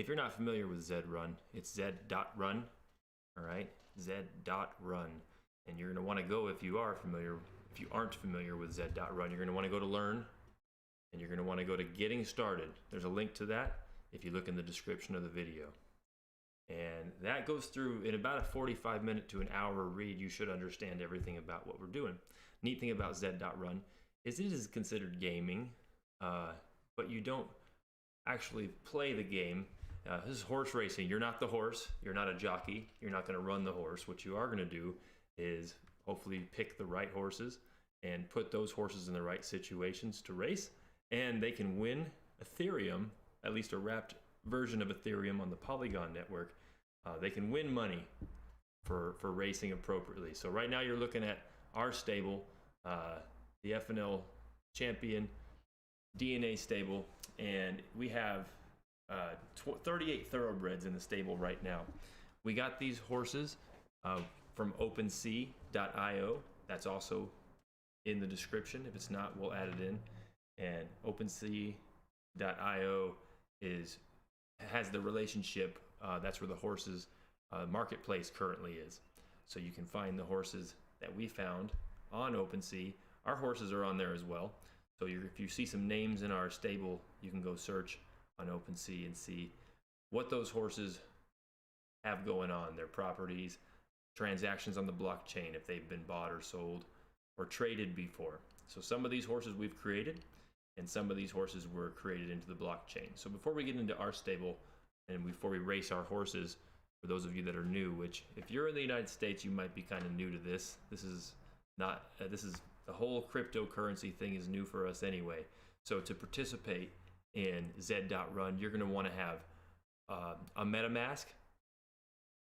If you're not familiar with Zed Run, it's Zed.Run, all right? Zed.Run. And you're gonna wanna go, if you are familiar, if you aren't familiar with Zed.Run, you're gonna wanna go to Learn, and you're gonna wanna go to Getting Started. There's a link to that if you look in the description of the video. And that goes through, in about a 45-minute to an hour read, you should understand everything about what we're doing. Neat thing about Zed.Run is it is considered gaming, but you don't actually play the game. This is horse racing. You're not the horse. You're not a jockey. You're not going to run the horse. What you are going to do is hopefully pick the right horses and put those horses in the right situations to race. And they can win Ethereum, at least a wrapped version of Ethereum on the Polygon network. They can win money for racing appropriately. So right now you're looking at our stable, the FNL Champion DNA stable, and we have 38 thoroughbreds in the stable right now. We got these horses from OpenSea.io. That's also in the description. If it's not, we'll add it in. And OpenSea.io has the relationship. That's where the horses marketplace currently is. So you can find the horses that we found on OpenSea. Our horses are on there as well. So if you see some names in our stable, you can go search on OpenSea and see what those horses have going on, their properties, transactions on the blockchain, if they've been bought or sold or traded before. So some of these horses we've created, and some of these horses were created into the blockchain. So before we get into our stable and before we race our horses, for those of you that are new, which if you're in the United States, you might be kind of new to this. This is not, the whole cryptocurrency thing is new for us anyway. So to participate in Zed.Run, you're going to want to have a MetaMask.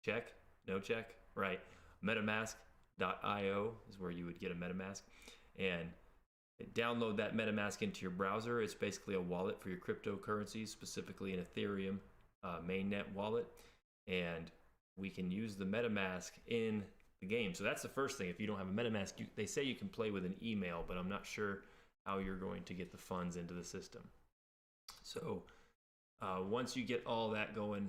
Check? No check? Right. MetaMask.io is where you would get a MetaMask. And download that MetaMask into your browser. It's basically a wallet for your cryptocurrencies, specifically an Ethereum mainnet wallet. And we can use the MetaMask in the game. So that's the first thing. If you don't have a MetaMask, they say you can play with an email, but I'm not sure how you're going to get the funds into the system. So once you get all that going,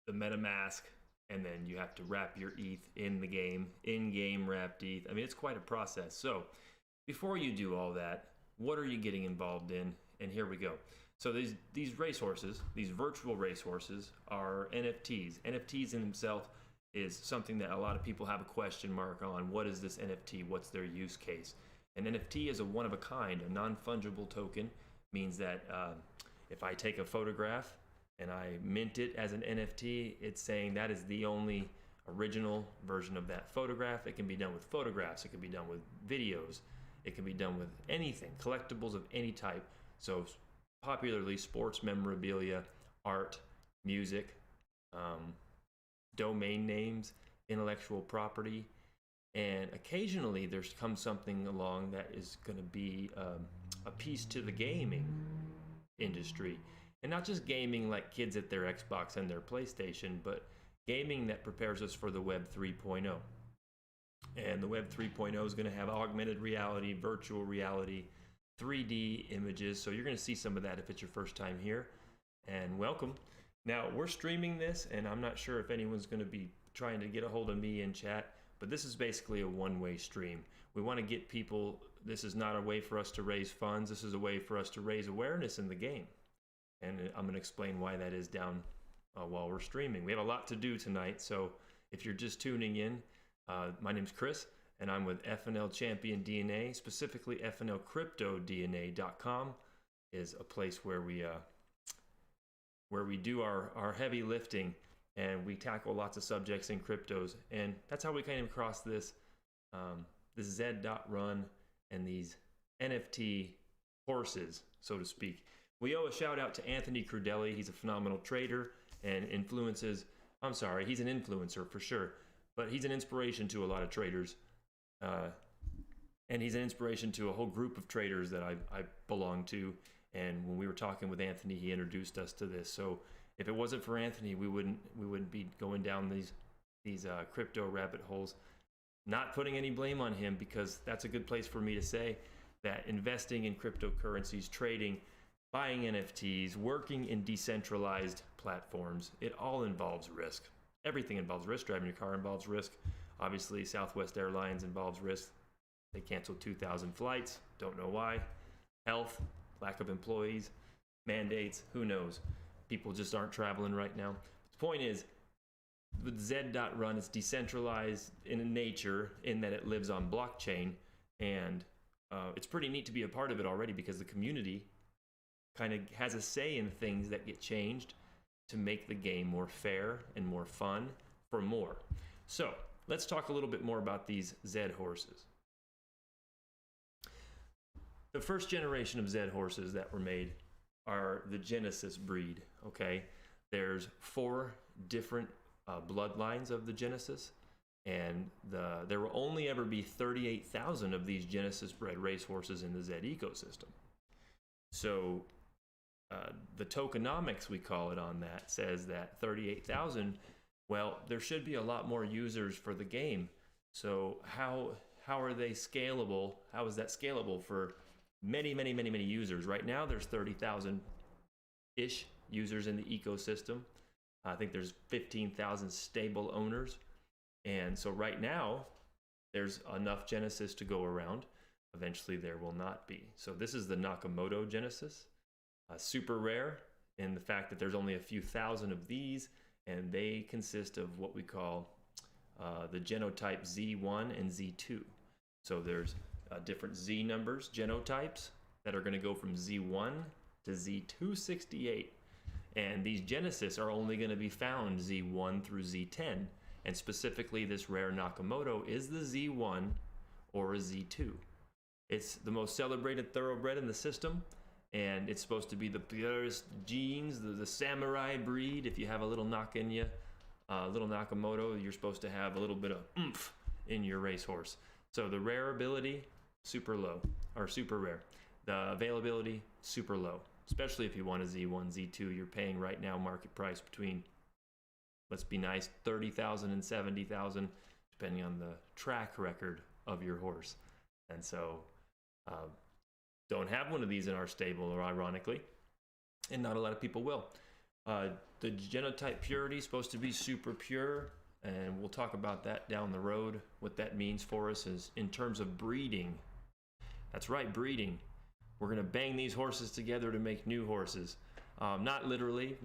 the MetaMask, and then you have to wrap your ETH in the game, in-game wrapped ETH. I mean, it's quite a process. So before you do all that, what are you getting involved in? And here we go. So these racehorses, these virtual racehorses, are NFTs. NFTs in themselves is something that a lot of people have a question mark on. What is this NFT? What's their use case? An NFT is a one-of-a-kind, a non-fungible token. Means that if I take a photograph and I mint it as an NFT, it's saying that is the only original version of that photograph. It can be done with photographs. It can be done with videos. It can be done with anything, collectibles of any type. So popularly sports memorabilia, art, music, domain names, intellectual property, and occasionally there's come something along that is going to be a piece to the gaming industry. And not just gaming like kids at their Xbox and their PlayStation, but gaming that prepares us for the Web 3.0. And the Web 3.0 is going to have augmented reality, virtual reality, 3D images. So you're going to see some of that if it's your first time here. And welcome. Now, we're streaming this, and I'm not sure if anyone's going to be trying to get a hold of me in chat, but this is basically a one-way stream. We want to get people, this is not a way for us to raise funds. This is a way for us to raise awareness in the game. And I'm going to explain why that is down while we're streaming. We have a lot to do tonight, so if you're just tuning in, my name's Chris, and I'm with FNL Champion DNA, specifically FNLCryptoDNA.com is a place where we do our heavy lifting, and we tackle lots of subjects in cryptos. And that's how we came across this Zed.Run and these NFT horses, so to speak. We owe a shout out to Anthony Crudelli. He's a phenomenal trader and he's an influencer for sure, but he's an inspiration to a lot of traders. And he's an inspiration to a whole group of traders that I belong to. And when we were talking with Anthony, he introduced us to this. So if it wasn't for Anthony, we wouldn't be going down these crypto rabbit holes. Not putting any blame on him, because that's a good place for me to say that investing in cryptocurrencies, trading, buying NFTs, working in decentralized platforms, it all involves risk. Everything involves risk. Driving your car involves risk. Obviously, Southwest Airlines involves risk. They canceled 2,000 flights. Don't know why. Health, lack of employees, mandates, who knows? People just aren't traveling right now. The point is, with Zed Run, it's decentralized in nature in that it lives on blockchain, and it's pretty neat to be a part of it already because the community kind of has a say in things that get changed to make the game more fair and more fun for more. So let's talk a little bit more about these Zed horses. The first generation of Zed horses that were made are the Genesis breed, okay? There's 4 different bloodlines of the Genesis, and there will only ever be 38,000 of these Genesis bred racehorses in the Zed ecosystem. So the tokenomics, we call it on that, says that 38,000, well, there should be a lot more users for the game. So how are they scalable? How is that scalable for many users? Right now there's 30,000-ish users in the ecosystem. I think there's 15,000 stable owners. And so right now there's enough Genesis to go around. Eventually there will not be. So this is the Nakamoto Genesis. Super rare in the fact that there's only a few thousand of these, and they consist of what we call the genotype Z1 and Z2. So there's different Z numbers, genotypes, that are going to go from Z1 to Z268. And these Genesis are only going to be found Z1 through Z10. And specifically, this rare Nakamoto is the Z1 or a Z2. It's the most celebrated thoroughbred in the system, and it's supposed to be the purest genes, the samurai breed. If you have a little knock in you, little Nakamoto, you're supposed to have a little bit of oomph in your racehorse. So the rare ability, super low, or super rare. The availability, super low. Especially if you want a Z1, Z2, you're paying right now market price between, let's be nice, 30,000 and 70,000, depending on the track record of your horse. And so, don't have one of these in our stable, or ironically, and not a lot of people will. The genotype purity is supposed to be super pure, and we'll talk about that down the road. What that means for us is in terms of breeding. That's right, breeding. We're going to bang these horses together to make new horses. Not literally,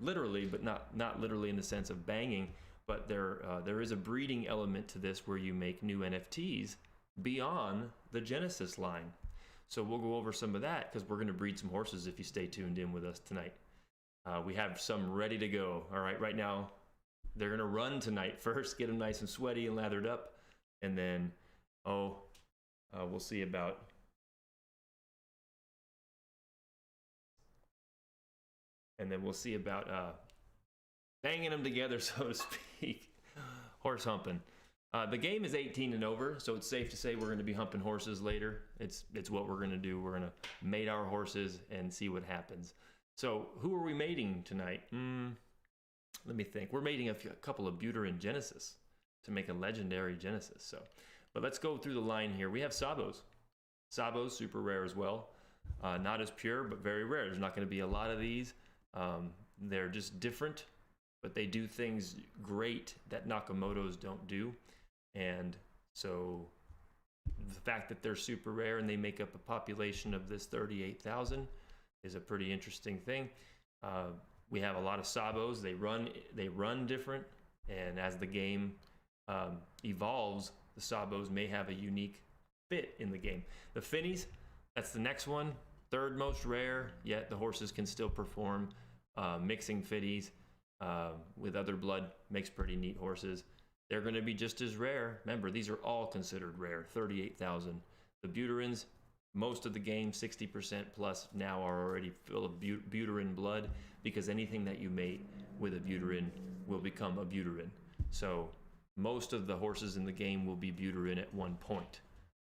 literally, but not literally in the sense of banging, but there is a breeding element to this where you make new NFTs beyond the Genesis line. So we'll go over some of that because we're going to breed some horses if you stay tuned in with us tonight. We have some ready to go. All right, right now they're going to run tonight first, get them nice and sweaty and lathered up, and then we'll see about banging them together, so to speak. Horse humping. The game is 18 and over, so it's safe to say we're going to be humping horses later. It's what we're going to do. We're going to mate our horses and see what happens. So who are we mating tonight? Let me think. We're mating a couple of Buterin Genesis to make a legendary Genesis. But let's go through the line here. We have Sabos. Sabos, super rare as well. Not as pure, but very rare. There's not going to be a lot of these. They're just different, but they do things great that Nakamotos don't do. And so the fact that they're super rare and they make up a population of this 38,000 is a pretty interesting thing. We have a lot of Sabos. They run different, and as the game evolves, the Sabos may have a unique fit in the game. The Finnies, that's the next one. Third most rare, yet the horses can still perform. Mixing Fitties with other blood makes pretty neat horses. They're going to be just as rare. Remember, these are all considered rare, 38,000. The Buterins, most of the game, 60% plus now are already full of Buterin blood, because anything that you mate with a Buterin will become a Buterin. So most of the horses in the game will be Buterin at one point.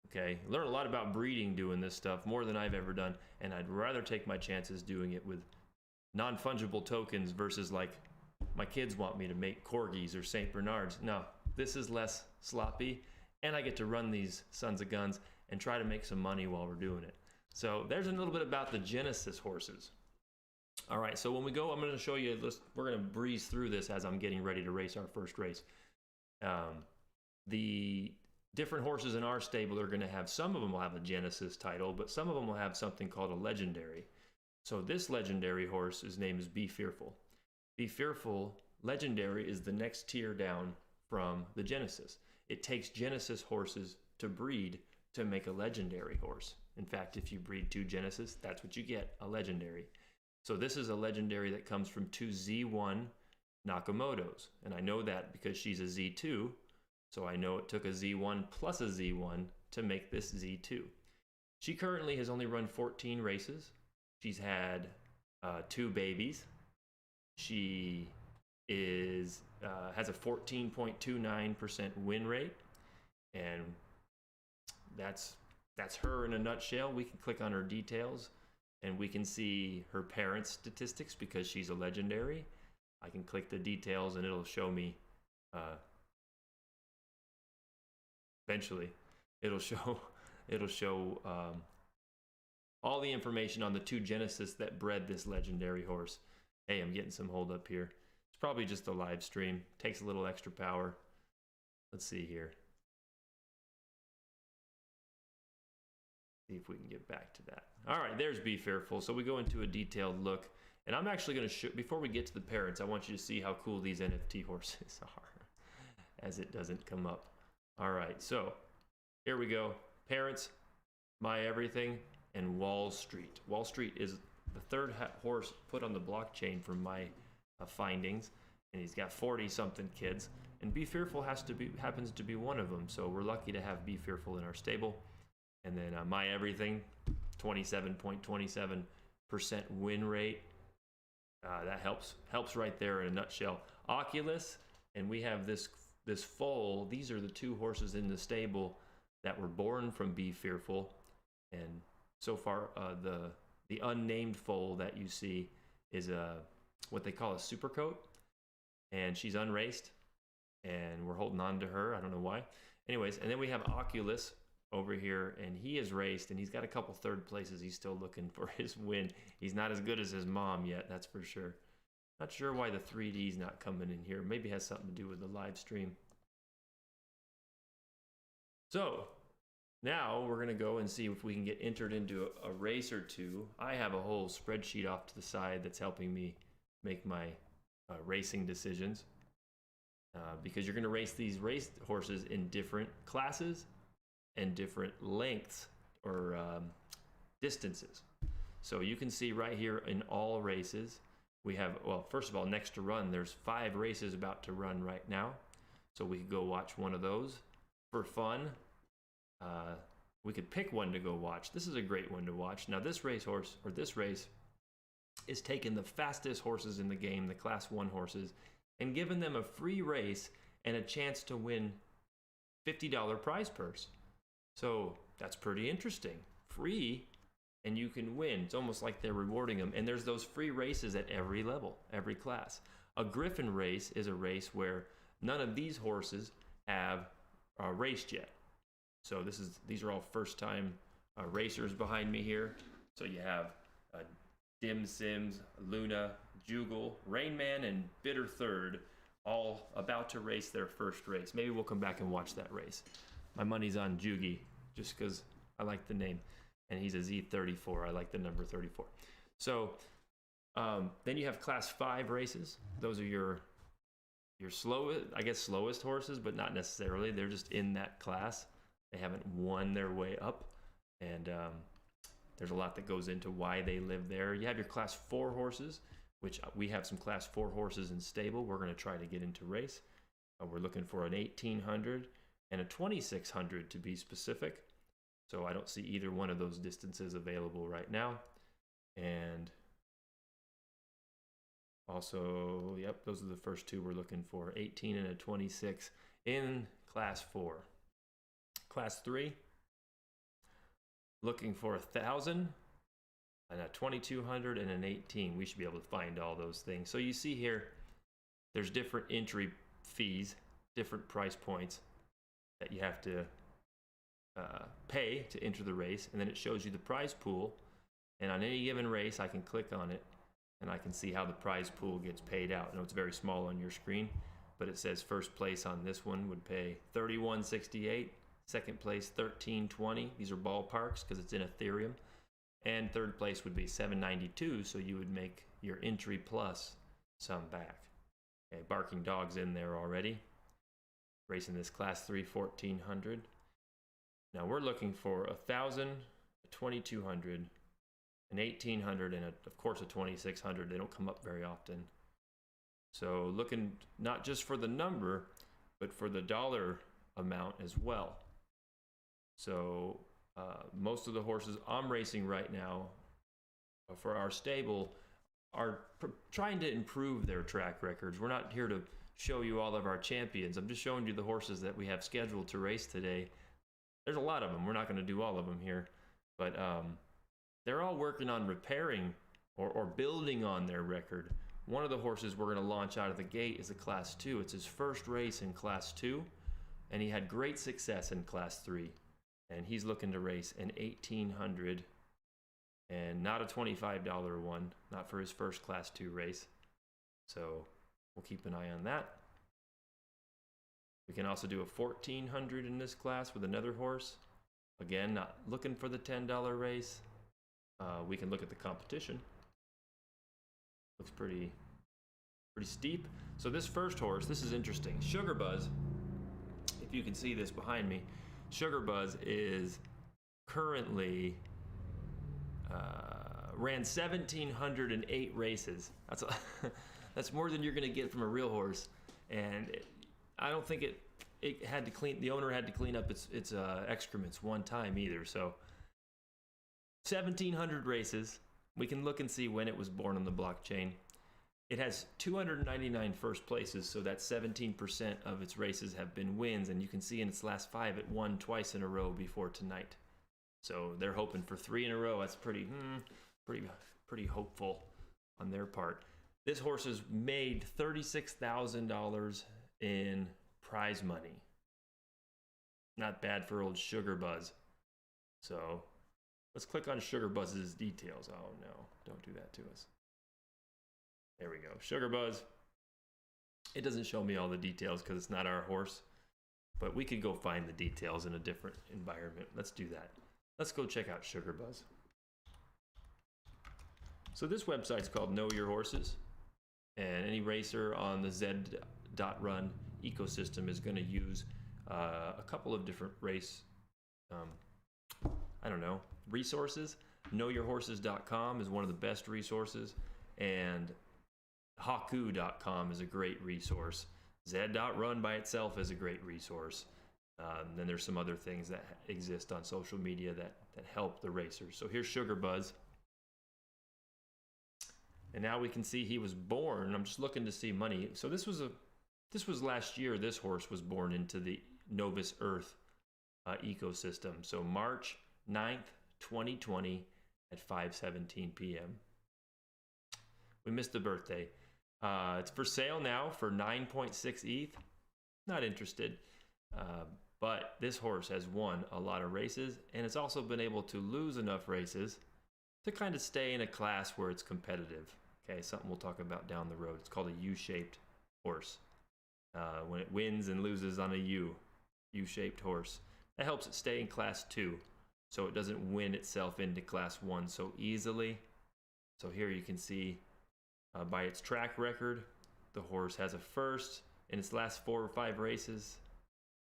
Okay, learn a lot about breeding doing this stuff, more than I've ever done, and I'd rather take my chances doing it with non-fungible tokens versus like my kids want me to make Corgis or St. Bernards. No, this is less sloppy, and I get to run these sons of guns and try to make some money while we're doing it. So there's a little bit about the Genesis horses. All right, so when we go, I'm going to show you, we're going to breeze through this as I'm getting ready to race our first race. The different horses in our stable are going to have, some of them will have a Genesis title, but some of them will have something called a legendary. So this legendary horse, his name is Be Fearful. Be Fearful legendary is the next tier down from the Genesis. It takes Genesis horses to breed to make a legendary horse. In fact, if you breed 2 Genesis, that's what you get, a legendary. So this is a legendary that comes from 2 Z1 Nakamotos. And I know that because she's a Z2. So I know it took a Z1 plus a Z1 to make this Z2. She currently has only run 14 races. She's had 2 babies. She has a 14.29% win rate. And that's her in a nutshell. We can click on her details and we can see her parents' statistics because she's a legendary. I can click the details and it'll show me, eventually, it'll show all the information on the 2 Genesis that bred this legendary horse. Hey, I'm getting some hold up here. It's probably just a live stream. Takes a little extra power. Let's see here. See if we can get back to that. All right, there's Be Fearful. So we go into a detailed look. And I'm actually going to show, before we get to the parents, I want you to see how cool these NFT horses are, as it doesn't come up. All right, so here we go. Parents, My Everything, and Wall Street. Wall Street is the third horse put on the blockchain from my findings, and he's got 40-something kids. And Be Fearful happens to be one of them. So we're lucky to have Be Fearful in our stable. And then My Everything, 27.27% win rate. That helps right there in a nutshell. Oculus, and we have this foal. These are the 2 horses in the stable that were born from Be Fearful. And so far, the unnamed foal that you see is what they call a super coat. And she's unraced, and we're holding on to her. I don't know why. Anyways, and then we have Oculus over here, and he is raced, and he's got a couple 3rd places. He's still looking for his win. He's not as good as his mom yet, that's for sure. Not sure why the 3D's not coming in here. Maybe it has something to do with the live stream. So now we're going to go and see if we can get entered into a race or 2. I have a whole spreadsheet off to the side that's helping me make my racing decisions, because you're going to race these race horses in different classes and different lengths or distances. So you can see right here in all races, we have, well, first of all, next to run, there's 5 races about to run right now. So we could go watch one of those for fun. We could pick one to go watch. This is a great one to watch. Now this race is taking the fastest horses in the game, the class 1 horses, and giving them a free race and a chance to win $50 prize purse. So that's pretty interesting. Free, and you can win. It's almost like they're rewarding them. And there's those free races at every level, every class. A Griffin race is a race where none of these horses have raced yet. So these are all first-time racers behind me here. So you have Dim Sims, Luna, Jugal, Rainman, and Bitter Third, all about to race their first race. Maybe we'll come back and watch that race. My money's on Jugi, just because I like the name. And he's a Z34. I like the number 34. So then you have class 5 races. Those are your slowest horses, but not necessarily. They're just in that class. They haven't won their way up. And there's a lot that goes into why they live there. You have your class 4 horses, which we have some class 4 horses in stable. We're going to try to get into race. We're looking for an 1800 and a 2600 to be specific. So I don't see either one of those distances available right now. And also, yep, those are the first 2 we're looking for, 18 and a 26 in class 4. Class 3, looking for 1,000 and a 2200 and an 18. We should be able to find all those things. So you see here, there's different entry fees, different price points that you have to pay to enter the race, and then it shows you the prize pool. And on any given race, I can click on it, and I can see how the prize pool gets paid out. I know it's very small on your screen, but it says first place on this one would pay $31.68, second place $13.20. These are ballparks because it's in Ethereum, and third place would be $7.92. So you would make your entry plus some back. Okay, Barking Dog's in there already, racing this class 3 1400. Now we're looking for 1,000, 2,200, an 1,800, and of course a 2,600. They don't come up very often. So looking not just for the number, but for the dollar amount as well. So most of the horses I'm racing right now for our stable are trying to improve their track records. We're not here to show you all of our champions. I'm just showing you the horses that we have scheduled to race today. There's a lot of them. We're not going to do all of them here, but they're all working on repairing or building on their record. One of the horses we're going to launch out of the gate is a Class 2. It's his first race in Class 2, and he had great success in Class 3. And he's looking to race an 1,800 and not a $25 one, not for his first Class 2 race. So we'll keep an eye on that. We can also do a 1,400 in this class with another horse. Again, not looking for the $10 race. We can look at the competition. Looks pretty steep. So this first horse, this is interesting. Sugar Buzz, if you can see this behind me, Sugar Buzz is currently ran 1,708 races. That's more than you're going to get from a real horse, and I don't think it had to clean. The owner had to clean up its excrements one time either. So 1,700 races. We can look and see when it was born on the blockchain. It has 299 first places, so that's 17% of its races have been wins, and you can see in its last 5 it won twice in a row before tonight. So they're hoping for 3 in a row. That's pretty hopeful on their part. This horse has made $36,000 in prize money. Not bad for old Sugar Buzz. So let's click on Sugar Buzz's details. Oh no, don't do that to us. There we go, Sugar Buzz. It doesn't show me all the details because it's not our horse, but we could go find the details in a different environment. Let's do that. Let's go check out Sugar Buzz. So this website's called Know Your Horses, and any racer on the Zed Run ecosystem is going to use a couple of different race, resources. KnowYourHorses.com is one of the best resources, and Haku.com is a great resource. Zed Run by itself is a great resource. Then there's some other things that exist on social media that help the racers. So here's Sugar Buzz. And now we can see he was born. I'm just looking to see money. So this was last year. This horse was born into the Novus Earth ecosystem. So March 9th, 2020 at 5:17 p.m. We missed the birthday. It's for sale now for 9.6 ETH. Not interested. But this horse has won a lot of races, and it's also been able to lose enough races to kind of stay in a class where it's competitive. Okay, something we'll talk about down the road. It's called a U-shaped horse. When it wins and loses on a U-shaped horse, that helps it stay in Class 2, so it doesn't win itself into Class 1 so easily. So here you can see by its track record, the horse has a first in its last 4 or 5 races.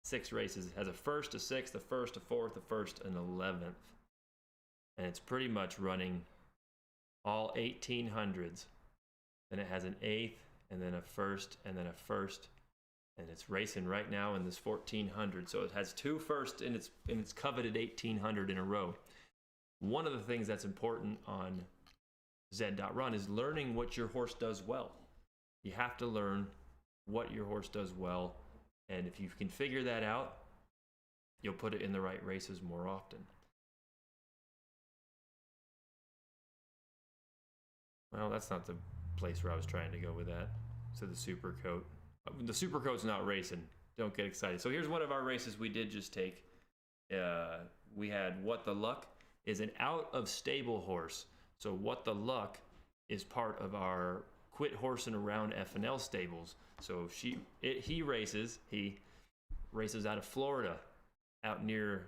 6 races. It has a first, a sixth, a first, a fourth, a first, an 11th. And it's pretty much running all 1800s. Then it has an 8th, and then a first, and then a first. And it's racing right now in this 1400. So it has 2 firsts in its coveted 1800 in a row. One of the things that's important on Zed Run is learning what your horse does well. You have to learn what your horse does well. And if you can figure that out, you'll put it in the right races more often. Well, that's not the place where I was trying to go with that. So the super coat. The super coat's not racing. Don't get excited. So here's one of our races we did just take. We had What the Luck is an out of stable horse. So What the Luck is part of our Quit Horsing Around FNL stables. So he races out of Florida, out near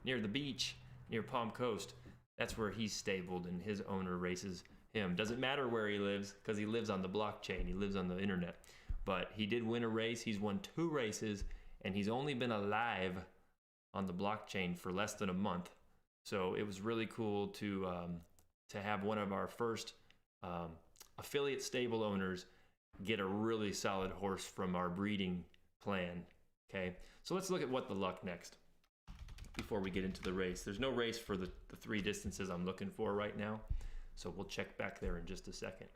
the beach, near Palm Coast. That's where he's stabled, and his owner races him. Doesn't matter where he lives, because he lives on the blockchain. He lives on the internet. But he did win a race. He's won 2 races, and he's only been alive on the blockchain for less than a month. So it was really cool to have one of our first affiliate stable owners get a really solid horse from our breeding plan. Okay, so let's look at What the Luck next before we get into the race. There's no race for the 3 distances I'm looking for right now, so we'll check back there in just a second.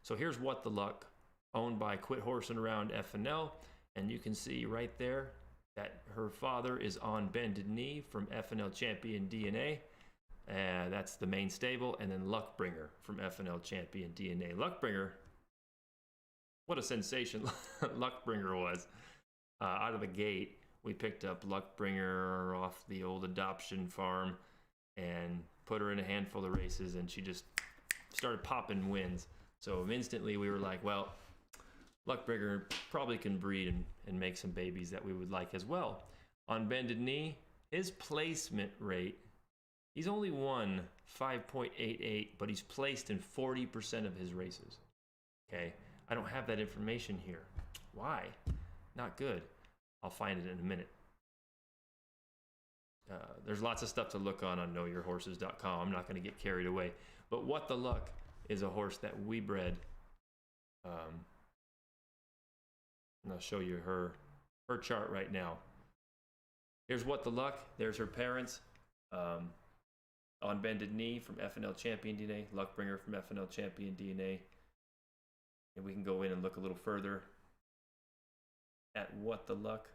So here's What the Luck, owned by Quit Horsing Around FNL, and you can see right there that her father is On Bended Knee from FNL Champion DNA. That's the main stable, and then Luckbringer from FNL Champion DNA. Luckbringer, what a sensation Luckbringer was. Out of the gate, we picked up Luckbringer off the old adoption farm and put her in a handful of races, and she just started popping wins. So instantly we were like, well, Luckbringer probably can breed and make some babies that we would like as well. On Bended Knee, his placement rate, he's only won 5.88, but he's placed in 40% of his races. Okay, I don't have that information here. Why? Not good. I'll find it in a minute. There's lots of stuff to look on knowyourhorses.com. I'm not going to get carried away. But What the Luck is a horse that we bred. And I'll show you her chart right now. Here's What the Luck. There's her parents. On Bended Knee from FNL Champion DNA. Luckbringer from FNL Champion DNA. And we can go in and look a little further at What the Luck.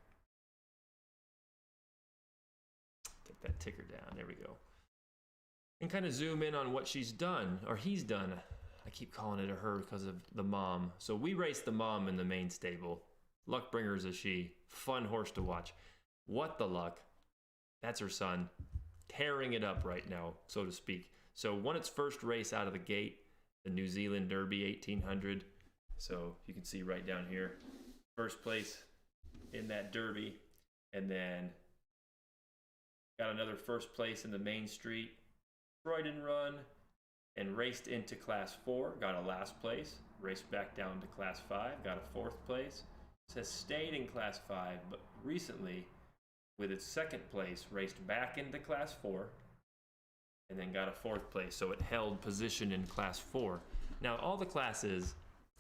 Take that ticker down. There we go. And kind of zoom in on what she's done, or he's done. I keep calling it a her because of the mom. So we raced the mom in the main stable. Luckbringer is a she. Fun horse to watch. What the Luck, that's her son. Tearing it up right now, so to speak. So won its first race out of the gate, the New Zealand Derby 1800. So you can see right down here, first place in that Derby, and then got another first place in the Main Street Croydon Run, and raced into Class 4, got a last place, raced back down to Class 5, got a 4th place. It says stayed in Class 5, but recently, with its 2nd place, raced back into Class 4, and then got a 4th place, so it held position in Class 4. Now, all the classes,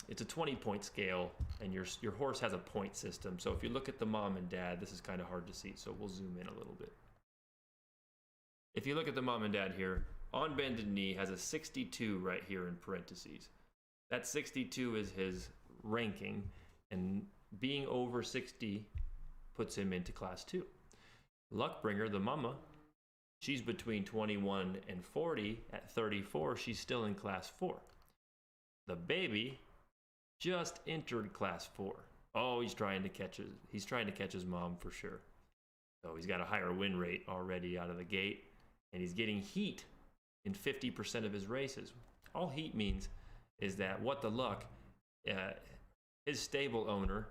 it's a 20-point scale, and your horse has a point system. So if you look at the mom and dad, this is kind of hard to see, so we'll zoom in a little bit. If you look at the mom and dad here, On Bended Knee has a 62 right here in parentheses. That 62 is his ranking, and being over 60 puts him into Class 2. Luckbringer, the mama, she's between 21 and 40. At 34, she's still in Class 4. The baby just entered Class 4. Oh, he's trying to catch his mom for sure. So he's got a higher win rate already out of the gate, and he's getting heat in 50% of his races. All heat means is that What the Luck, his stable owner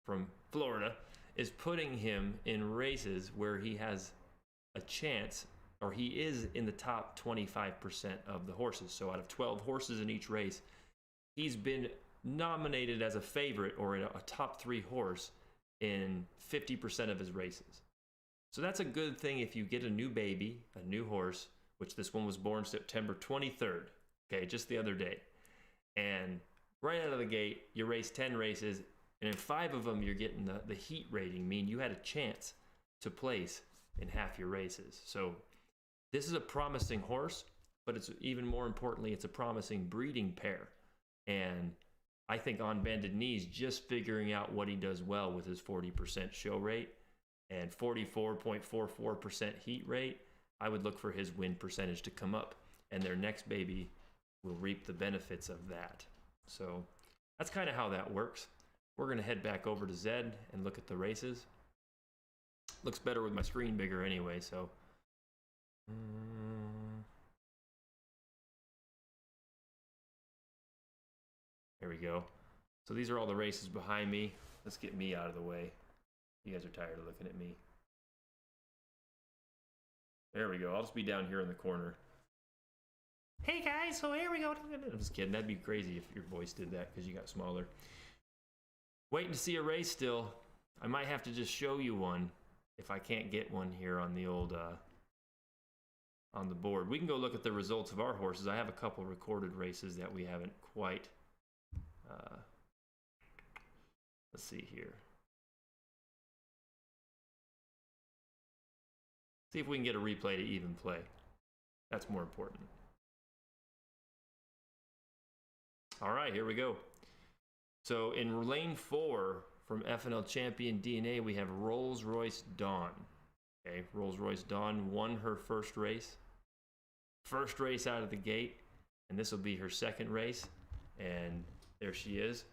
from Florida, is putting him in races where he has a chance, or he is in the top 25% of the horses. So out of 12 horses in each race, he's been nominated as a favorite or a top 3 horse in 50% of his races. So that's a good thing if you get a new baby, a new horse, which this one was born September 23rd, okay, just the other day. And right out of the gate, you race 10 races, and in 5 of them, you're getting the heat rating, meaning you had a chance to place in half your races. So this is a promising horse, but it's even more importantly, it's a promising breeding pair. And I think On Bended Knee's just figuring out what he does well with his 40% show rate and 44.44% heat rate. I would look for his win percentage to come up, and their next baby will reap the benefits of that. So that's kind of how that works. We're going to head back over to Zed and look at the races. Looks better with my screen bigger anyway, so. There we go. So these are all the races behind me. Let's get me out of the way. You guys are tired of looking at me. There we go. I'll just be down here in the corner. Hey guys, so here we go. I'm just kidding. That'd be crazy if your voice did that because you got smaller. Waiting to see a race still. I might have to just show you one if I can't get one here on the old on the board. We can go look at the results of our horses. I have a couple recorded races that we haven't quite. Let's see here. See if we can get a replay to even play. That's more important. All right, here we go. So in lane 4 from FNL Champion DNA, we have Rolls-Royce Dawn. Okay, Rolls-Royce Dawn won her first race. First race out of the gate, and this will be her second race. And there she is.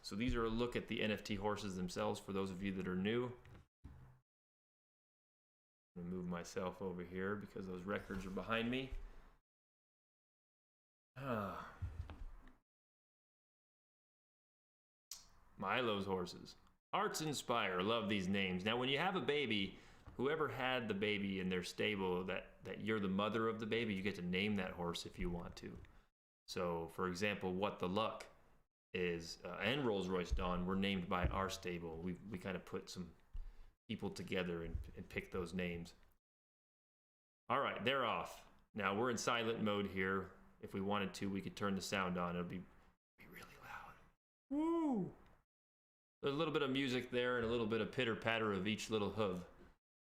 So these are a look at the NFT horses themselves for those of you that are new. I'm gonna move myself over here because those records are behind me. Milo's horses. Hearts Inspire. Love these names. Now, when you have a baby, whoever had the baby in their stable, that you're the mother of the baby, you get to name that horse if you want to. So, for example, What the Luck is, and Rolls-Royce Dawn were named by our stable. We kind of put some people together and picked those names. All right, they're off. Now, we're in silent mode here. If we wanted to, we could turn the sound on. It'll be really loud. Woo! There's a little bit of music there and a little bit of pitter-patter of each little hoof.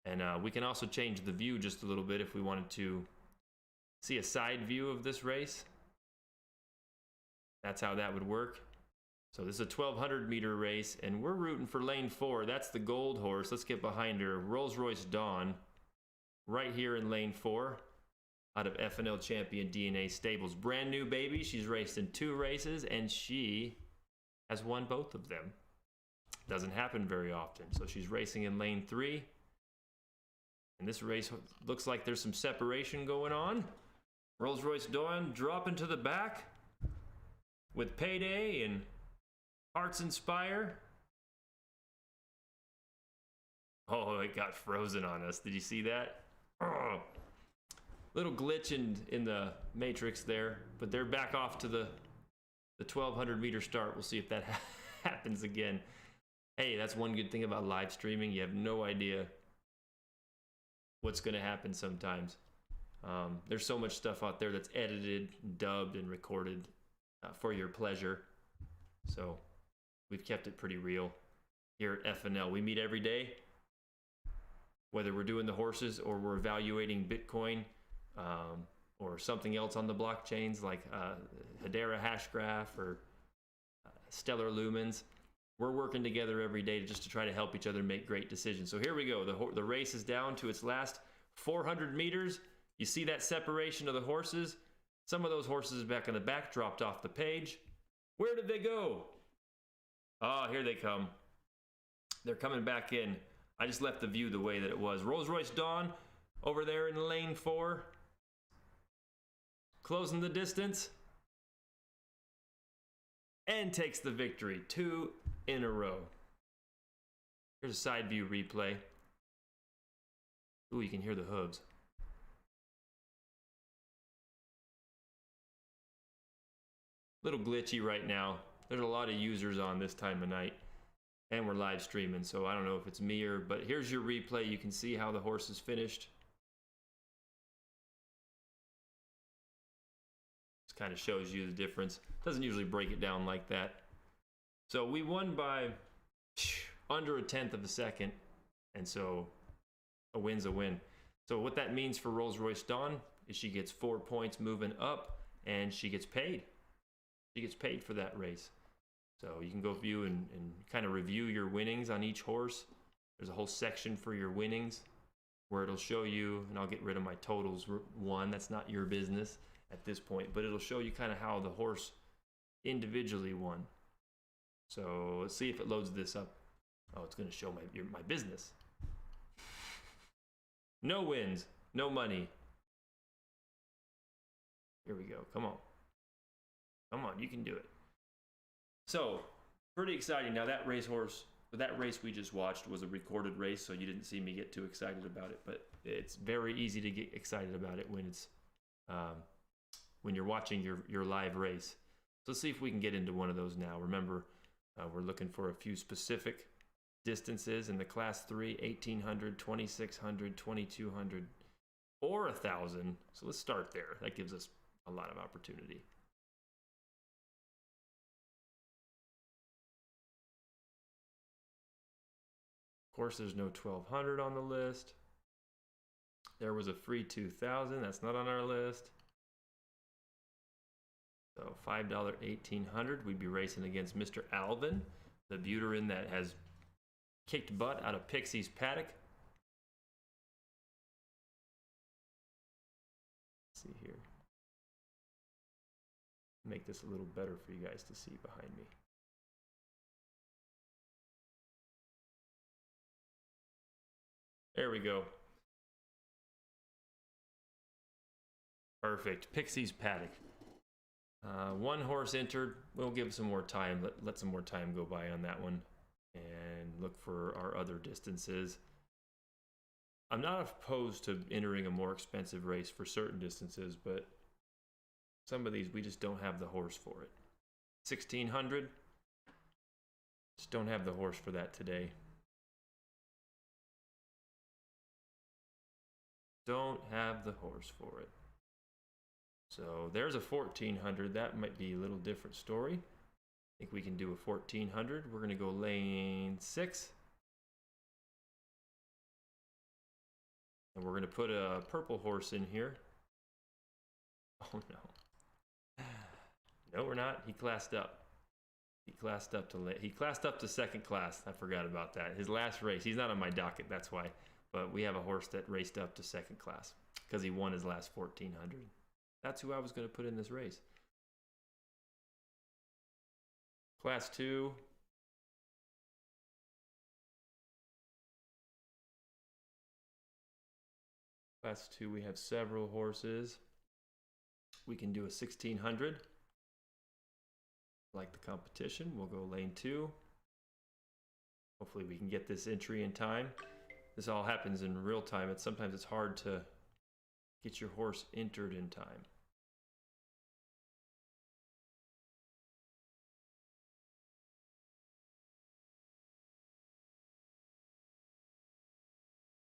And we can also change the view just a little bit if we wanted to see a side view of this race. That's how that would work. So this is a 1,200 meter race, and we're rooting for lane 4. That's the gold horse. Let's get behind her. Rolls-Royce Dawn, right here in lane 4, out of FNL Champion DNA Stables. Brand new baby. She's raced in 2 races, and she has won both of them. Doesn't happen very often. So she's racing in lane 3. And this race looks like there's some separation going on. Rolls-Royce Dawn dropping to the back with Payday and Hearts Inspire. Oh, it got frozen on us. Did you see that? Oh, little glitch in the matrix there, but they're back off to the 1,200 meter start. We'll see if that happens again. Hey, that's one good thing about live streaming. You have no idea what's going to happen sometimes. There's so much stuff out there that's edited, dubbed, and recorded for your pleasure. So we've kept it pretty real here at FNL. We meet every day, whether we're doing the horses or we're evaluating Bitcoin or something else on the blockchains like Hedera Hashgraph or Stellar Lumens. We're working together every day just to try to help each other make great decisions. So here we go. The race is down to its last 400 meters. You see that separation of the horses? Some of those horses back in the back dropped off the page. Where did they go? Ah, here they come. They're coming back in. I just left the view the way that it was. Rolls-Royce Dawn over there in lane 4. Closing the distance. And takes the victory. 2 in a row. Here's a side view replay. Ooh, you can hear the hooves. Little glitchy right now. There's a lot of users on this time of night, and we're live streaming, so I don't know if it's me or, but here's your replay. You can see how the horse is finished. This kind of shows you the difference. Doesn't usually break it down like that. So we won by under 1/10 of a second, and so a win's a win. So what that means for Rolls-Royce Dawn is she gets 4 points moving up, and she gets paid. She gets paid for that race. So you can go view and kind of review your winnings on each horse. There's a whole section for your winnings where it'll show you, and I'll get rid of my totals one. That's not your business at this point, but it'll show you kind of how the horse individually won. So let's see if it loads this up. Oh, it's going to show my business. No wins, no money. Here we go. Come on. Come on, you can do it. So, pretty exciting. Now that race we just watched was a recorded race, so you didn't see me get too excited about it, but it's very easy to get excited about it when it's when you're watching your live race. So let's see if we can get into one of those now. Remember, we're looking for a few specific distances in the class 3, 1800, 2600, 2200, or 1000. So let's start there. That gives us a lot of opportunity. Of course, there's no 1200 on the list. There was a free 2000. That's not on our list. So $5 1800. We'd be racing against Mr. Alvin, the Buterin that has kicked butt out of Pixie's paddock. Let's see here. Make this a little better for you guys to see behind me. There we go. Perfect. Pixie's paddock. One horse entered. We'll give some more time. Let some more time go by on that one and look for our other distances. I'm not opposed to entering a more expensive race for certain distances, but some of these we just don't have the horse for it. 1600. Just don't have the horse for that today. Don't have the horse for it. So there's a 1400. That might be a little different story. I think we can do a 1400. We're going to go lane 6. And we're going to put a purple horse in here. Oh no. No, we're not. He classed up. He classed up to second class. I forgot about that. His last race. He's not on my docket, that's why. But we have a horse that raced up to second class because he won his last 1400. That's who I was going to put in this race. Class 2. Class 2, we have several horses. We can do a 1600. Like the competition, we'll go lane 2. Hopefully we can get this entry in time. This all happens in real time. Sometimes it's hard to get your horse entered in time.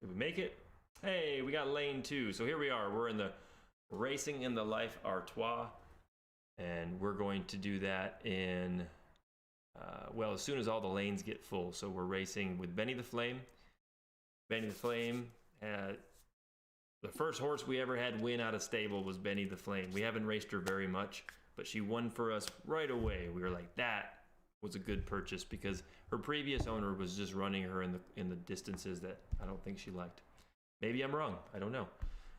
Did we make it? Hey, we got lane 2. So here we are. We're in the Racing in the Life Artois. And we're going to do that in, well, as soon as all the lanes get full. So we're racing with Benny the Flame. Benny the Flame, the first horse we ever had win out of stable was Benny the Flame. We haven't raced her very much, but she won for us right away. We were like, that was a good purchase because her previous owner was just running her in the distances that I don't think she liked. Maybe I'm wrong. I don't know.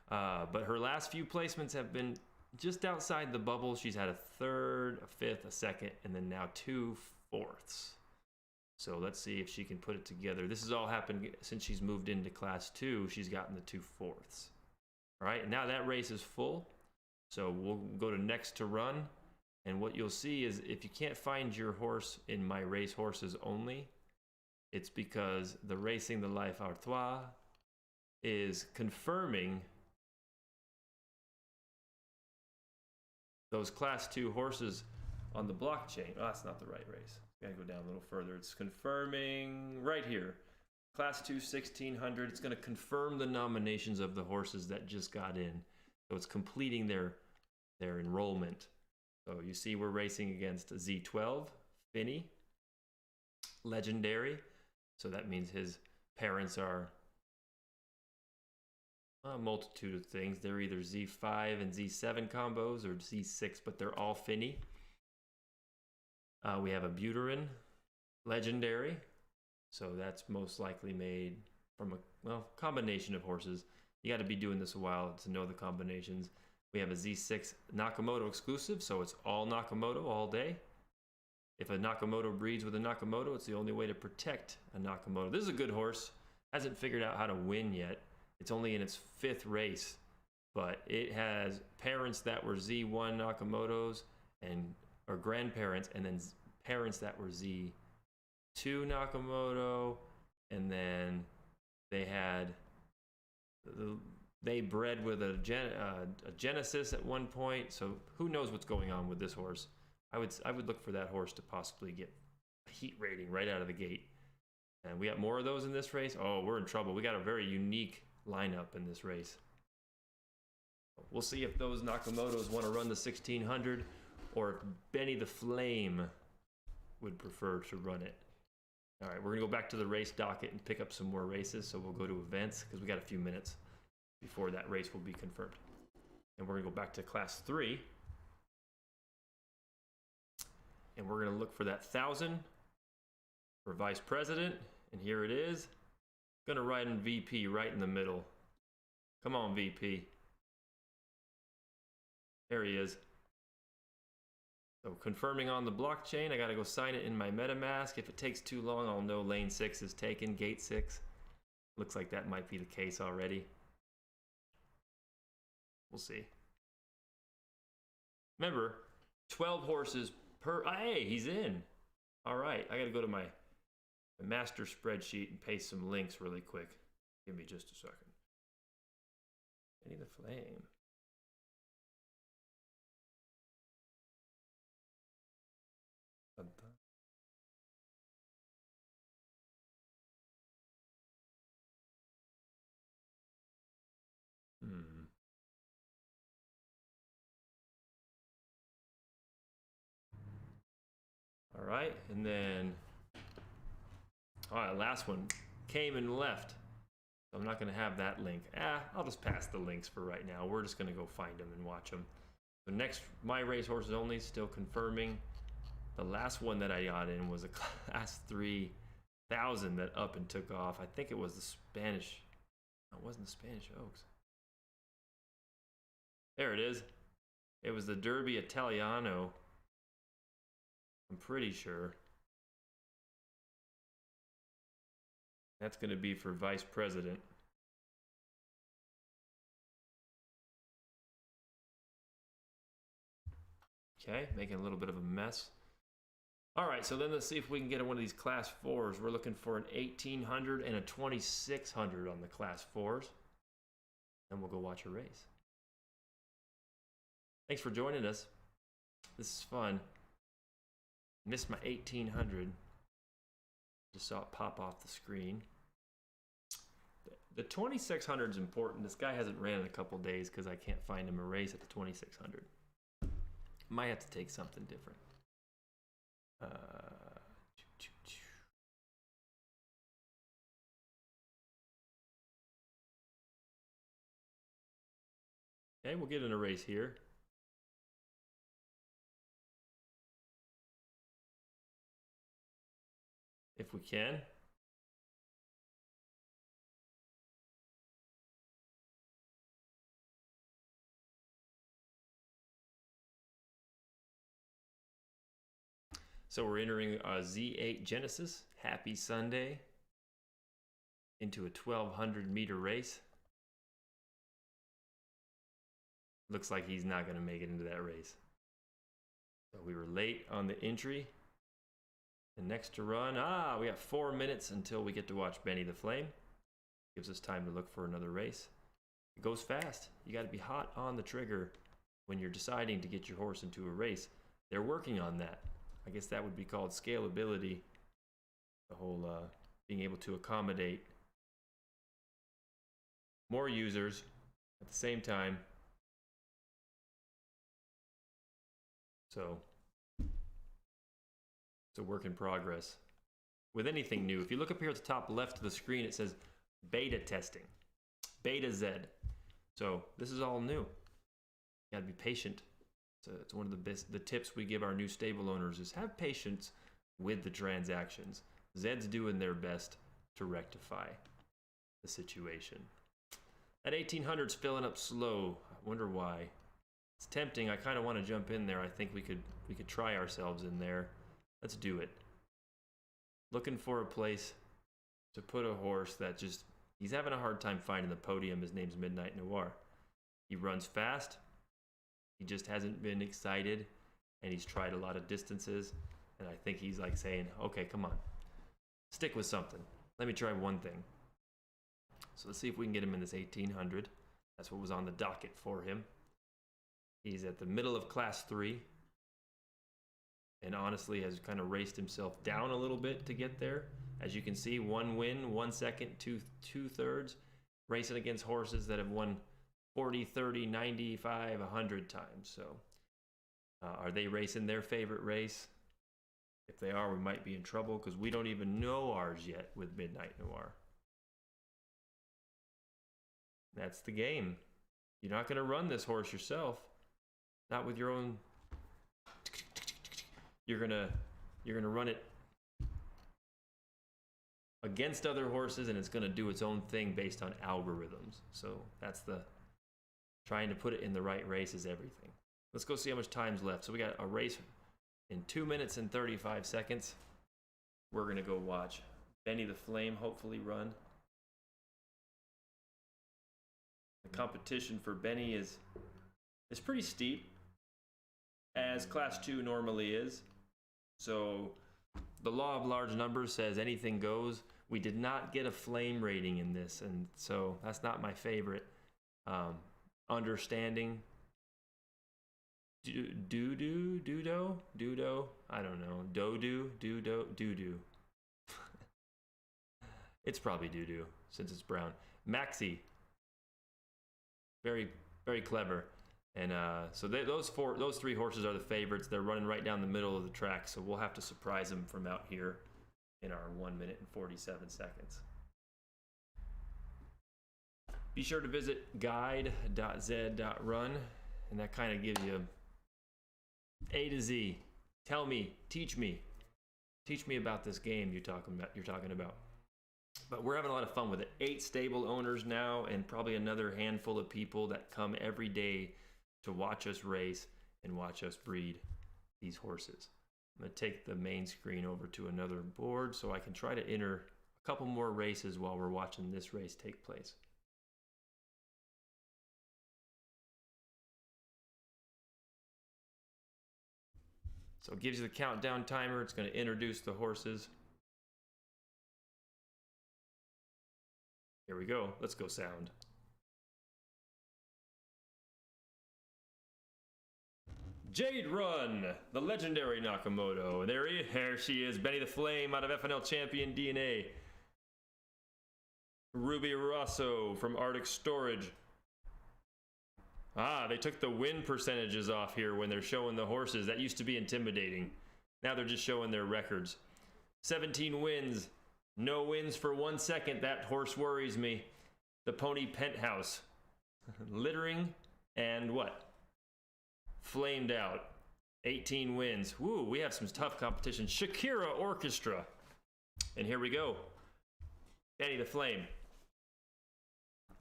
But her last few placements have been just outside the bubble. She's had a 3rd, a 5th, a 2nd, and then now 2 4ths. So let's see if she can put it together. This has all happened since she's moved into class 2. She's gotten the 2 4ths. All right, and now that race is full. So we'll go to next to run. And what you'll see is if you can't find your horse in my race horses only, it's because the Racing the Life Artois is confirming those class 2 horses on the blockchain. Oh, that's not the right race. Gotta go down a little further. It's confirming right here. Class 2, 1600. It's going to confirm the nominations of the horses that just got in. So it's completing their enrollment. So you see we're racing against Z12, Finney, Legendary. So that means his parents are a multitude of things. They're either Z5 and Z7 combos or Z6, but they're all Finney. We have a Buterin, Legendary. So that's most likely made from a combination of horses. You got to be doing this a while to know the combinations. We have a Z6 Nakamoto exclusive, so it's all Nakamoto all day. If a Nakamoto breeds with a Nakamoto, it's the only way to protect a Nakamoto. This is a good horse. Hasn't figured out how to win yet. It's only in its 5th race, but it has parents that were Z1 Nakamotos or grandparents, and then parents that were Z2 Nakamoto, and then they bred with a Genesis at one point. So who knows what's going on with this horse? I would look for that horse to possibly get a heat rating right out of the gate. And we got more of those in this race. Oh, we're in trouble. We got a very unique lineup in this race. We'll see if those Nakamotos want to run the 1600 or if Benny the Flame would prefer to run it. All right, we're going to go back to the race docket and pick up some more races. So we'll go to events because we got a few minutes before that race will be confirmed. And we're going to go back to class 3. And we're going to look for that 1,000 for vice president. And here it is. Going to ride in VP right in the middle. Come on, VP. There he is. So confirming on the blockchain, I got to go sign it in my MetaMask. If it takes too long, I'll know lane 6 is taken, gate 6. Looks like that might be the case already. We'll see. Remember, 12 horses per... Hey, he's in. All right, I got to go to my master spreadsheet and paste some links really quick. Give me just a second. Benny the Flame. All right, and then, all right, last one came and left. So I'm not going to have that link. I'll just pass the links for right now. We're just going to go find them and watch them. The next, My Race Horses Only, still confirming. The last one that I got in was a class 3,000 that up and took off. I think it was the Spanish. No, it wasn't the Spanish Oaks. There it is. It was the Derby Italiano. I'm pretty sure. That's going to be for vice president. Okay, making a little bit of a mess. All right, so then let's see if we can get one of these class 4s. We're looking for an 1800 and a 2600 on the class 4s. Then we'll go watch a race. Thanks for joining us. This is fun. Missed my 1800. Just saw it pop off the screen. The 2600 is important. This guy hasn't ran in a couple days because I can't find him a race at the 2600. Might have to take something different. Okay, we'll get in a race here. If we can. So we're entering a Z8 Genesis. Happy Sunday. Into a 1,200 meter race. Looks like he's not going to make it into that race. So we were late on the entry. And next to run, we got 4 minutes until we get to watch Benny the Flame. Gives us time to look for another race. It goes fast. You got to be hot on the trigger when you're deciding to get your horse into a race. They're working on that. I guess that would be called scalability. The whole being able to accommodate more users at the same time. So it's a work in progress. With anything new, if you look up here at the top left of the screen, it says beta testing, beta Z. So this is all new. You gotta be patient. So it's one of the tips we give our new stable owners is have patience with the transactions. Zed's doing their best to rectify the situation. That 1800's filling up slow. I wonder why. It's tempting. I kind of want to jump in there. I think we could try ourselves in there. Let's do it. Looking for a place to put a horse that just, he's having a hard time finding the podium. His name's Midnight Noir. He runs fast. He just hasn't been excited, and he's tried a lot of distances. And I think he's like saying, okay, come on, stick with something. Let me try one thing. So let's see if we can get him in this 1800. That's what was on the docket for him. He's at the middle of class 3. And honestly has kind of raced himself down a little bit to get there. As you can see, 1 win, 1 second, 2/3. Racing against horses that have won 40, 30, 95, 100 times. So are they racing their favorite race? If they are, we might be in trouble because we don't even know ours yet with Midnight Noir. That's the game. You're not going to run this horse yourself. Not with your own. You're gonna run it against other horses, and it's gonna do its own thing based on algorithms. So that's the trying to put it in the right race is everything. Let's go see how much time's left. So we got a race in 2 minutes and 35 seconds. We're gonna go watch Benny the Flame hopefully run. The competition for Benny is pretty steep, as class 2 normally is. So the law of large numbers says anything goes. We did not get a flame rating in this, and so that's not my favorite. Understanding. Dudo, I don't know. Dudo. It's probably doo-doo since it's brown. Maxi. Very, very clever. And so those 3 horses are the favorites. They're running right down the middle of the track, so we'll have to surprise them from out here in our 1 minute and 47 seconds. Be sure to visit guide.zed.run, and that kind of gives you A to Z. Tell me, teach me about this game you're talking about. But we're having a lot of fun with it. 8 stable owners now, and probably another handful of people that come every day to watch us race and watch us breed these horses. I'm going to take the main screen over to another board so I can try to enter a couple more races while we're watching this race take place. So it gives you the countdown timer. It's going to introduce the horses. Here we go. Let's go sound. Zed Run, the legendary Nakamoto. There she is, Benny the Flame out of FNL Champion DNA. Ruby Rosso from Arctic Storage. Ah, they took the win percentages off here when they're showing the horses. That used to be intimidating. Now they're just showing their records. 17 wins. No wins for 1 second. That horse worries me. The Pony Penthouse. Littering and what? Flamed out. 18 wins. Woo, we have some tough competition. Shakira Orchestra. And here we go. Benny the Flame.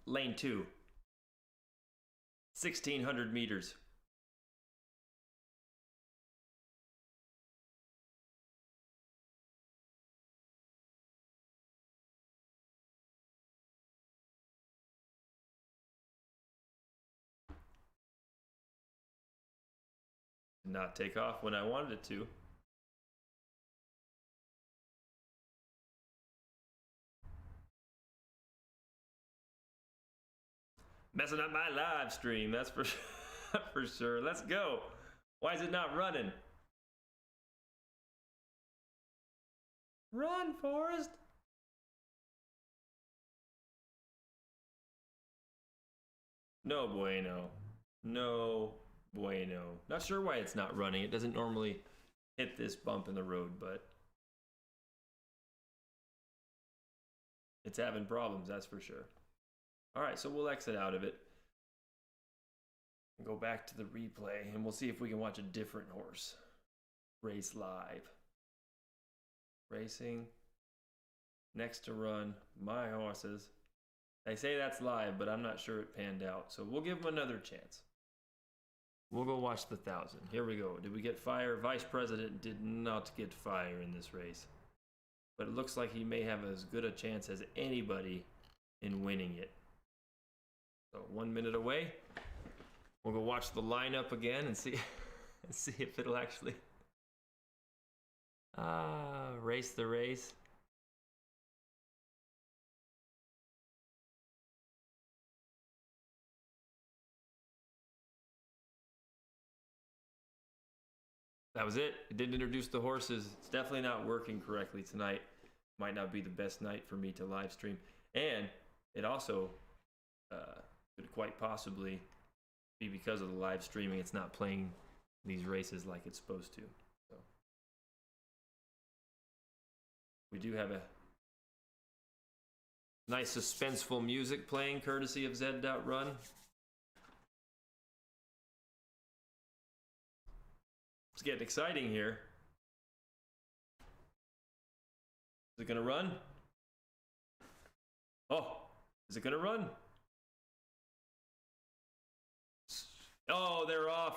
Lane 2. 1,600 meters. Did not take off when I wanted it to. Messing up my live stream, that's for for sure. Let's go. Why is it not running? Run, Forrest. No bueno. No bueno. Not sure why it's not running. It doesn't normally hit this bump in the road, but it's having problems, that's for sure. All right, so we'll exit out of it and go back to the replay, and we'll see if we can watch a different horse race live. Racing, next to run, my horses. They say that's live, but I'm not sure it panned out, so we'll give them another chance. We'll go watch the 1,000. Here we go. Did we get fire? Vice President did not get fire in this race. But it looks like he may have as good a chance as anybody in winning it. So 1 minute away. We'll go watch the lineup again and see, see if it'll actually race the race. That was it. It didn't introduce the horses. It's definitely not working correctly tonight. Might not be the best night for me to live stream. And it also could quite possibly be because of the live streaming. It's not playing these races like it's supposed to. So we do have a nice suspenseful music playing courtesy of Zed Run. It's getting exciting here. Is it gonna run? Oh, is it gonna run? Oh, they're off.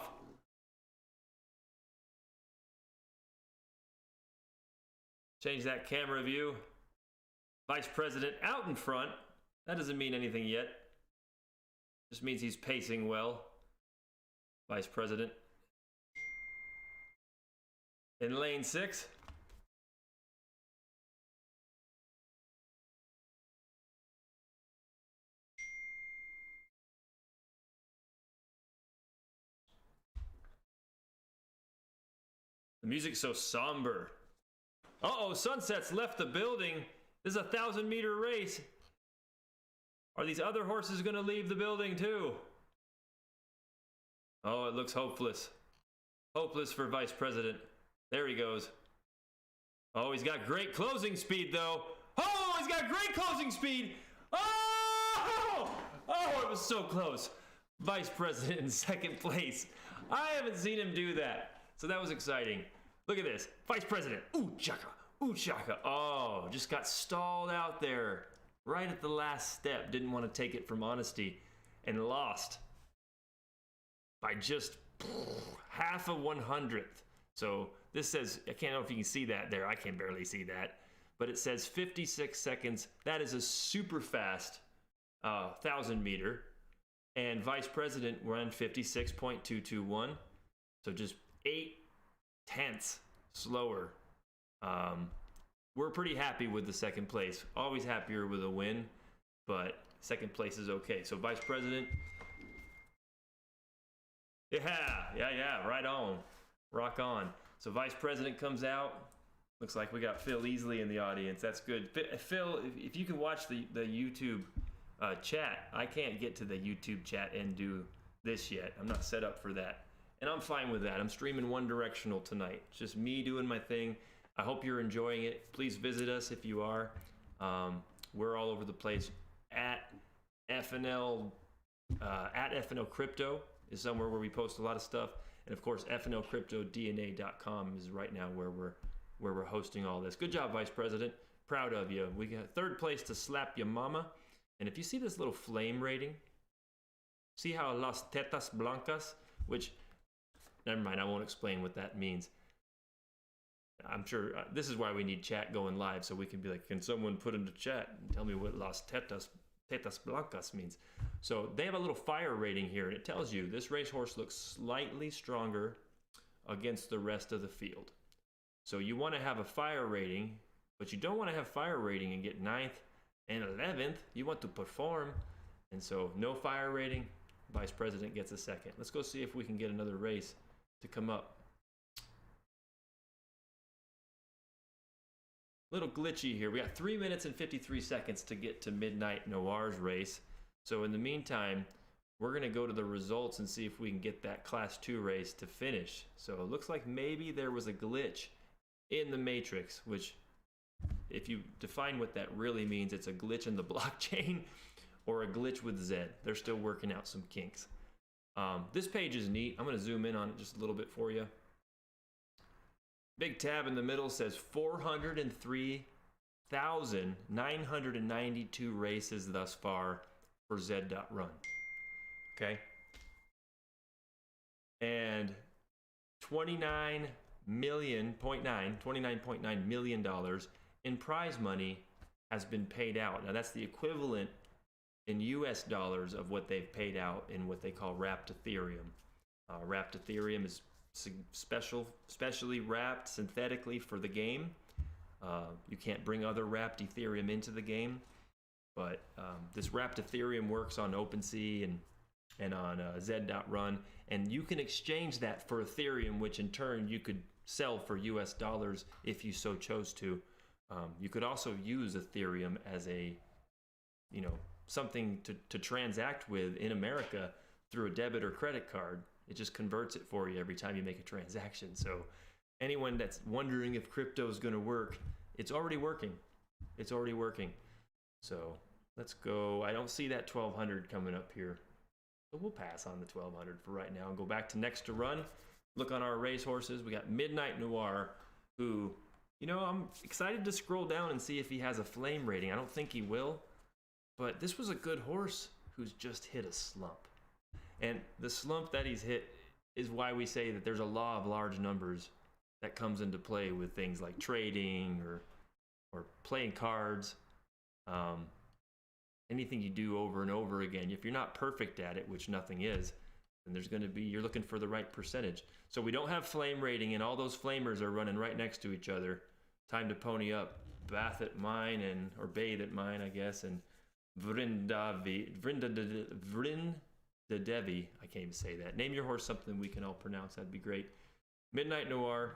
Change that camera view. Vice President out in front. That doesn't mean anything yet. Just means he's pacing well. Vice President. In lane 6. The music's so somber. Uh-oh, Sunset's left the building. This is a 1,000-meter race. Are these other horses going to leave the building too? Oh, it looks hopeless. Hopeless for Vice President. There he goes. Oh, he's got great closing speed, though. Oh, he's got great closing speed. Oh, it was so close. Vice President in second place. I haven't seen him do that. So that was exciting. Look at this. Vice President. Ooh, chaka. Ooh, chaka. Oh, just got stalled out there. Right at the last step. Didn't want to take it from Honesty. And lost. By just half a 100th. So this says, I can't know if you can see that there. I can barely see that. But it says 56 seconds. That is a super fast 1,000-meter. And Vice President ran 56.221. So just 0.8 slower. We're pretty happy with the second place. Always happier with a win. But second place is okay. So Vice President. Yeah, right on. Rock on. So Vice President comes out. Looks like we got Phil Easley in the audience. That's good. Phil, if you can watch the YouTube chat. I can't get to the YouTube chat and do this yet. I'm not set up for that. And I'm fine with that. I'm streaming one directional tonight. It's just me doing my thing. I hope you're enjoying it. Please visit us if you are. We're all over the place. At FNL Crypto is somewhere where we post a lot of stuff. And of course, FNLCryptoDNA.com is right now where we're hosting all this. Good job, Vice President. Proud of you. We got third place to Slap Your Mama. And if you see this little flame rating, see how Las Tetas Blancas, which, never mind, I won't explain what that means. I'm sure this is why we need chat going live, so we can be like, can someone put into chat and tell me what Las Tetas Blancas means? So they have a little fire rating here, and it tells you this racehorse looks slightly stronger against the rest of the field. So you want to have a fire rating, but you don't want to have fire rating and get 9th and 11th. You want to perform. And so no fire rating, Vice President gets a second. Let's go see if we can get another race to come up. Little glitchy here. We got 3 minutes and 53 seconds to get to Midnight Noir's race. So in the meantime, we're going to go to the results and see if we can get that Class 2 race to finish. So it looks like maybe there was a glitch in the matrix, which if you define what that really means, it's a glitch in the blockchain or a glitch with Zed. They're still working out some kinks. This page is neat. I'm going to zoom in on it just a little bit for you. Big tab in the middle says 403,992 races thus far for Zed Run. Okay. and $29.9 million in prize money has been paid out. Now that's the equivalent in US dollars of what they've paid out in what they call wrapped Ethereum. Wrapped Ethereum is specially wrapped synthetically for the game. You can't bring other wrapped Ethereum into the game, but this wrapped Ethereum works on OpenSea and on Zed Run, and you can exchange that for Ethereum, which in turn you could sell for US dollars if you so chose to. You could also use Ethereum as a, something to transact with in America through a debit or credit card. It just converts it for you every time you make a transaction. So anyone that's wondering if crypto is going to work, it's already working. It's already working. So let's go. I don't see that 1200 coming up here. So we'll pass on the 1200 for right now and go back to next to run. Look on our race horses. We got Midnight Noir, who, I'm excited to scroll down and see if he has a flame rating. I don't think he will, but this was a good horse who's just hit a slump. And the slump that he's hit is why we say that there's a law of large numbers that comes into play with things like trading or playing cards. Anything you do over and over again, if you're not perfect at it, which nothing is, then you're looking for the right percentage. So we don't have flame rating, and all those flamers are running right next to each other. Time to pony up. Bath at mine, or bathe at mine, I guess, and Vrindadevi. I can't even say that. Name your horse something we can all pronounce. That'd be great. Midnight Noir,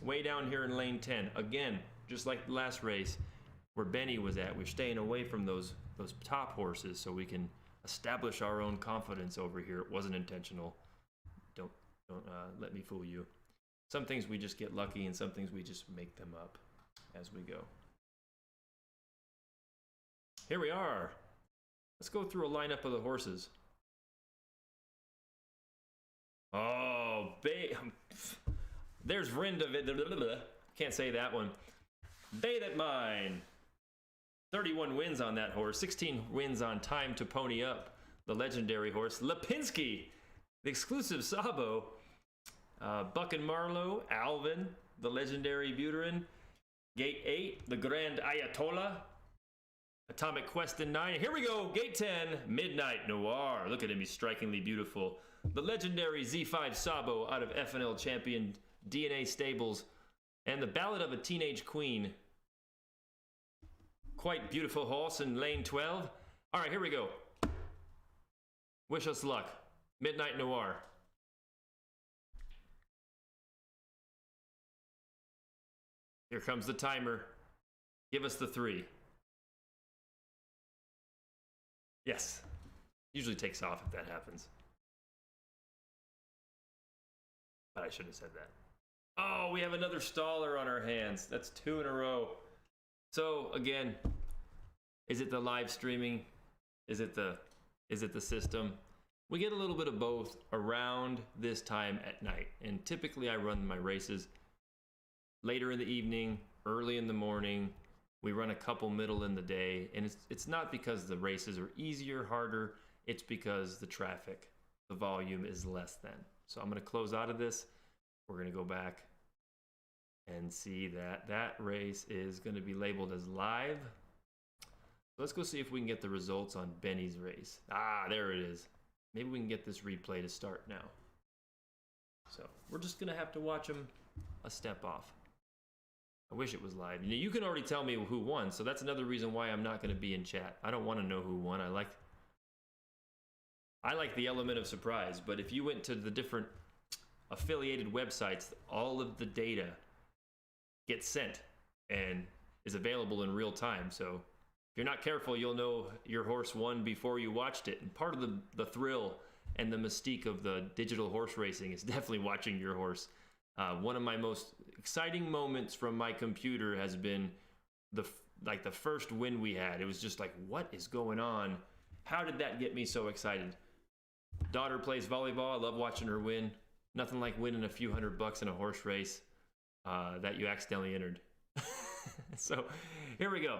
way down here in lane 10. Again, just like the last race where Benny was at, we're staying away from those top horses so we can establish our own confidence over here. It wasn't intentional. Don't let me fool you. Some things we just get lucky, and some things we just make them up as we go. Here we are. Let's go through a lineup of the horses. Oh, there's Vrinda. Can't say that one. Bathe at mine. 31 wins on that horse. 16 wins on Time to Pony Up, the legendary horse. Lipinski, the exclusive Sabo. Buck and Marlowe. Alvin, the legendary Buterin. Gate 8, the Grand Ayatollah. Atomic Quest in 9. Here we go. Gate 10, Midnight Noir. Look at him. He's strikingly beautiful. The legendary Z5 Sabo out of FNL Champion DNA Stables. And the Ballad of a Teenage Queen. Quite beautiful horse in lane 12. All right, here we go. Wish us luck. Midnight Noir. Here comes the timer. Give us the 3. Yes. Usually takes off if that happens. But I shouldn't have said that. Oh, we have another staller on our hands. That's 2 in a row. So again, is it the live streaming? Is it the system? We get a little bit of both around this time at night. And typically I run my races later in the evening, early in the morning. We run a couple middle in the day, and it's not because the races are easier, harder. It's because the traffic, the volume is less than. So I'm going to close out of this. We're going to go back and see that race is going to be labeled as live. Let's go see if we can get the results on Benny's race. Ah, there it is. Maybe we can get this replay to start now. So we're just going to have to watch him a step off. I wish it was live. You can already tell me who won, so that's another reason why I'm not going to be in chat. I don't want to know who won. I like the element of surprise, but if you went to the different affiliated websites, all of the data gets sent and is available in real time. So if you're not careful, you'll know your horse won before you watched it. And part of the thrill and the mystique of the digital horse racing is definitely watching your horse. One of my most exciting moments from my computer has been the first win we had. It was just like, what is going on? How did that get me so excited? Daughter plays volleyball. I love watching her win. Nothing like winning a few $100 in a horse race that you accidentally entered. So here we go.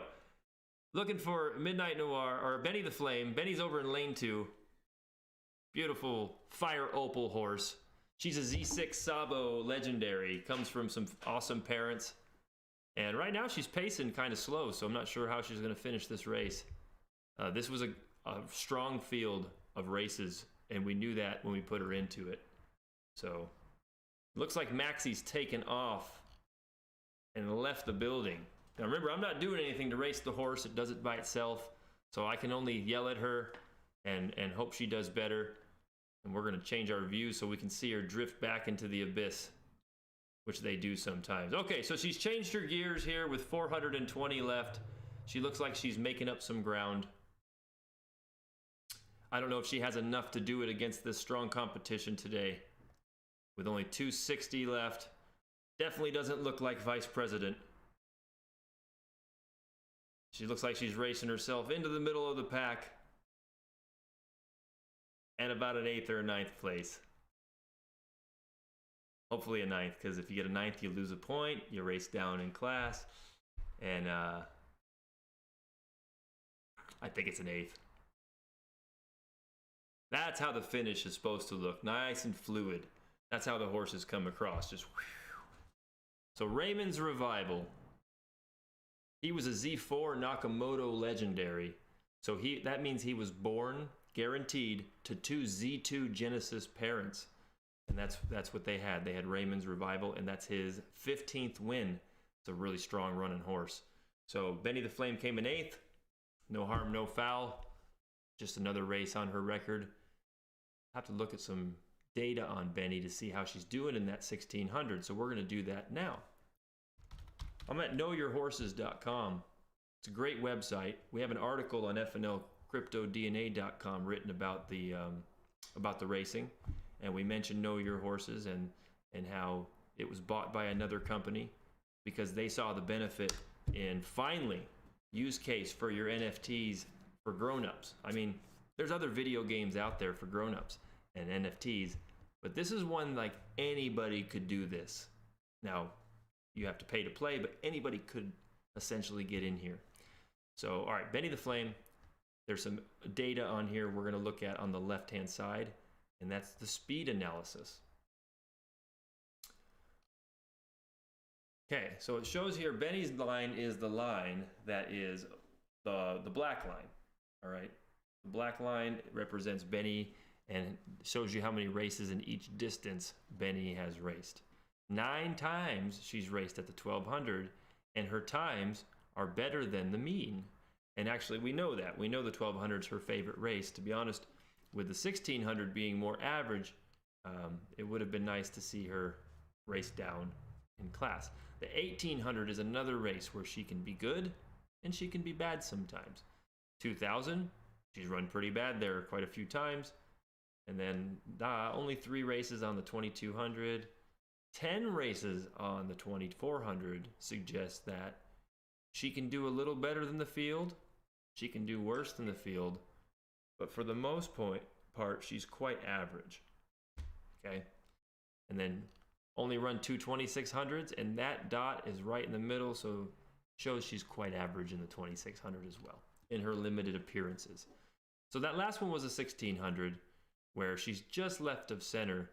Looking for Midnight Noir or Benny the Flame. Benny's over in lane 2. Beautiful Fire Opal horse. She's a Z6 Sabo legendary. Comes from some awesome parents. And right now she's pacing kind of slow, so I'm not sure how she's going to finish this race. This was a strong field of races, and we knew that when we put her into it. So, looks like Maxie's taken off and left the building. Now remember, I'm not doing anything to race the horse. It does it by itself. So I can only yell at her and hope she does better. And we're going to change our view so we can see her drift back into the abyss, which they do sometimes. Okay, so she's changed her gears here with 420 left. She looks like she's making up some ground. I don't know if she has enough to do it against this strong competition today. With only 260 left. Definitely doesn't look like vice president. She looks like she's racing herself into the middle of the pack. And about an 8th or a 9th place. Hopefully a 9th, because if you get a 9th, you lose a point. You race down in class. And I think it's an 8th. That's how the finish is supposed to look. Nice and fluid. That's how the horses come across. Just whew. So Raymond's Revival. He was a Z4 Nakamoto legendary. So that means he was born, guaranteed, to 2 Z2 Genesis parents. And that's what they had. They had Raymond's Revival, and that's his 15th win. It's a really strong running horse. So Benny the Flame came in 8th. No harm, no foul. Just another race on her record. I have to look at some data on Benny to see how she's doing in that 1600. So we're going to do that now. I'm at knowyourhorses.com. It's a great website. We have an article on FNLCryptoDNA.com written about the racing, and we mentioned Know Your Horses and how it was bought by another company because they saw the benefit in finally use case for your NFTs for grown-ups. I mean, there's other video games out there for grown-ups and NFTs, but this is one like anybody could do this. Now, you have to pay to play, but anybody could essentially get in here. So, all right, Benny the Flame. There's some data on here we're going to look at on the left-hand side, and that's the speed analysis. Okay, so it shows here Benny's line is the line that is the black line. All right, the black line represents Benny and shows you how many races in each distance Benny has raced. 9 times she's raced at the 1200, and her times are better than the mean. And actually, we know that. We know the 1200 is her favorite race. To be honest, with the 1600 being more average, it would have been nice to see her race down in class. The 1800 is another race where she can be good and she can be bad sometimes. 2000, she's run pretty bad there quite a few times. And then only 3 races on the 2200. 10 races on the 2400 suggest that she can do a little better than the field. She can do worse than the field. But for the most part, she's quite average. Okay? And then only run 2 2600s, and that dot is right in the middle, so shows she's quite average in the 2600 as well, in her limited appearances. So that last one was a 1600, where she's just left of center.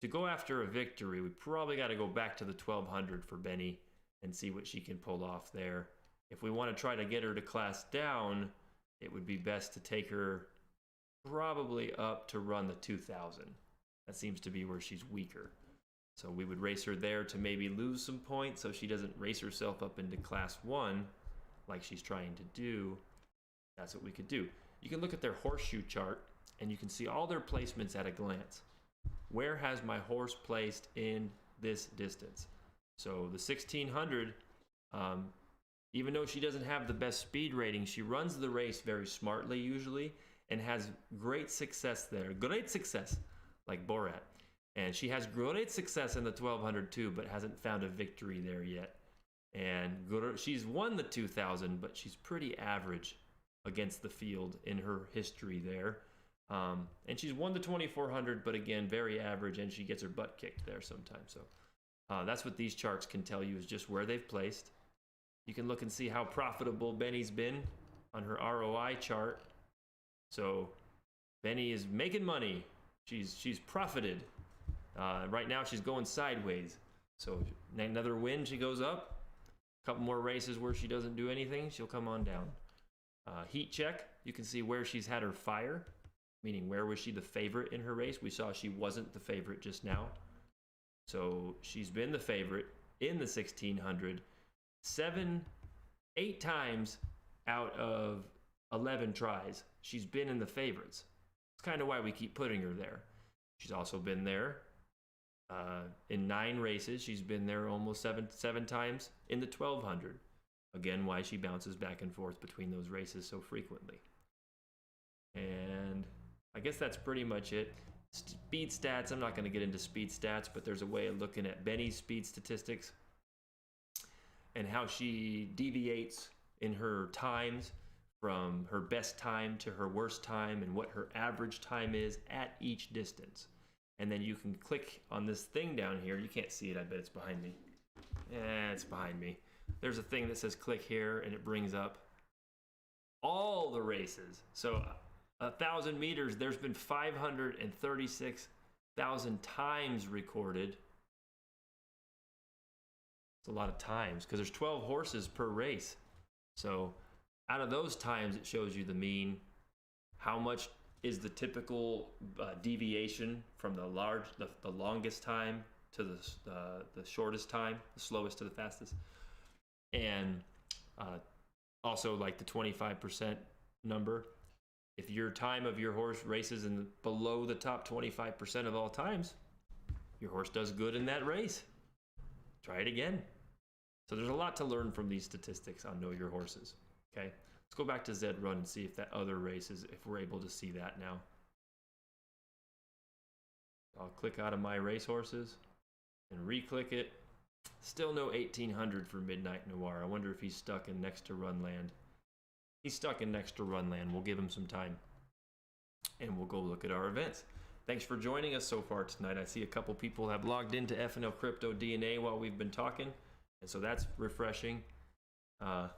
To go after a victory, we probably got to go back to the 1200 for Benny and see what she can pull off there. If we want to try to get her to class down, it would be best to take her probably up to run the 2000. That seems to be where she's weaker. So we would race her there to maybe lose some points so she doesn't race herself up into class 1 like she's trying to do. That's what we could do. You can look at their horseshoe chart and you can see all their placements at a glance. Where has my horse placed in this distance? So the 1600, even though she doesn't have the best speed rating, she runs the race very smartly usually and has great success there. Great success, like Borat. And she has great success in the 1200 too, but hasn't found a victory there yet. And she's won the 2000, but she's pretty average against the field in her history there. And she's won the 2400, but again, very average, and she gets her butt kicked there sometimes. So that's what these charts can tell you, is just where they've placed. You can look and see how profitable Benny's been on her ROI chart. So Benny is making money She's profited. Right now she's going sideways. So another win, she goes up. A couple more races where she doesn't do anything, she'll come on down. Heat check, you can see where she's had her fire, meaning where was she the favorite in her race. We saw she wasn't the favorite just now. So she's been the favorite in the 1600 8 times out of 11 tries. She's been in the favorites. It's kind of why we keep putting her there. She's also been there in 9 races. She's been there almost seven times in the 1200. Again, why she bounces back and forth between those races so frequently. And I guess that's pretty much it. Speed stats, I'm not going to get into speed stats, but there's a way of looking at Benny's speed statistics and how she deviates in her times from her best time to her worst time and what her average time is at each distance. And then you can click on this thing down here. You can't see it, I bet it's behind me. Yeah, it's behind me. There's a thing that says click here, and it brings up all the races. So 1,000 meters, there's been 536,000 times recorded. It's a lot of times because there's 12 horses per race. So out of those times, it shows you the mean. How much is the typical deviation from the longest time to the shortest time, the slowest to the fastest? And also like the 25% number. If your time of your horse races in below the top 25% of all times, your horse does good in that race. Try it again. So there's a lot to learn from these statistics on Know Your Horses. Okay, let's go back to Zed Run and see if that other race is, if we're able to see that now. I'll click out of my racehorses and re-click it. Still no 1800 for Midnight Noir. I wonder if he's stuck in next to Runland. He's stuck in next to Runland. We'll give him some time and we'll go look at our events. Thanks for joining us so far tonight. I see a couple people have logged into FNL Crypto DNA while we've been talking, and so that's refreshing. I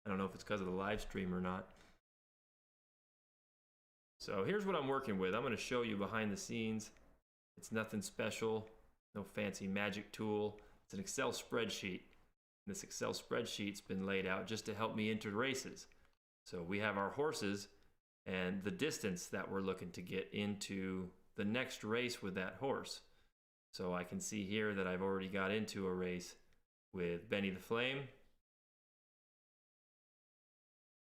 don't know if it's because of the live stream or not. So here's what I'm working with. I'm going to show you behind the scenes. It's nothing special, no fancy magic tool. It's an Excel spreadsheet. This Excel spreadsheet's been laid out just to help me enter races. So we have our horses and the distance that we're looking to get into the next race with that horse. So I can see here that I've already got into a race with Benny the Flame.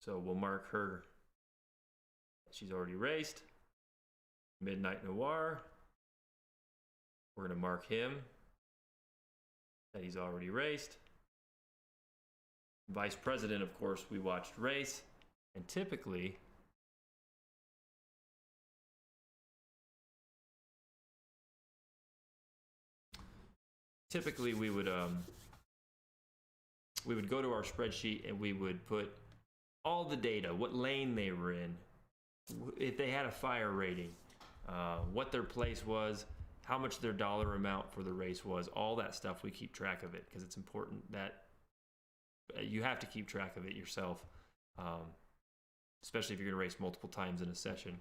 So we'll mark her. She's already raced. Midnight Noir. We're going to mark him that he's already raced. Vice President, of course, we watched race. And typically, we would go to our spreadsheet and we would put all the data, what lane they were in, if they had a fire rating, what their place was, how much their dollar amount for the race was, all that stuff. We keep track of it because it's important that you have to keep track of it yourself, especially if you're going to race multiple times in a session,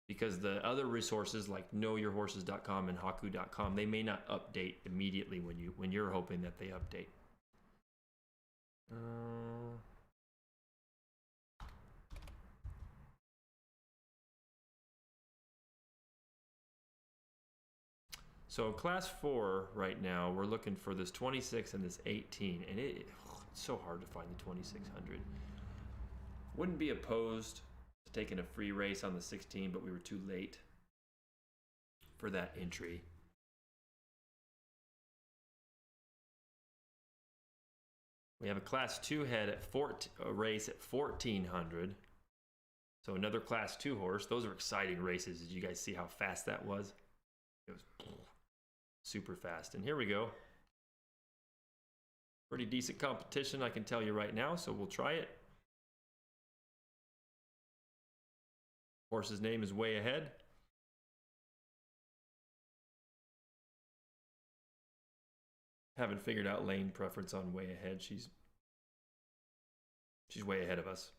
because the other resources like knowyourhorses.com and haku.com, they may not update immediately when you're hoping that they update. So class 4 right now, we're looking for this 26 and this 18, and it's so hard to find the 2600. Wouldn't be opposed to taking a free race on the 16, but we were too late for that entry. We have a class 2 head at a race at 1400. So another class 2 horse. Those are exciting races. Did you guys see how fast that was? It was super fast. And here we go. Pretty decent competition, I can tell you right now, so we'll try it. Horse's name is Way Ahead. Haven't figured out lane preference on Way Ahead. She's way ahead of us.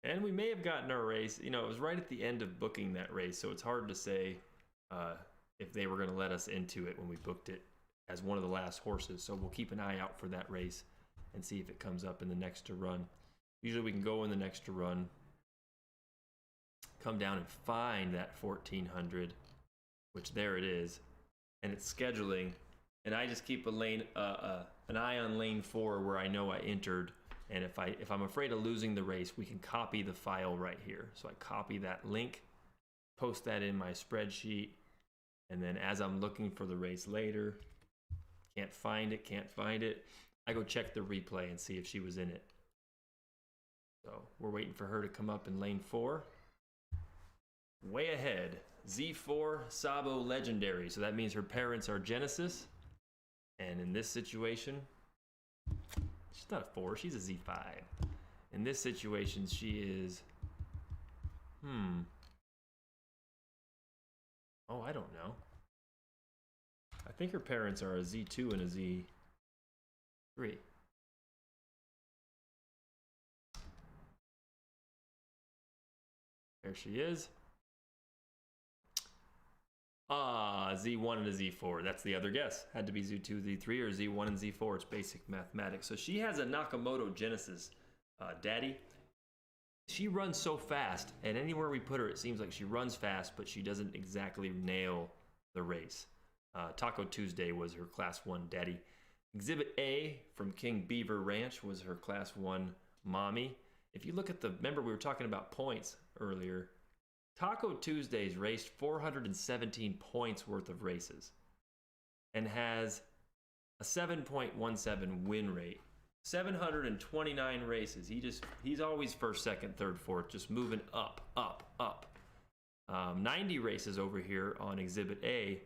And we may have gotten our race. You know, it was right at the end of booking that race, so it's hard to say if they were going to let us into it when we booked it as one of the last horses. So we'll keep an eye out for that race and see if it comes up in the next to run. Usually we can go in the next to run, come down and find that 1400, which there it is, and it's scheduling. And I just keep an eye on lane 4 where I know I entered. And if I'm afraid of losing the race, we can copy the file right here. So I copy that link, post that in my spreadsheet, and then as I'm looking for the race later, can't find it, I go check the replay and see if she was in it. So we're waiting for her to come up in lane 4. Way ahead, Z4 Sabo Legendary. So that means her parents are Genesis. And in this situation, she's not a 4, she's a Z5. In this situation, she is, oh, I don't know. I think her parents are a Z2 and a Z3. There she is. Z1 and a Z4. That's the other guess. Had to be Z2, Z3, or Z1 and Z4. It's basic mathematics. So she has a Nakamoto Genesis daddy. She runs so fast, and anywhere we put her, it seems like she runs fast, but she doesn't exactly nail the race. Taco Tuesday was her Class 1 daddy. Exhibit A from King Beaver Ranch was her Class 1 mommy. If you look at remember we were talking about points earlier, Taco Tuesdays raced 417 points worth of races and has a 7.17 win rate. 729 races. He's always first, second, third, fourth, just moving up, up, up. 90 races over here on Exhibit A.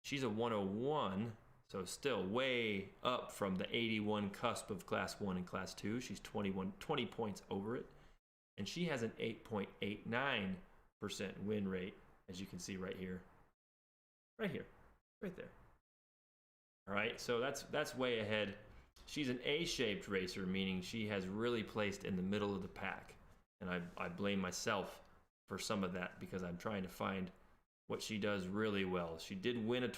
She's a 101, so still way up from the 81 cusp of Class 1 and Class 2. She's 20 points over it. And she has an 8.89% win rate, as you can see right here. Right here. Right there. All right, so that's way ahead. She's an A-shaped racer, meaning she has really placed in the middle of the pack. And I blame myself for some of that because I'm trying to find what she does really well. She did win a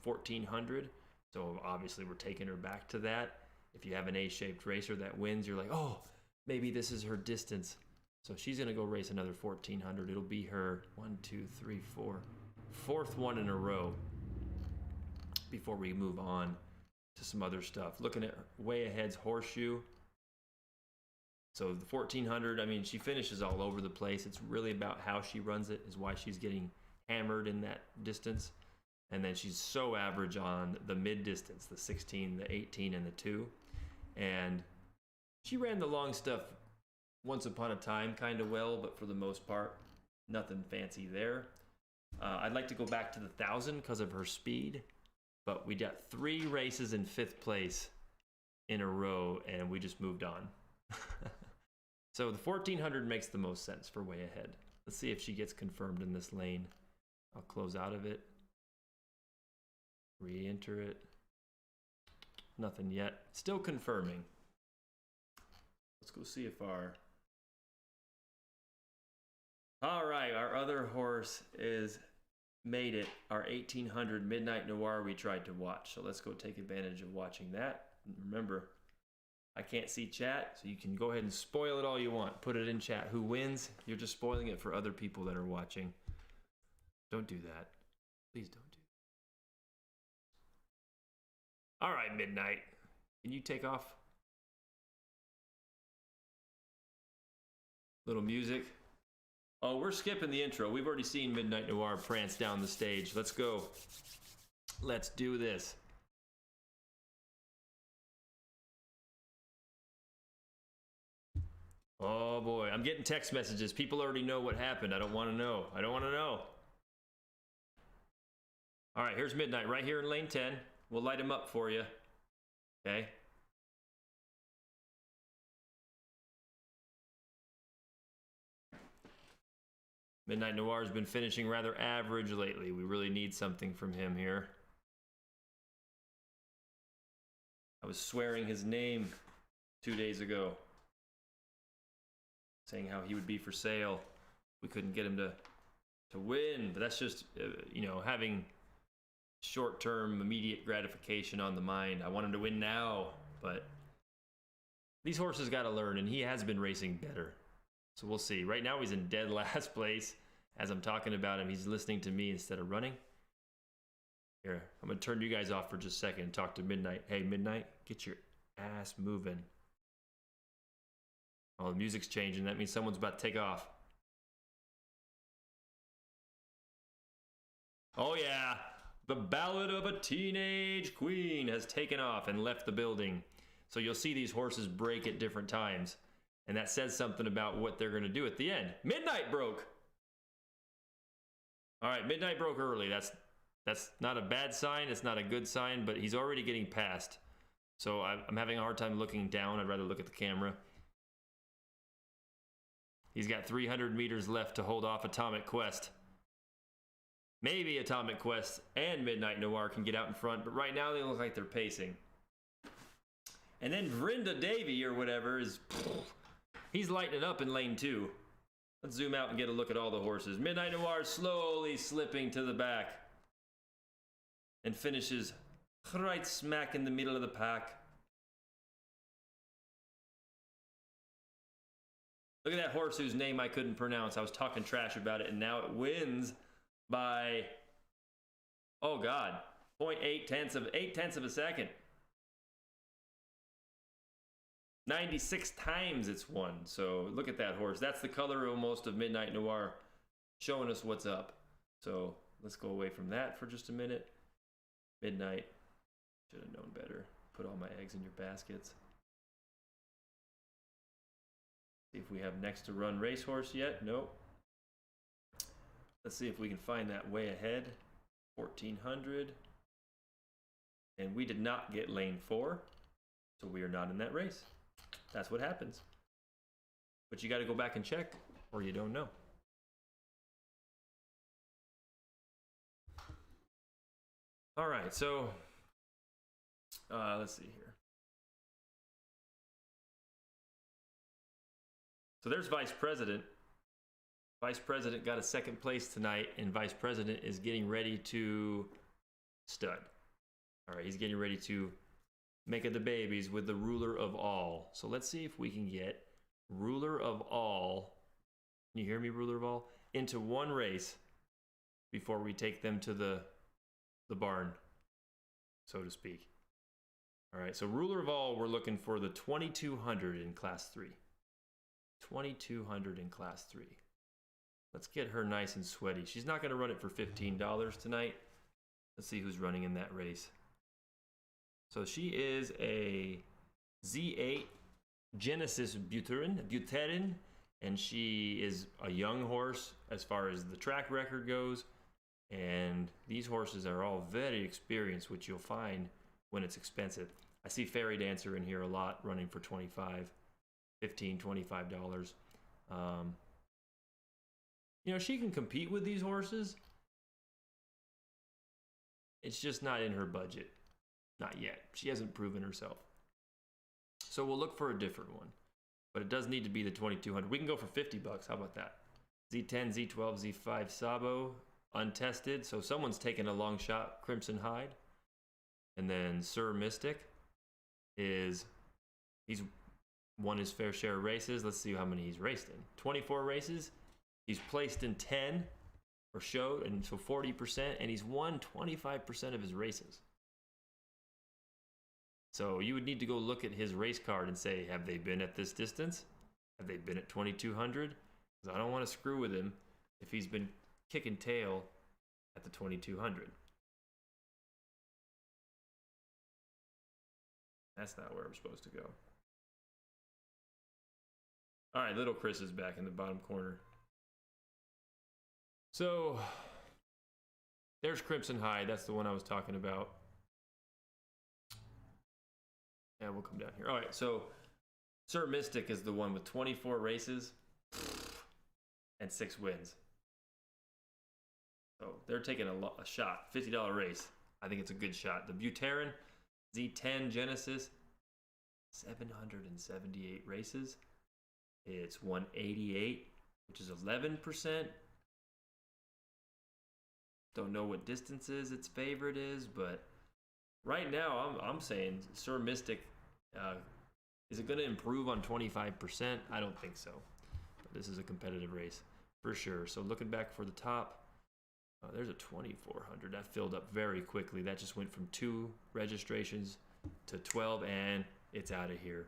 1400, so obviously we're taking her back to that. If you have an A-shaped racer that wins, you're like, oh, maybe this is her distance. So she's going to go race another 1400. It'll be her 4th one in a row before we move on to some other stuff. Looking at way ahead's Horseshoe. So the 1400, I mean, she finishes all over the place. It's really about how she runs it is why she's getting hammered in that distance. And then she's so average on the mid distance, the 16, the 18, and the 2. And she ran the long stuff once upon a time kind of well, but for the most part, nothing fancy there. I'd like to go back to the 1000 because of her speed, but we got 3 races in 5th place in a row, and we just moved on. So the 1400 makes the most sense for way ahead. Let's see if she gets confirmed in this lane. I'll close out of it. Re-enter it. Nothing yet. Still confirming. Let's go see if all right, our other horse is made it. Our 1800 Midnight Noir we tried to watch. So let's go take advantage of watching that. Remember, I can't see chat, so you can go ahead and spoil it all you want. Put it in chat. Who wins? You're just spoiling it for other people that are watching. Don't do that. Please don't do that. All right, Midnight. Can you take off? Little music. Oh, we're skipping the intro. We've already seen Midnight Noir prance down the stage. Let's go. Let's do this. Oh boy, I'm getting text messages. People already know what happened. I don't want to know. I don't want to know. All right, here's Midnight right here in lane 10. We'll light him up for you. Okay. Midnight Noir has been finishing rather average lately. We really need something from him here. I was swearing his name 2 days ago. saying how he would be for sale. We couldn't get him to win, but that's just, you know, having short-term immediate gratification on the mind. I want him to win now, but these horses got to learn, and he has been racing better. So we'll see. Right now he's in dead last place. As I'm talking about him, he's listening to me instead of running. Here, I'm going to turn you guys off for just a second and talk to Midnight. Hey, Midnight, get your ass moving. Oh, the music's changing. That means someone's about to take off. Oh, yeah. The Ballad of a Teenage Queen has taken off and left the building. So you'll see these horses break at different times. And that says something about what they're going to do at the end. Midnight broke. All right, Midnight broke early. That's not a bad sign. It's not a good sign, but he's already getting past. So I'm having a hard time looking down. I'd rather look at the camera. He's got 300 meters left to hold off Atomic Quest. Maybe Atomic Quest and Midnight Noir can get out in front, but right now they look like they're pacing. And then Vrinda Davy or whatever is... He's lighting it up in lane 2. Let's zoom out and get a look at all the horses. Midnight Noir slowly slipping to the back and finishes right smack in the middle of the pack. Look at that horse whose name I couldn't pronounce. I was talking trash about it, and now it wins by, oh God, 0.8 of a second. 96 times it's won. So look at that horse. That's the color almost of Midnight Noir, showing us what's up. So let's go away from that for just a minute. Midnight, should have known better. Put all my eggs in your baskets. See if we have next to run racehorse yet. Nope. Let's see if we can find that way ahead. 1400. And we did not get lane 4, so we are not in that race. That's what happens. But you got to go back and check, or you don't know. All right, so let's see here. So there's Vice President. Vice President got a second place tonight, and Vice President is getting ready to stud. All right, he's getting ready to make of the babies with the Ruler of All. So let's see if we can get Ruler of All, can you hear me, Ruler of All, into one race before we take them to the barn, so to speak. All right, so Ruler of All, we're looking for the 2200 in Class 3. 2200 in Class 3. Let's get her nice and sweaty. She's not going to run it for $15 tonight. Let's see who's running in that race. So she is a Z8 Genesis Buterin, and she is a young horse as far as the track record goes. And these horses are all very experienced, which you'll find when it's expensive. I see Fairy Dancer in here a lot, running for $25, $15, $25. You know, she can compete with these horses. It's just not in her budget. Not yet. She hasn't proven herself. So we'll look for a different one. But it does need to be the 2200. We can go for $50. How about that? Z10, Z12, Z5 Sabo, untested. So someone's taking a long shot. Crimson Hide. And then Sir Mystic he's won his fair share of races. Let's see how many he's raced in. 24 races. He's placed in 10 or showed, and so 40%, and he's won 25% of his races. So you would need to go look at his race card and say, have they been at this distance? Have they been at 2200? Because I don't want to screw with him if he's been kicking tail at the 2200. That's not where I'm supposed to go. All right, little Chris is back in the bottom corner. So there's Crimson High. That's the one I was talking about. Yeah, we'll come down here. All right, so Sir Mystic is the one with 24 races and 6 wins. So they're taking a shot, $50 race. I think it's a good shot. The Buterin Z10 Genesis, 778 races. It's 188, which is 11%. Don't know what distances its favorite is, but right now I'm saying Sir Mystic. Is it going to improve on 25%? I don't think so. But this is a competitive race for sure. So looking back for the top, there's a 2400. That filled up very quickly. That just went from 2 registrations to 12, and it's out of here.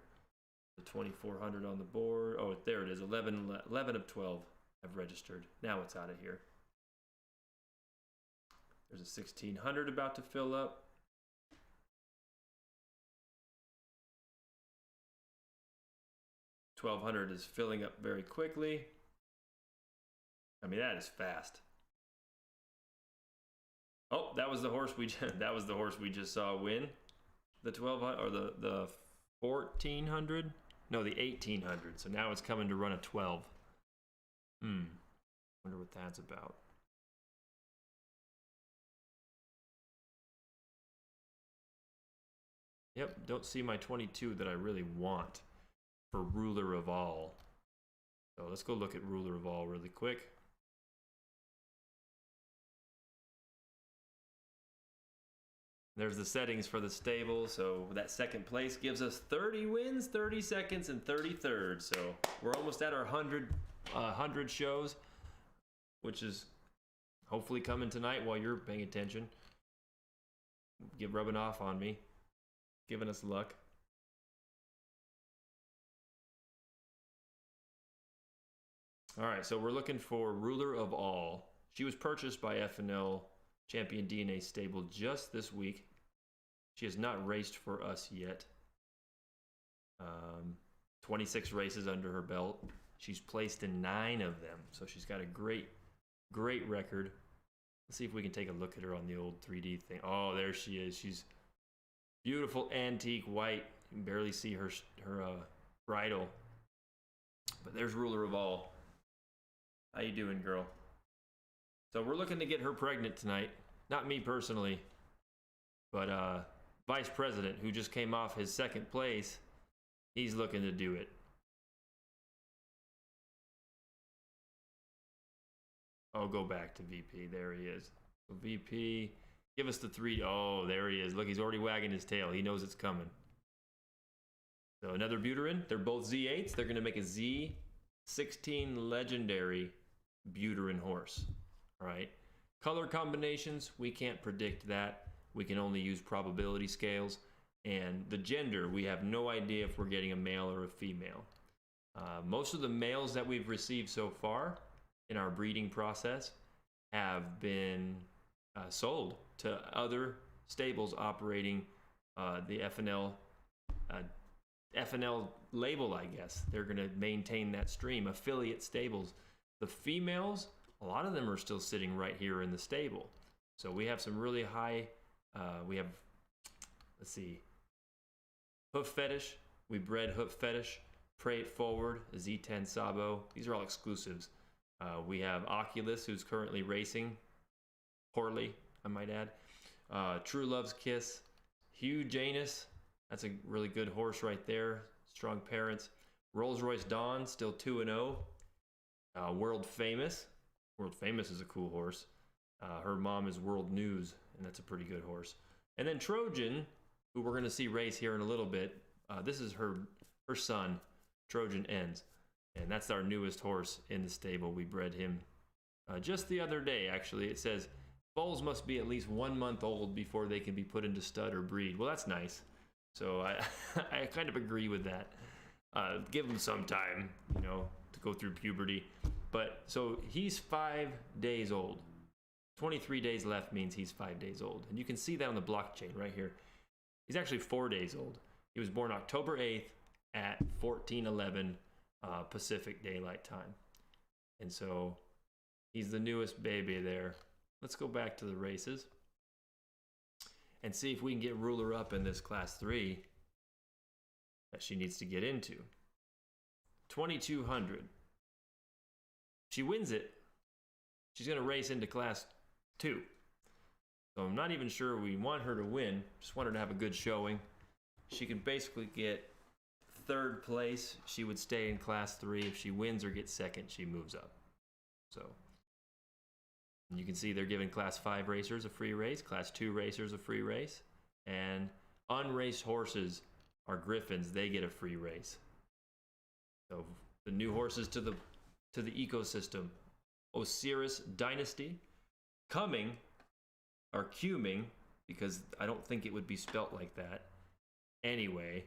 The 2400 on the board. Oh, there it is. 11 of 12 have registered. Now it's out of here. There's a 1600 about to fill up. $1,200 is filling up very quickly. I mean, that is fast. Oh, that was the horse we just saw win. The 1200 or the 1400? No, the 1800. So now it's coming to run a 12. Wonder what that's about. Yep, don't see my 22 that I really want for Ruler of All. So let's go look at Ruler of All really quick. There's the settings for the stable. So that second place gives us 30 wins, 30 seconds, and 33rd. So we're almost at our 100 shows, which is hopefully coming tonight while you're paying attention. Rubbing off on me, giving us luck. All right, so we're looking for Ruler of All. She was purchased by FNL Champion DNA stable just this week. She has not raced for us yet. 26 races under her belt. She's placed in 9 of them, so she's got a great record. Let's see if we can take a look at her on the old 3D thing. Oh, there she is. She's beautiful antique white. You can barely see her bridle. But there's Ruler of All. How you doing, girl? So we're looking to get her pregnant tonight. Not me personally, but Vice President, who just came off his 2nd place, he's looking to do it. I'll go back to VP. There he is. So VP, give us the 3. Oh, there he is. Look, he's already wagging his tail. He knows it's coming. So another Buterin. They're both Z8s. They're going to make a Z16 legendary Buterin horse. All right. Color combinations, we can't predict that. We can only use probability scales. And the gender, we have no idea if we're getting a male or a female. Most of the males that we've received so far in our breeding process have been sold to other stables operating the FNL label, I guess. They're going to maintain that stream, affiliate stables. The females, a lot of them are still sitting right here in the stable. So we have some really high, we have, let's see, Hoof Fetish. We bred Hoof Fetish, Pray It Forward, Z10 Sabo. These are all exclusives. We have Oculus, who's currently racing. Poorly, I might add. True Love's Kiss. Hugh Janus. That's a really good horse right there. Strong parents. Rolls Royce Dawn, still 2-0. World Famous. World Famous is a cool horse. Her mom is World News, and that's a pretty good horse. And then Trojan, who we're going to see race here in a little bit. This is her son, Trojan Ends. And that's our newest horse in the stable. We bred him just the other day, actually. It says, foals must be at least 1 month old before they can be put into stud or breed. Well, that's nice. So I kind of agree with that. Give them some time, you know, to go through puberty. But so he's 5 days old. 23 days left means he's 5 days old. And you can see that on the blockchain right here. He's actually 4 days old. He was born October 8th at 14:11 Pacific Daylight Time. And so he's the newest baby there. Let's go back to the races and see if we can get Ruler up in this class 3 that she needs to get into. 2200. She wins it, she's going to race into class 2. So I'm not even sure we want her to win. Just want her to have a good showing. She can basically get third place, she would stay in class 3. If she wins or gets second, she moves up. So you can see they're giving class 5 racers a free race, class 2 racers a free race, and unraced horses are Griffins. They get a free race. So the new horses to the ecosystem: Osiris Dynasty, Coming, or Cuming, because I don't think it would be spelt like that anyway,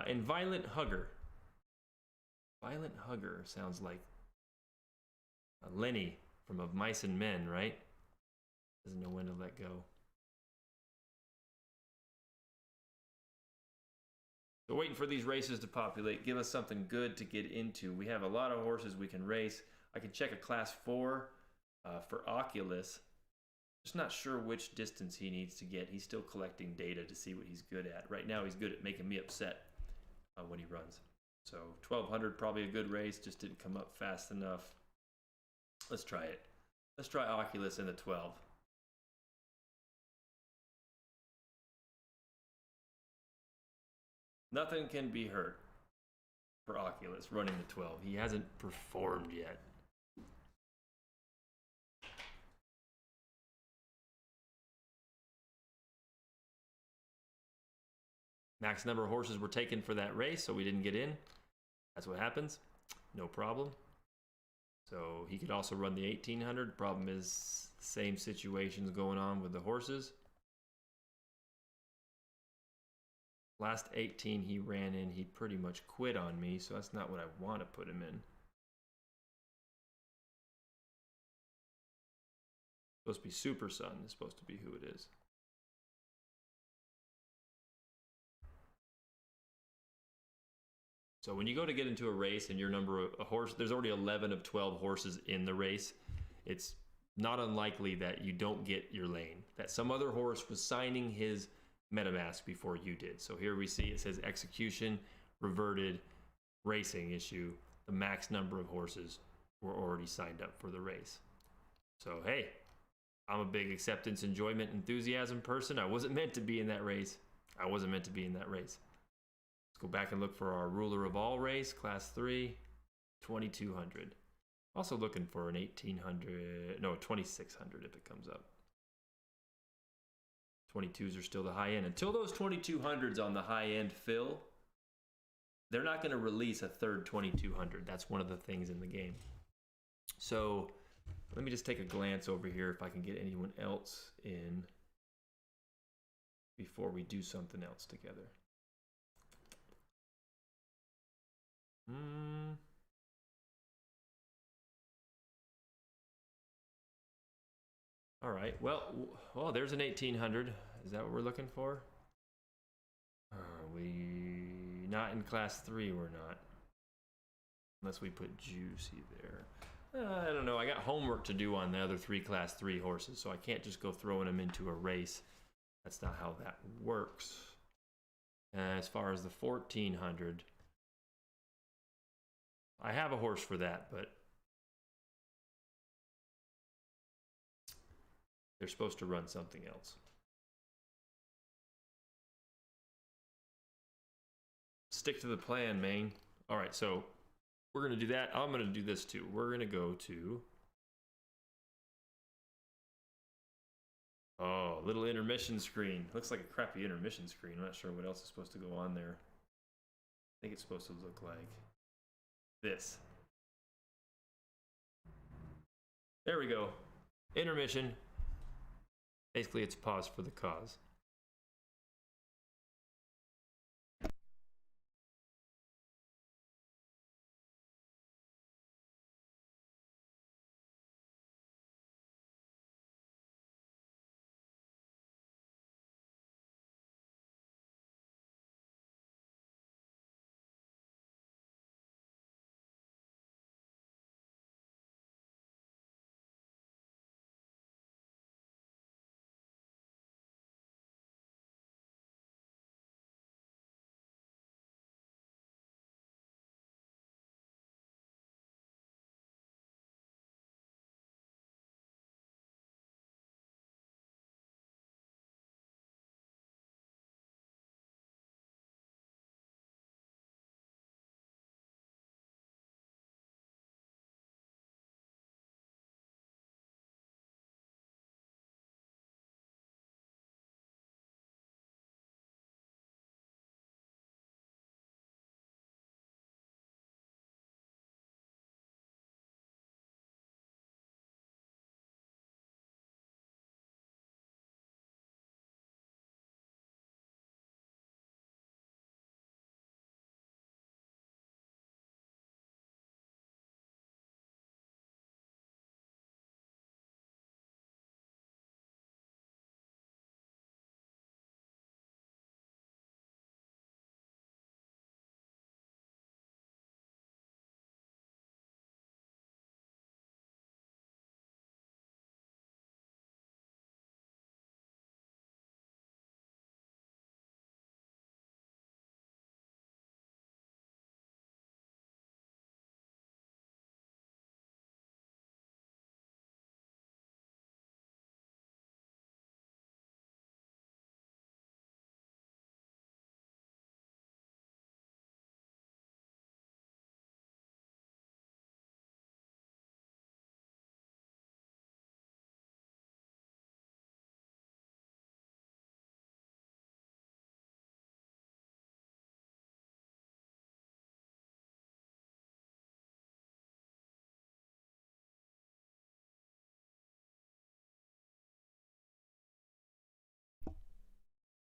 and Violent Hugger. Violent Hugger sounds like Lenny from Of Mice and Men, right? Doesn't know when to let go. So waiting for these races to populate, give us something good to get into. We have a lot of horses we can race. I can check a class 4 for Oculus. Just not sure which distance he needs to get. He's still collecting data to see what he's good at. Right now he's good at making me upset when he runs. So 1200, probably a good race, just didn't come up fast enough. Let's try it. Let's try Oculus in the 12. Nothing can be hurt for Oculus running the 12. He hasn't performed yet. Max number of horses were taken for that race, so we didn't get in. That's what happens. No problem. So he could also run the 1800. Problem is, same situations going on with the horses. Last 18 he ran in, he pretty much quit on me, so that's not what I want to put him in. Supposed to be Super Sun, is supposed to be who it is. So when you go to get into a race and your number of a horse, there's already 11 of 12 horses in the race. It's not unlikely that you don't get your lane, that some other horse was signing his MetaMask before you did. So here we see it says execution reverted racing issue. The max number of horses were already signed up for the race. So hey, I'm a big acceptance, enjoyment, enthusiasm person. I wasn't meant to be in that race. I wasn't meant to be in that race. Let's go back and look for our ruler of all race, class 3, 2200. Also looking for an 1800, no, 2600 if it comes up. 22s are still the high end. Until those 2200s on the high end fill, they're not going to release a third 2200. That's one of the things in the game. So let me just take a glance over here if I can get anyone else in before we do something else together. All right, well, there's an 1800. Is that what we're looking for? We not in class 3, we're not. Unless we put Juicy there. I don't know, I got homework to do on the other 3 class 3 horses, so I can't just go throwing them into a race. That's not how that works. As far as the 1400, I have a horse for that, but they're supposed to run something else. Stick to the plan, Maine. All right, so we're going to do that. I'm going to do this too. We're going to go to... Oh, little intermission screen. Looks like a crappy intermission screen. I'm not sure what else is supposed to go on there. I think it's supposed to look like this. There we go. Intermission. Basically, it's pause for the cause.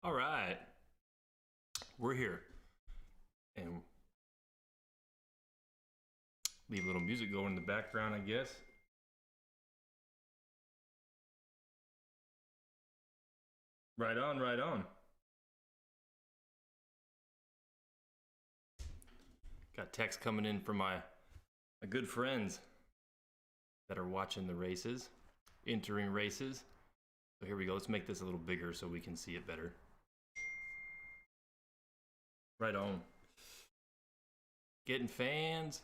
All right, we're here, and leave a little music going in the background, I guess. Right on, right on. Got text coming in from my good friends that are watching the races, entering races. So here we go. Let's make this a little bigger so we can see it better. Right on. Getting fans.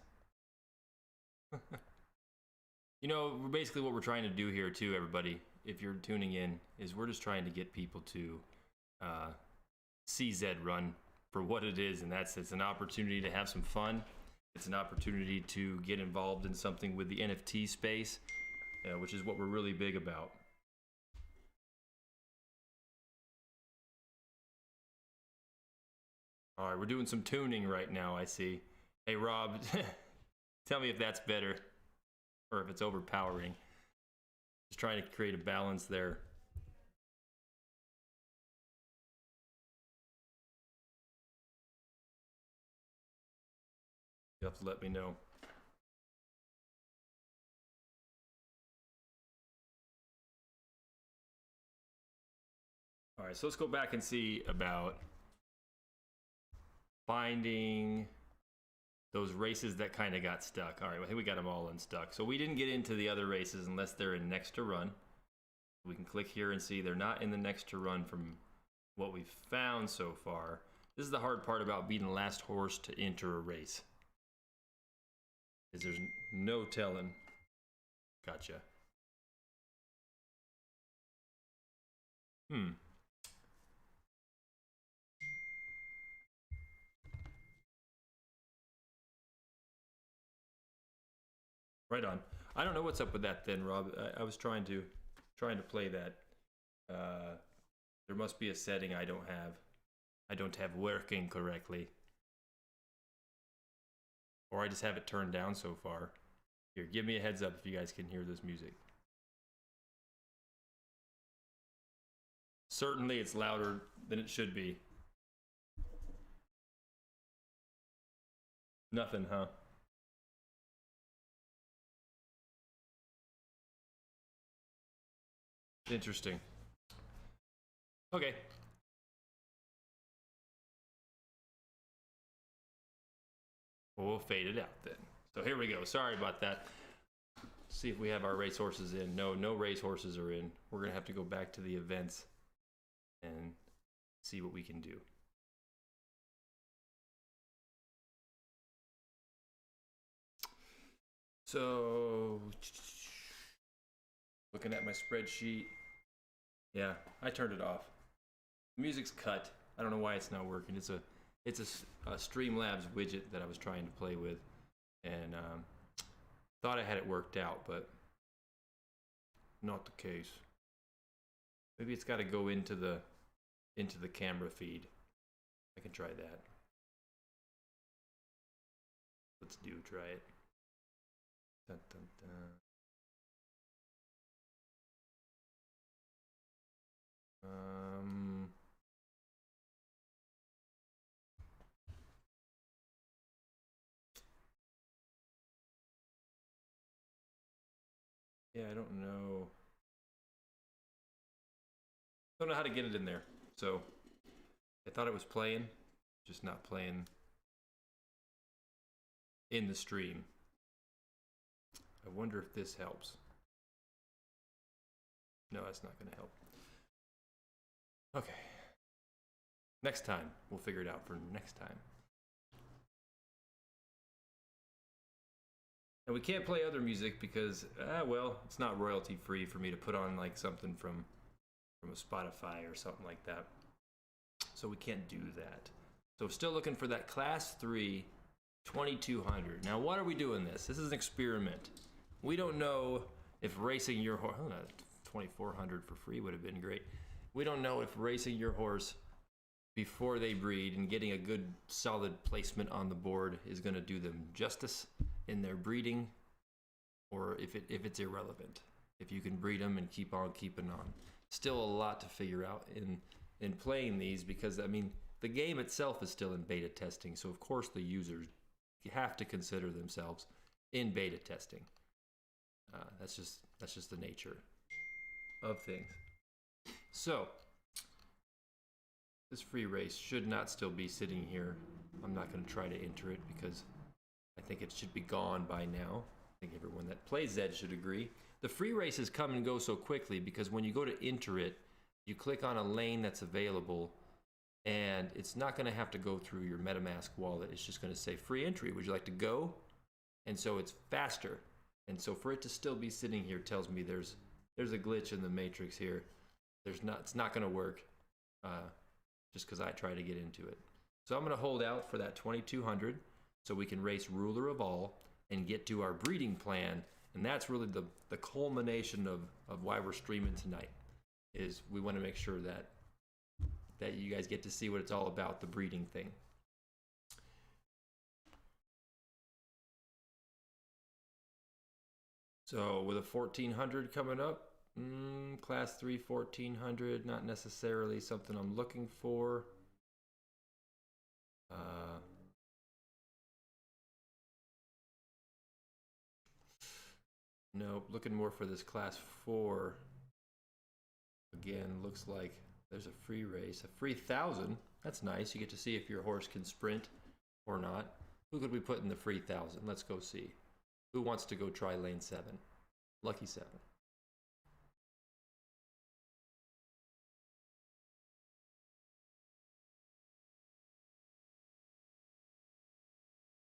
You know, basically what we're trying to do here too, everybody, if you're tuning in, is we're just trying to get people to see Zed Run for what it is, and it's an opportunity to have some fun. It's an opportunity to get involved in something with the NFT space, which is what we're really big about. All right, we're doing some tuning right now, I see. Hey, Rob, tell me if that's better or if it's overpowering. Just trying to create a balance there. You'll have to let me know. All right, so let's go back and see about finding those races that kind of got stuck. All right, I think we got them all unstuck. So we didn't get into the other races unless they're in next to run. We can click here and see they're not in the next to run from what we've found so far. This is the hard part about being the last horse to enter a race, is there's no telling. Gotcha. Right on. I don't know what's up with that then, Rob. I was trying to play that. There must be a setting I don't have. I don't have working correctly. Or I just have it turned down so far. Here, give me a heads up if you guys can hear this music. Certainly it's louder than it should be. Nothing, huh? Interesting. Okay. We'll fade it out then. So here we go. Sorry about that. See if we have our race horses in. No race horses are in. We're gonna have to go back to the events and see what we can do. So, looking at my spreadsheet. Yeah, I turned it off. The music's cut. I don't know why it's not working. It's a Streamlabs widget that I was trying to play with, and thought I had it worked out, but not the case. Maybe it's got to go into the camera feed. I can try that. Let's try it. Dun, dun, dun. Yeah, I don't know. Don't know how to get it in there. So I thought it was playing, just not playing in the stream. I wonder if this helps. No, that's not going to help. Okay. Next time. We'll figure it out for next time. And we can't play other music because, well, it's not royalty free for me to put on like something from a Spotify or something like that. So we can't do that. So still looking for that Class 3 2200. Now, what are we doing this? This is an experiment. We don't know if racing your horse, 2400 for free would have been great. We don't know if racing your horse before they breed and getting a good solid placement on the board is going to do them justice in their breeding, or if it's irrelevant. If you can breed them and keep on keeping on. Still a lot to figure out in in playing these because, I mean, the game itself is still in beta testing. So, of course, the users have to consider themselves in beta testing. That's just the nature of things. So, this free race should not still be sitting here. I'm not going to try to enter it because I think it should be gone by now. I think everyone that plays Zed should agree. The free races come and go so quickly because when you go to enter it, you click on a lane that's available and it's not going to have to go through your MetaMask wallet. It's just going to say free entry. Would you like to go? And so it's faster. And so for it to still be sitting here tells me there's a glitch in the matrix here. It's not going to work just because I try to get into it. So I'm going to hold out for that 2200 so we can race Ruler of All and get to our breeding plan. And that's really the culmination of why we're streaming tonight, is we want to make sure that you guys get to see what it's all about, the breeding thing. So with a 1400 coming up, class 3 1400, not necessarily something I'm looking for. Nope, looking more for this class 4. Again, looks like there's a free race, a free 1000. That's nice. You get to see if your horse can sprint or not. Who could we put in the free 1000? Let's go see. Who wants to go try lane 7? Lucky 7.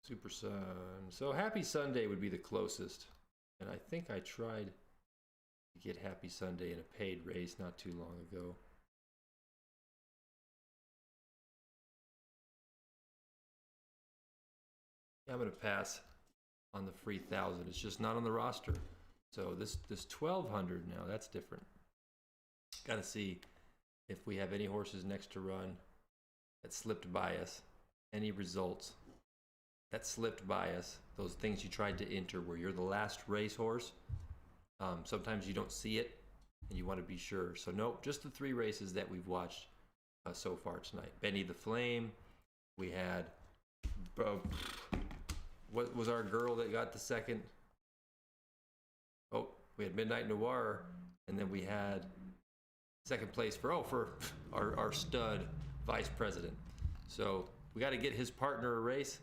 Super Sun. So Happy Sunday would be the closest. And I think I tried to get Happy Sunday in a paid race not too long ago. Yeah, I'm going to pass on the free 1000. It's just not on the roster. So this 1200 now, that's different. Got to see if we have any horses next to run that slipped by us. Any results that slipped by us. Those things you tried to enter where you're the last racehorse. Sometimes you don't see it and you want to be sure. So nope, just the 3 races that we've watched so far tonight. Benny the Flame. We had... what was our girl that got the second? Oh, we had Midnight Noir, and then we had second place for our stud vice president. So we got to get his partner a race.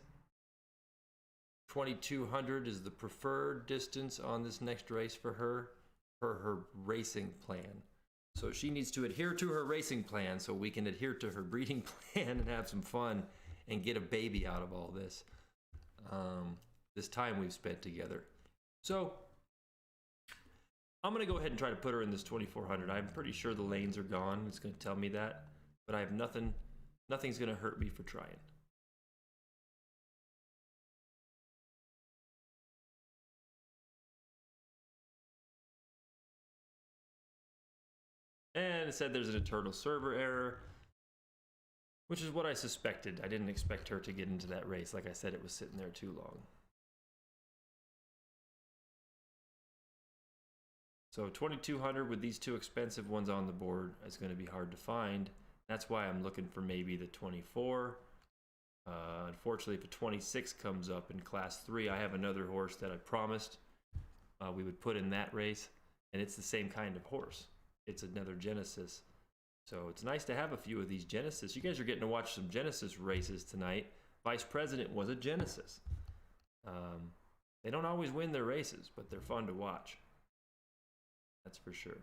2200 is the preferred distance on this next race for her racing plan. So she needs to adhere to her racing plan so we can adhere to her breeding plan and have some fun and get a baby out of all this. This time we've spent together. So I'm going to go ahead and try to put her in this 2400. I'm pretty sure the lanes are gone. It's going to tell me that, but I have nothing's going to hurt me for trying. And it said there's an internal server error, which is what I suspected. I didn't expect her to get into that race. Like I said, it was sitting there too long. So 2200 with these 2 expensive ones on the board is going to be hard to find. That's why I'm looking for maybe the 24. Unfortunately, if a 26 comes up in class 3, I have another horse that I promised we would put in that race, and it's the same kind of horse. It's another Genesis. So it's nice to have a few of these Genesis. You guys are getting to watch some Genesis races tonight. Vice President was a Genesis. They don't always win their races, but they're fun to watch. That's for sure.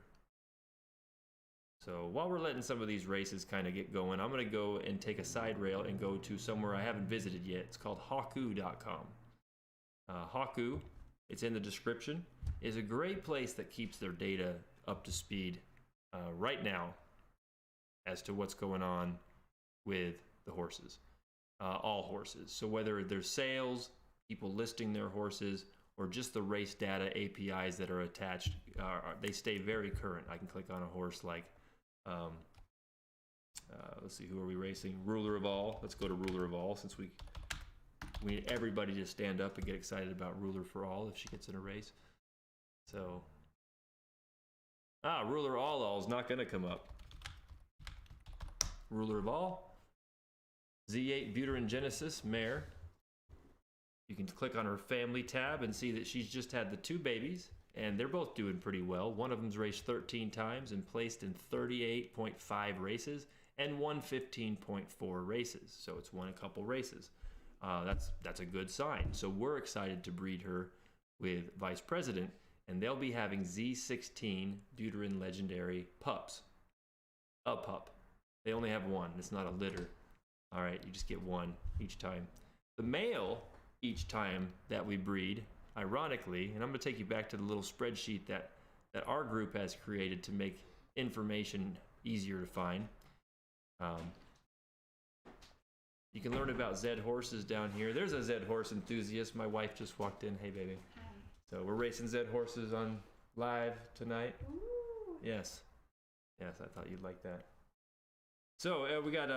So while we're letting some of these races kind of get going, I'm going to go and take a side rail and go to somewhere I haven't visited yet. It's called Haku.com. Haku, it's in the description, is a great place that keeps their data up to speed right now as to what's going on with the horses, all horses. So whether there's sales, people listing their horses, or just the race data APIs that are attached, they stay very current. I can click on a horse like, let's see, who are we racing? Ruler of All. Let's go to Ruler of All since we need everybody to stand up and get excited about Ruler for All if she gets in a race. So, Ruler All is not going to come up. ruler of all. Z8 Buterin Genesis mare. You can click on her family tab and see that she's just had the 2 babies, and they're both doing pretty well. One of them's raced 13 times and placed in 38.5 races and won 15.4 races. So it's won a couple races. That's a good sign. So we're excited to breed her with Vice President, and they'll be having Z16 Buterin Legendary pups. A pup. They only have 1. It's not a litter. All right, you just get 1 each time. The male, each time that we breed, ironically, and I'm going to take you back to the little spreadsheet that our group has created to make information easier to find. You can learn about Zed horses down here. There's a Zed horse enthusiast. My wife just walked in. Hey, baby. Hi. So we're racing Zed horses on live tonight. Ooh. Yes. Yes, I thought you'd like that. So we got,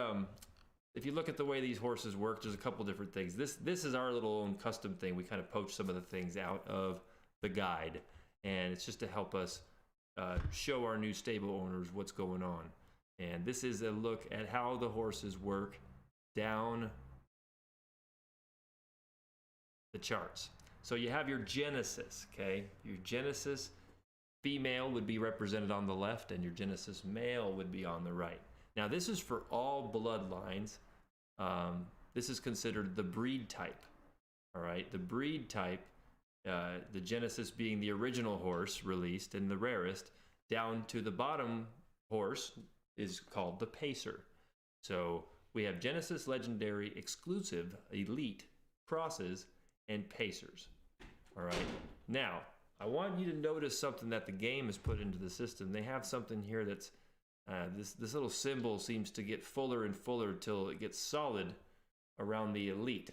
if you look at the way these horses work, there's a couple different things. This is our little own custom thing. We kind of poach some of the things out of the guide, and it's just to help us show our new stable owners what's going on. And this is a look at how the horses work down the charts. So you have your Genesis, okay? Your Genesis female would be represented on the left, and your Genesis male would be on the right. Now this is for all bloodlines. This is considered the breed type. All right, the breed type, the Genesis being the original horse released and the rarest, down to the bottom horse is called the Pacer. So we have Genesis Legendary Exclusive, Elite, Crosses, and Pacers. All right, now I want you to notice something that the game has put into the system. They have something here that's this little symbol seems to get fuller and fuller till it gets solid around the Elite.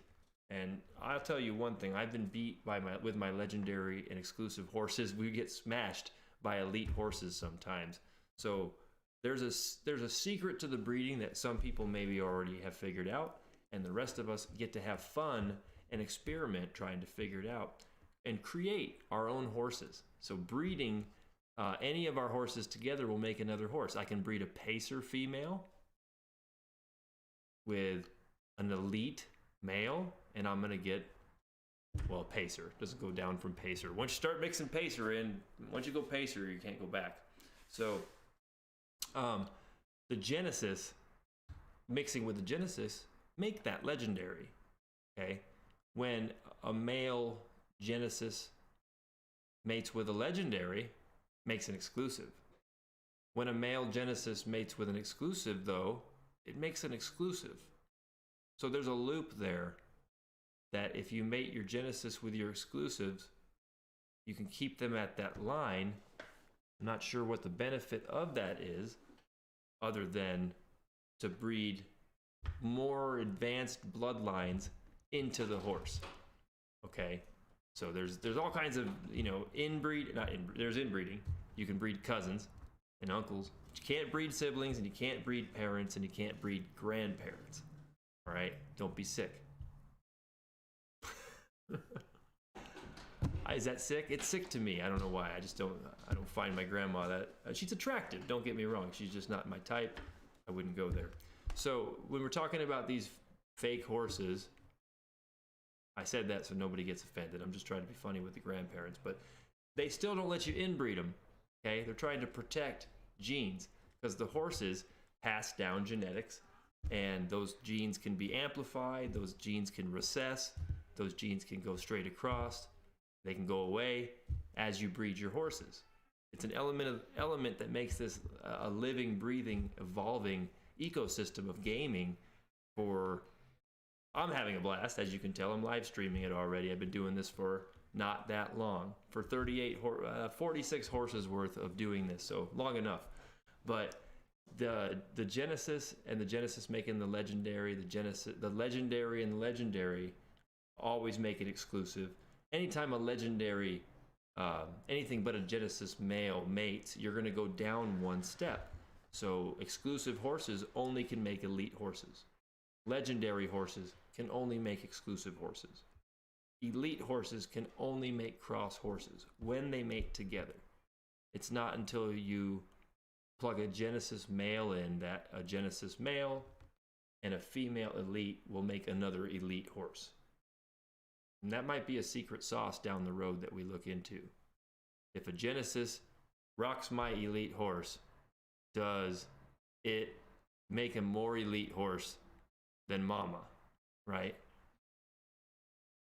And I'll tell you one thing, I've been beat by with my legendary and exclusive horses. We get smashed by Elite horses sometimes. So there's a secret to the breeding that some people maybe already have figured out, and the rest of us get to have fun and experiment trying to figure it out and create our own horses. So breeding any of our horses together will make another horse. I can breed a Pacer female with an Elite male, and I'm going to get, well, Pacer. It doesn't go down from Pacer. Once you start mixing Pacer in, once you go Pacer, you can't go back. So the Genesis, mixing with the Genesis, make that legendary, okay? When a male Genesis mates with a legendary, makes an exclusive. When a male Genesis mates with an exclusive, though, it makes an exclusive. So there's a loop there that if you mate your Genesis with your exclusives, you can keep them at that line. I'm not sure what the benefit of that is, other than to breed more advanced bloodlines into the horse. Okay, so there's all kinds of, there's inbreeding. You can breed cousins and uncles, but you can't breed siblings, and you can't breed parents, and you can't breed grandparents. All right, don't be sick. Is that sick? It's sick to me. I don't know why. I don't find my grandma that she's attractive. Don't get me wrong. She's just not my type. I wouldn't go there. So when we're talking about these fake horses, I said that so nobody gets offended. I'm just trying to be funny with the grandparents, but they still don't let you inbreed them. Okay, they're trying to protect genes because the horses pass down genetics, and those genes can be amplified. Those genes can recess. Those genes can go straight across. They can go away as you breed your horses. It's an element that makes this a living, breathing, evolving ecosystem of gaming. I'm having a blast, as you can tell. I'm live streaming it already. I've been doing this for not that long, for 46 horses worth of doing this, so long enough. But the Genesis and the Genesis making the legendary, the legendary and the legendary always make it exclusive. Anytime a legendary, anything but a Genesis male mates, you're going to go down one step. So exclusive horses only can make elite horses. Legendary horses can only make exclusive horses. Elite horses can only make cross horses when they mate together. It's not until you plug a Genesis male in, that a Genesis male and a female elite will make another elite horse. And that might be a secret sauce down the road that we look into. If a Genesis rocks my elite horse, does it make a more elite horse than Mama, right?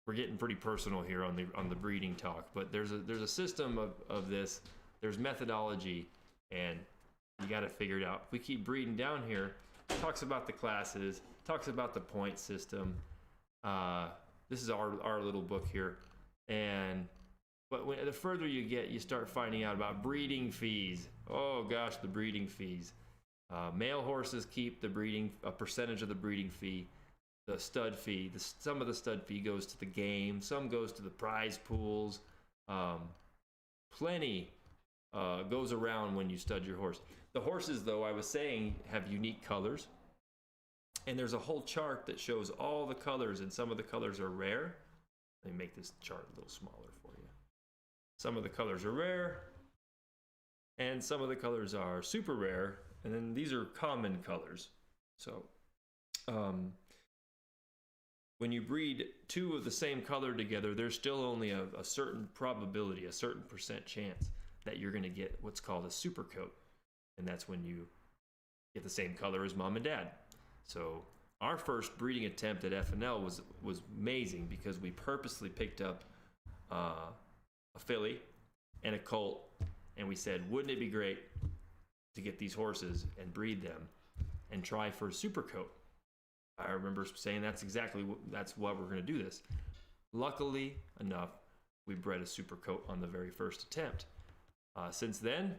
We're getting pretty personal here on the breeding talk, but there's a system of this. There's methodology, and you got to figure it out. If we keep breeding down here, it talks about the classes, talks about the point system. This is our little book here, but the further you get, you start finding out about breeding fees. Oh gosh, the breeding fees. Male horses keep a percentage of the breeding fee. The stud fee, some of the stud fee goes to the game, some goes to the prize pools. Plenty goes around when you stud your horse. The horses, though, I was saying, have unique colors. And there's a whole chart that shows all the colors, and some of the colors are rare. Let me make this chart a little smaller for you. Some of the colors are rare, and some of the colors are super rare, and then these are common colors. So when you breed two of the same color together, there's still only a certain probability, a certain percent chance that you're going to get what's called a super coat. And that's when you get the same color as mom and dad. So our first breeding attempt at FNL was amazing because we purposely picked up a filly and a colt, and we said, wouldn't it be great to get these horses and breed them and try for a super coat? I remember saying that's what we're going to do this. Luckily enough, we bred a super coat on the very first attempt. Since then,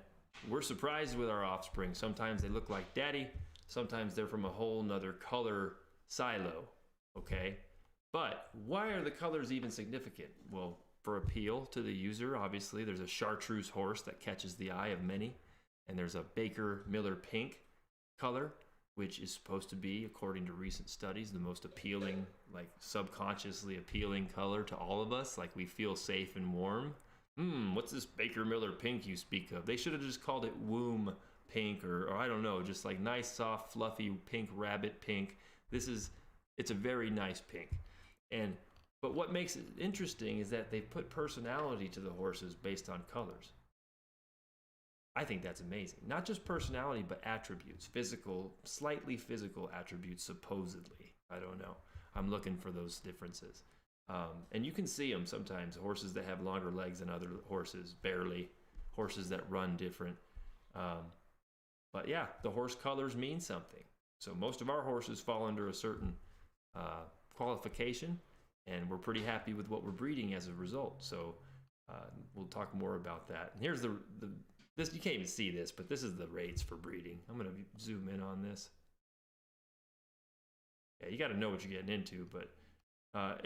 we're surprised with our offspring. Sometimes they look like daddy. Sometimes they're from a whole nother color silo, okay? But why are the colors even significant? Well, for appeal to the user, obviously, there's a chartreuse horse that catches the eye of many, and there's a Baker Miller pink color, which is supposed to be, according to recent studies, the most appealing, like subconsciously appealing color to all of us. Like, we feel safe and warm. What's this Baker Miller pink you speak of? They should have just called it womb pink, or I don't know, just like nice, soft, fluffy pink, rabbit pink. It's a very nice pink. But what makes it interesting is that they put personality to the horses based on colors. I think that's amazing. Not just personality, but attributes, slightly physical attributes, supposedly. I don't know. I'm looking for those differences. And you can see them sometimes, horses that have longer legs than other horses, barely, horses that run different. But yeah, the horse colors mean something. So most of our horses fall under a certain qualification, and we're pretty happy with what we're breeding as a result. So we'll talk more about that. And here's this, you can't even see this, but this is the rates for breeding. I'm going to zoom in on this. Yeah, you got to know what you're getting into, but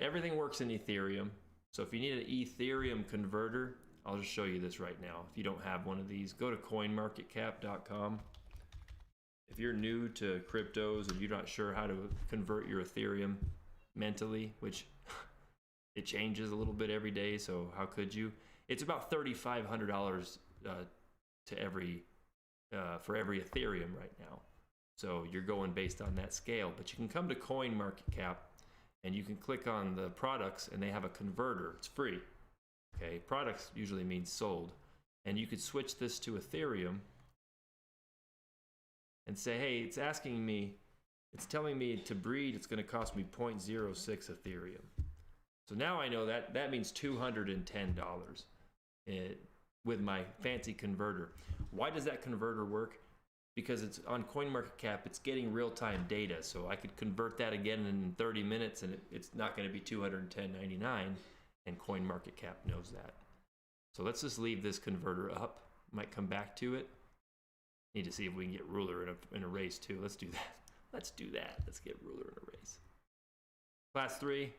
everything works in Ethereum. So if you need an Ethereum converter, I'll just show you this right now. If you don't have one of these, go to coinmarketcap.com. If you're new to cryptos and you're not sure how to convert your Ethereum mentally, which it changes a little bit every day, so how could you? It's about $3,500 for every Ethereum right now. So you're going based on that scale, but you can come to CoinMarketCap and you can click on the products, and they have a converter. It's free. Okay, products usually means sold, and you could switch this to Ethereum and say, hey, it's telling me to breed, it's going to cost me 0.06 Ethereum. So now I know that means $210 with my fancy converter. Why does that converter work? Because it's on CoinMarketCap, it's getting real-time data, so I could convert that again in 30 minutes, and it's not going to be $210.99, and CoinMarketCap knows that. So let's just leave this converter up. Might come back to it. Need to see if we can get ruler in a race too. Let's do that. Let's get ruler in a race. Class 3,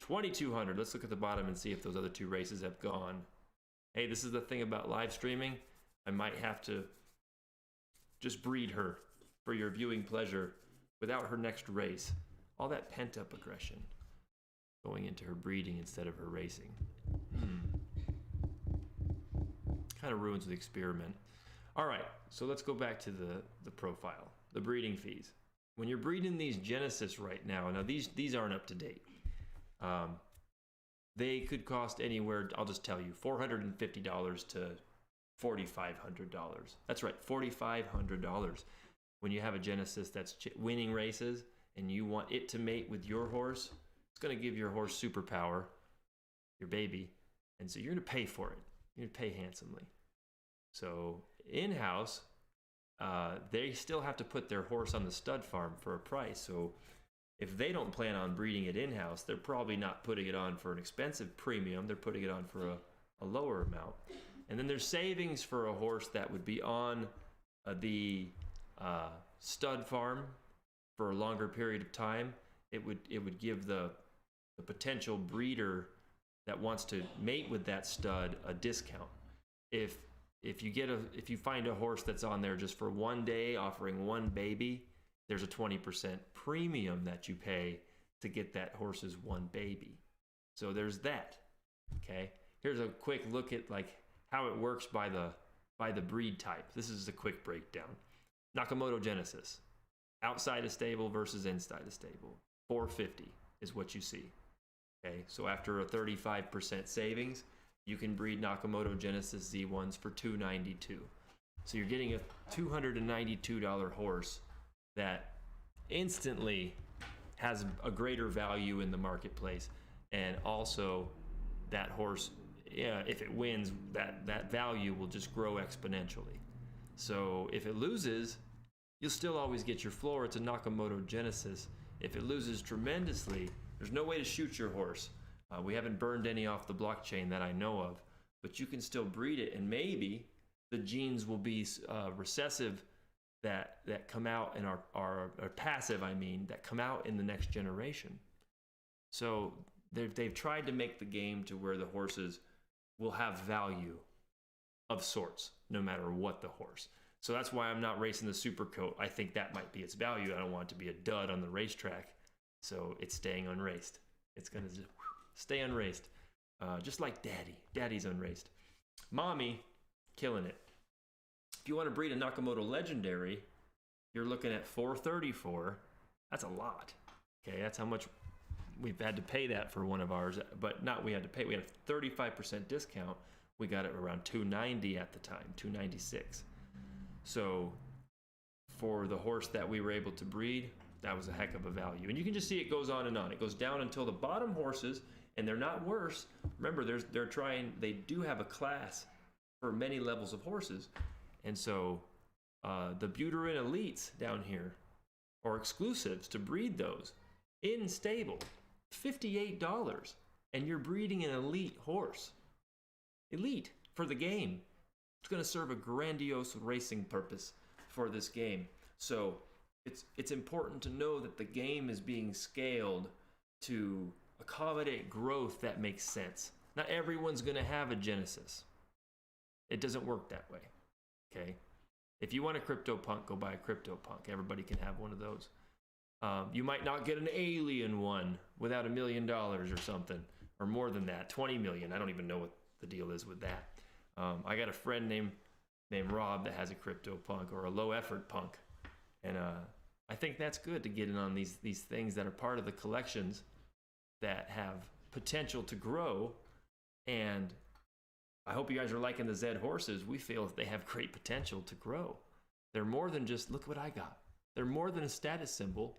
2,200. Let's look at the bottom and see if those other two races have gone. Hey, this is the thing about live streaming. I might have to just breed her for your viewing pleasure without her next race. All that pent-up aggression going into her breeding instead of her racing. Kind of ruins the experiment. All right, so let's go back to the profile, the breeding fees. When you're breeding these Genesis right now these aren't up to date. They could cost anywhere, I'll just tell you, $450 to $4,500. That's right, $4,500. When you have a Genesis that's winning races and you want it to mate with your horse, it's going to give your horse superpower, your baby, and so you're going to pay for it. You're going to pay handsomely. So in-house, they still have to put their horse on the stud farm for a price. So if they don't plan on breeding it in-house, they're probably not putting it on for an expensive premium. They're putting it on for a lower amount. And then there's savings for a horse that would be on the stud farm for a longer period of time. It would give the potential breeder that wants to mate with that stud a discount. If you find a horse that's on there just for one day offering one baby, there's a 20% premium that you pay to get that horse's one baby. So there's that. Okay, here's a quick look at like how it works by the breed type. This is a quick breakdown. Nakamoto Genesis, outside of stable versus inside of stable, $450 is what you see. Okay, so after a 35% savings, you can breed Nakamoto Genesis Z1s for $292. So you're getting a $292 horse that instantly has a greater value in the marketplace, and also that horse, if it wins, that value will just grow exponentially. So if it loses, you'll still always get your floor. It's a Nakamoto Genesis. If it loses tremendously, there's no way to shoot your horse. We haven't burned any off the blockchain that I know of, but you can still breed it, and maybe the genes will be recessive that come out in our passive, that come out in the next generation. So they've tried to make the game to where the horses will have value of sorts, no matter what the horse. So that's why I'm not racing the super coat. I think that might be its value. I don't want it to be a dud on the racetrack, so it's staying unraced. It's gonna just stay unraced, just like Daddy's unraced. Mommy, killing it. If you want to breed a Nakamoto Legendary, you're looking at $434. That's a lot. Okay, that's how much we've had to pay that for one of ours, but not we had to pay. We had a 35% discount. We got it around $290 at the time, $296. So for the horse that we were able to breed, that was a heck of a value. And you can just see it goes on and on. It goes down until the bottom horses, and they're not worse. Remember, they do have a class for many levels of horses. And so the Buterin Elites down here are exclusives to breed those in stable, $58. And you're breeding an elite horse. Elite for the game. It's going to serve a grandiose racing purpose for this game. So it's important to know that the game is being scaled to accommodate growth that makes sense. Not everyone's going to have a Genesis. It doesn't work that way. Okay? If you want a CryptoPunk, go buy a CryptoPunk. Everybody can have one of those. You might not get an alien one without $1 million or something, or more than that, 20 million. I don't even know what the deal is with that. I got a friend named Rob that has a CryptoPunk or a low effort punk, and I think that's good to get in on these things that are part of the collections that have potential to grow. And I hope you guys are liking the Zed horses. We feel that they have great potential to grow. They're more than just, look what I got. They're more than a status symbol.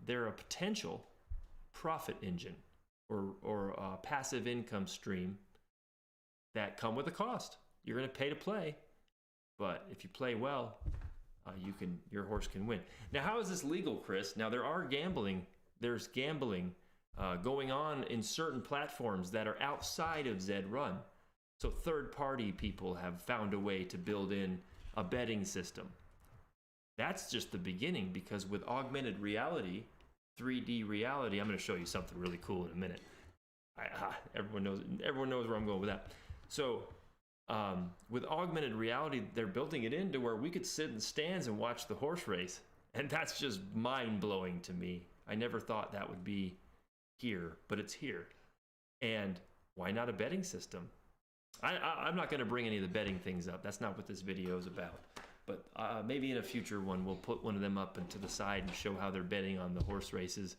They're a potential profit engine or a passive income stream that come with a cost. You're going to pay to play, but if you play well, your horse can win. Now, how is this legal, Chris? Now, there's gambling going on in certain platforms that are outside of Zed Run. So third-party people have found a way to build in a betting system. That's just the beginning, because with augmented reality, 3D reality, I'm going to show you something really cool in a minute. Everyone knows where I'm going with that. So with augmented reality, they're building it into where we could sit in stands and watch the horse race. And that's just mind-blowing to me. I never thought that would be here, but it's here. And why not a betting system? I'm not going to bring any of the betting things up. That's not what this video is about. But maybe in a future one, we'll put one of them up and to the side and show how they're betting on the horse races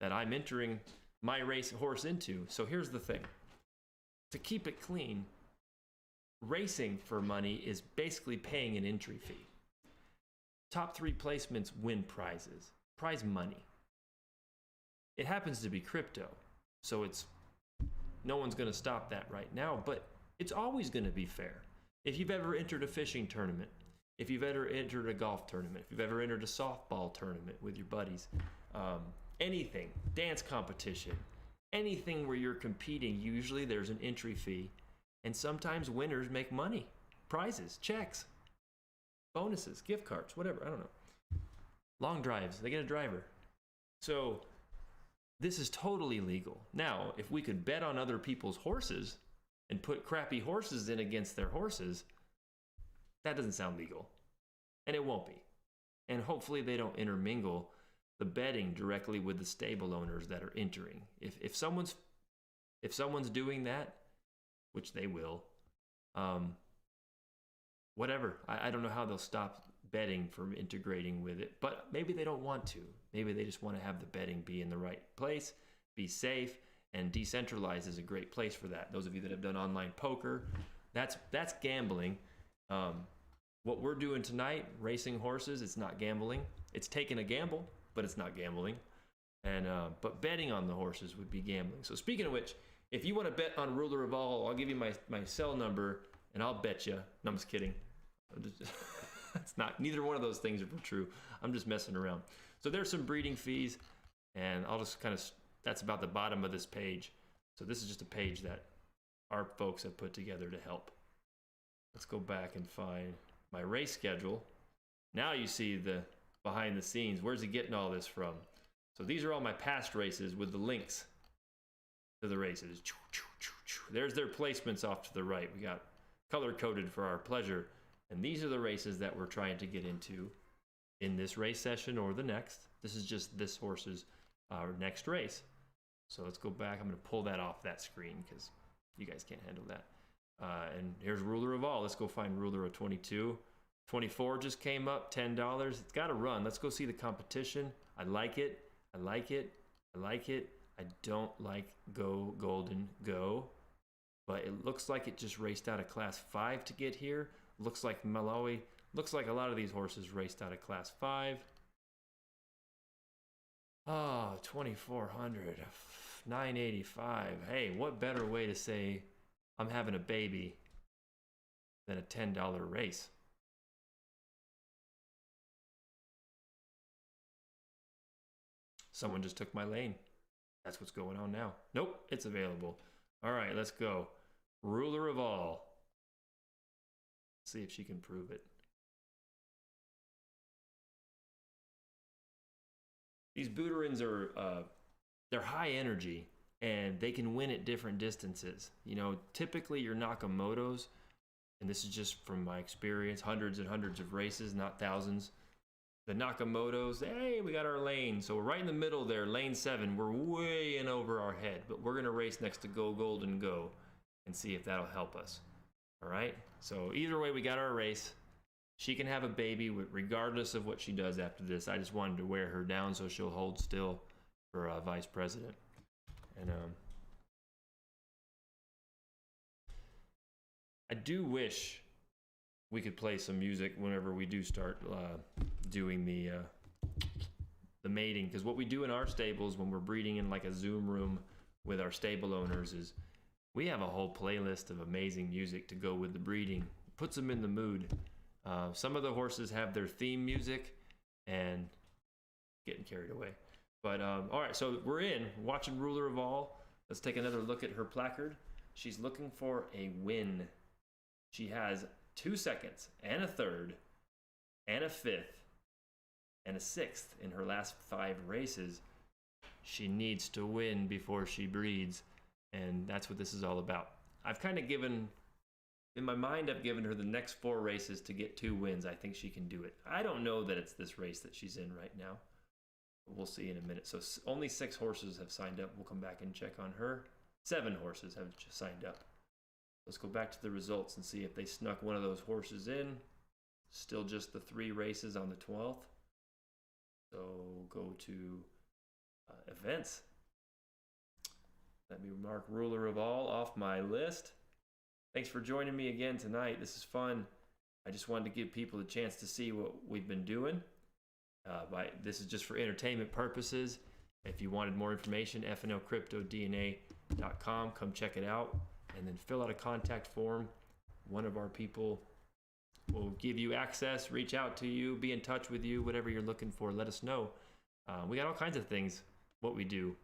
that I'm entering my race horse into. So here's the thing. To keep it clean, racing for money is basically paying an entry fee. Top 3 placements win prizes, prize money. It happens to be crypto, so no one's going to stop that right now, but it's always going to be fair. If you've ever entered a fishing tournament, if you've ever entered a golf tournament, if you've ever entered a softball tournament with your buddies, anything, dance competition, anything where you're competing, usually there's an entry fee, and sometimes winners make money, prizes, checks, bonuses, gift cards, whatever, I don't know. Long drives, they get a driver. So this is totally legal. Now, if we could bet on other people's horses and put crappy horses in against their horses, that doesn't sound legal. And it won't be. And hopefully they don't intermingle the betting directly with the stable owners that are entering. If someone's doing that, which they will, whatever. I don't know how they'll stop betting from integrating with it, but maybe they don't want to. Maybe they just want to have the betting be in the right place, be safe, and decentralized is a great place for that. Those of you that have done online poker, that's gambling. What we're doing tonight, racing horses, it's not gambling. It's taking a gamble, but it's not gambling. And but betting on the horses would be gambling. So speaking of which, if you want to bet on Ruler of All, I'll give you my cell number and I'll bet you. No, I'm just kidding. It's not, neither one of those things are true. I'm just messing around. So there's some breeding fees, and I'll just kind of, that's about the bottom of this page. So this is just a page that our folks have put together to help. Let's go back and find my race schedule. Now you see the behind the scenes. Where's he getting all this from? So these are all my past races with the links to the races. There's their placements off to the right. We got color coded for our pleasure. And these are the races that we're trying to get into in this race session or the next. This is just this horse's next race. So let's go back. I'm going to pull that off that screen because you guys can't handle that. And here's Ruler of All. Let's go find Ruler of 22. 24 just came up, $10. It's got to run. Let's go see the competition. I like it. I like it. I like it. I don't like Go Golden Go, but it looks like it just raced out of class 5 to get here. Looks like Malawi. Looks like a lot of these horses raced out of class 5. Oh, 2,400, 985. Hey, what better way to say I'm having a baby than a $10 race? Someone just took my lane. That's what's going on now. Nope, it's available. All right, let's go. Ruler of All. See if she can prove it. These Buterins are, they're high energy and they can win at different distances. You know, typically your Nakamotos, and this is just from my experience, hundreds and hundreds of races, not thousands. The Nakamotos, hey, we got our lane. So we're right in the middle there, lane 7. We're way in over our head, but we're gonna race next to Go Golden Go and see if that'll help us. All right, so either way, we got our race. She can have a baby regardless of what she does after this. I just wanted to wear her down so she'll hold still for vice president. And I do wish we could play some music whenever we do start doing the mating, because what we do in our stables when we're breeding in like a Zoom room with our stable owners is we have a whole playlist of amazing music to go with the breeding. Puts them in the mood. Some of the horses have their theme music and getting carried away. But all right, so we're watching Ruler of All. Let's take another look at her placard. She's looking for a win. She has 2 seconds and a third and a fifth and a sixth in her last 5 races. She needs to win before she breeds. And that's what this is all about. I've kind of given, in my mind, I've given her the next 4 races to get 2 wins. I think she can do it. I don't know that it's this race that she's in right now. We'll see in a minute. So only 6 horses have signed up. We'll come back and check on her. 7 horses have just signed up. Let's go back to the results and see if they snuck one of those horses in. Still just the 3 races on the 12th. So go to events. Let me mark Ruler of All off my list. Thanks for joining me again tonight. This is fun. I just wanted to give people a chance to see what we've been doing. This is just for entertainment purposes. If you wanted more information, FNLCryptoDNA.com. Come check it out and then fill out a contact form. One of our people will give you access, reach out to you, be in touch with you, whatever you're looking for. Let us know. We got all kinds of things, what we do,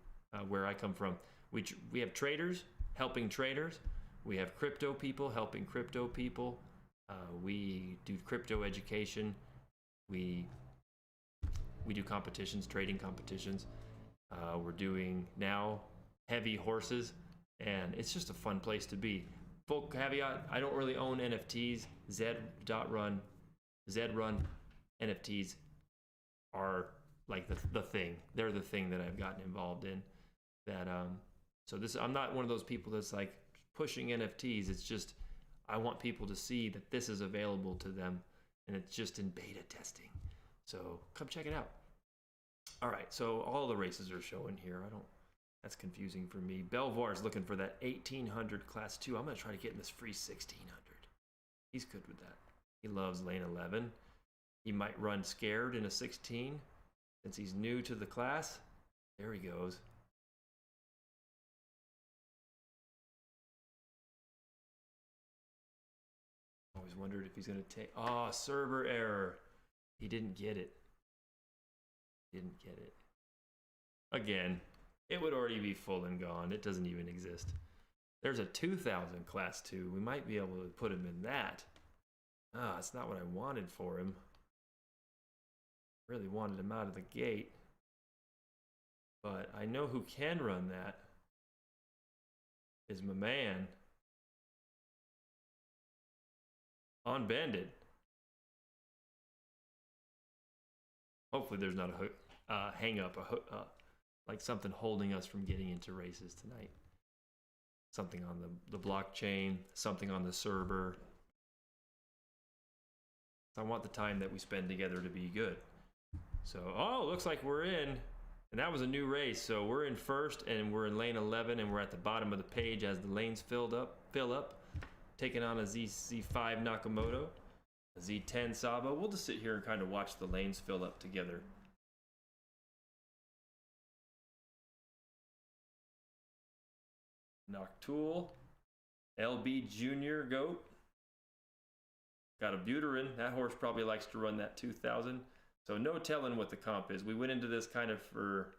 where I come from. We have traders helping traders. We have crypto people helping crypto people. We do crypto education. We do competitions, trading competitions. We're doing now heavy horses, and it's just a fun place to be. Full caveat, I don't really own NFTs. Zed Run NFTs are like the thing. They're the thing that I've gotten involved in. So I'm not one of those people that's like pushing NFTs. It's just I want people to see that this is available to them, and it's just in beta testing. So come check it out. All right, so all the races are showing here. That's confusing for me. Belvoir is looking for that 1800 class 2. I'm going to try to get in this free 1600. He's good with that. He loves lane 11. He might run scared in a 16 since he's new to the class. There he goes. Always wondered if he's going to take... Oh, server error. He didn't get it. Didn't get it. Again, it would already be full and gone. It doesn't even exist. There's a 2000 class 2. We might be able to put him in that. It's not what I wanted for him. Really wanted him out of the gate. But I know who can run that. Is my man. On Bandit. Hopefully there's not a hang up, like something holding us from getting into races tonight. Something on the blockchain, something on the server. I want the time that we spend together to be good. So, looks like we're in. And that was a new race. So we're in first, and we're in lane 11, and we're at the bottom of the page as the lanes fill up. Taking on a Z5 Nakamoto, a Z10 Sabo. We'll just sit here and kind of watch the lanes fill up together. Noctool, LB Junior Goat. Got a Buterin. That horse probably likes to run that 2000. So no telling what the comp is. We went into this kind of for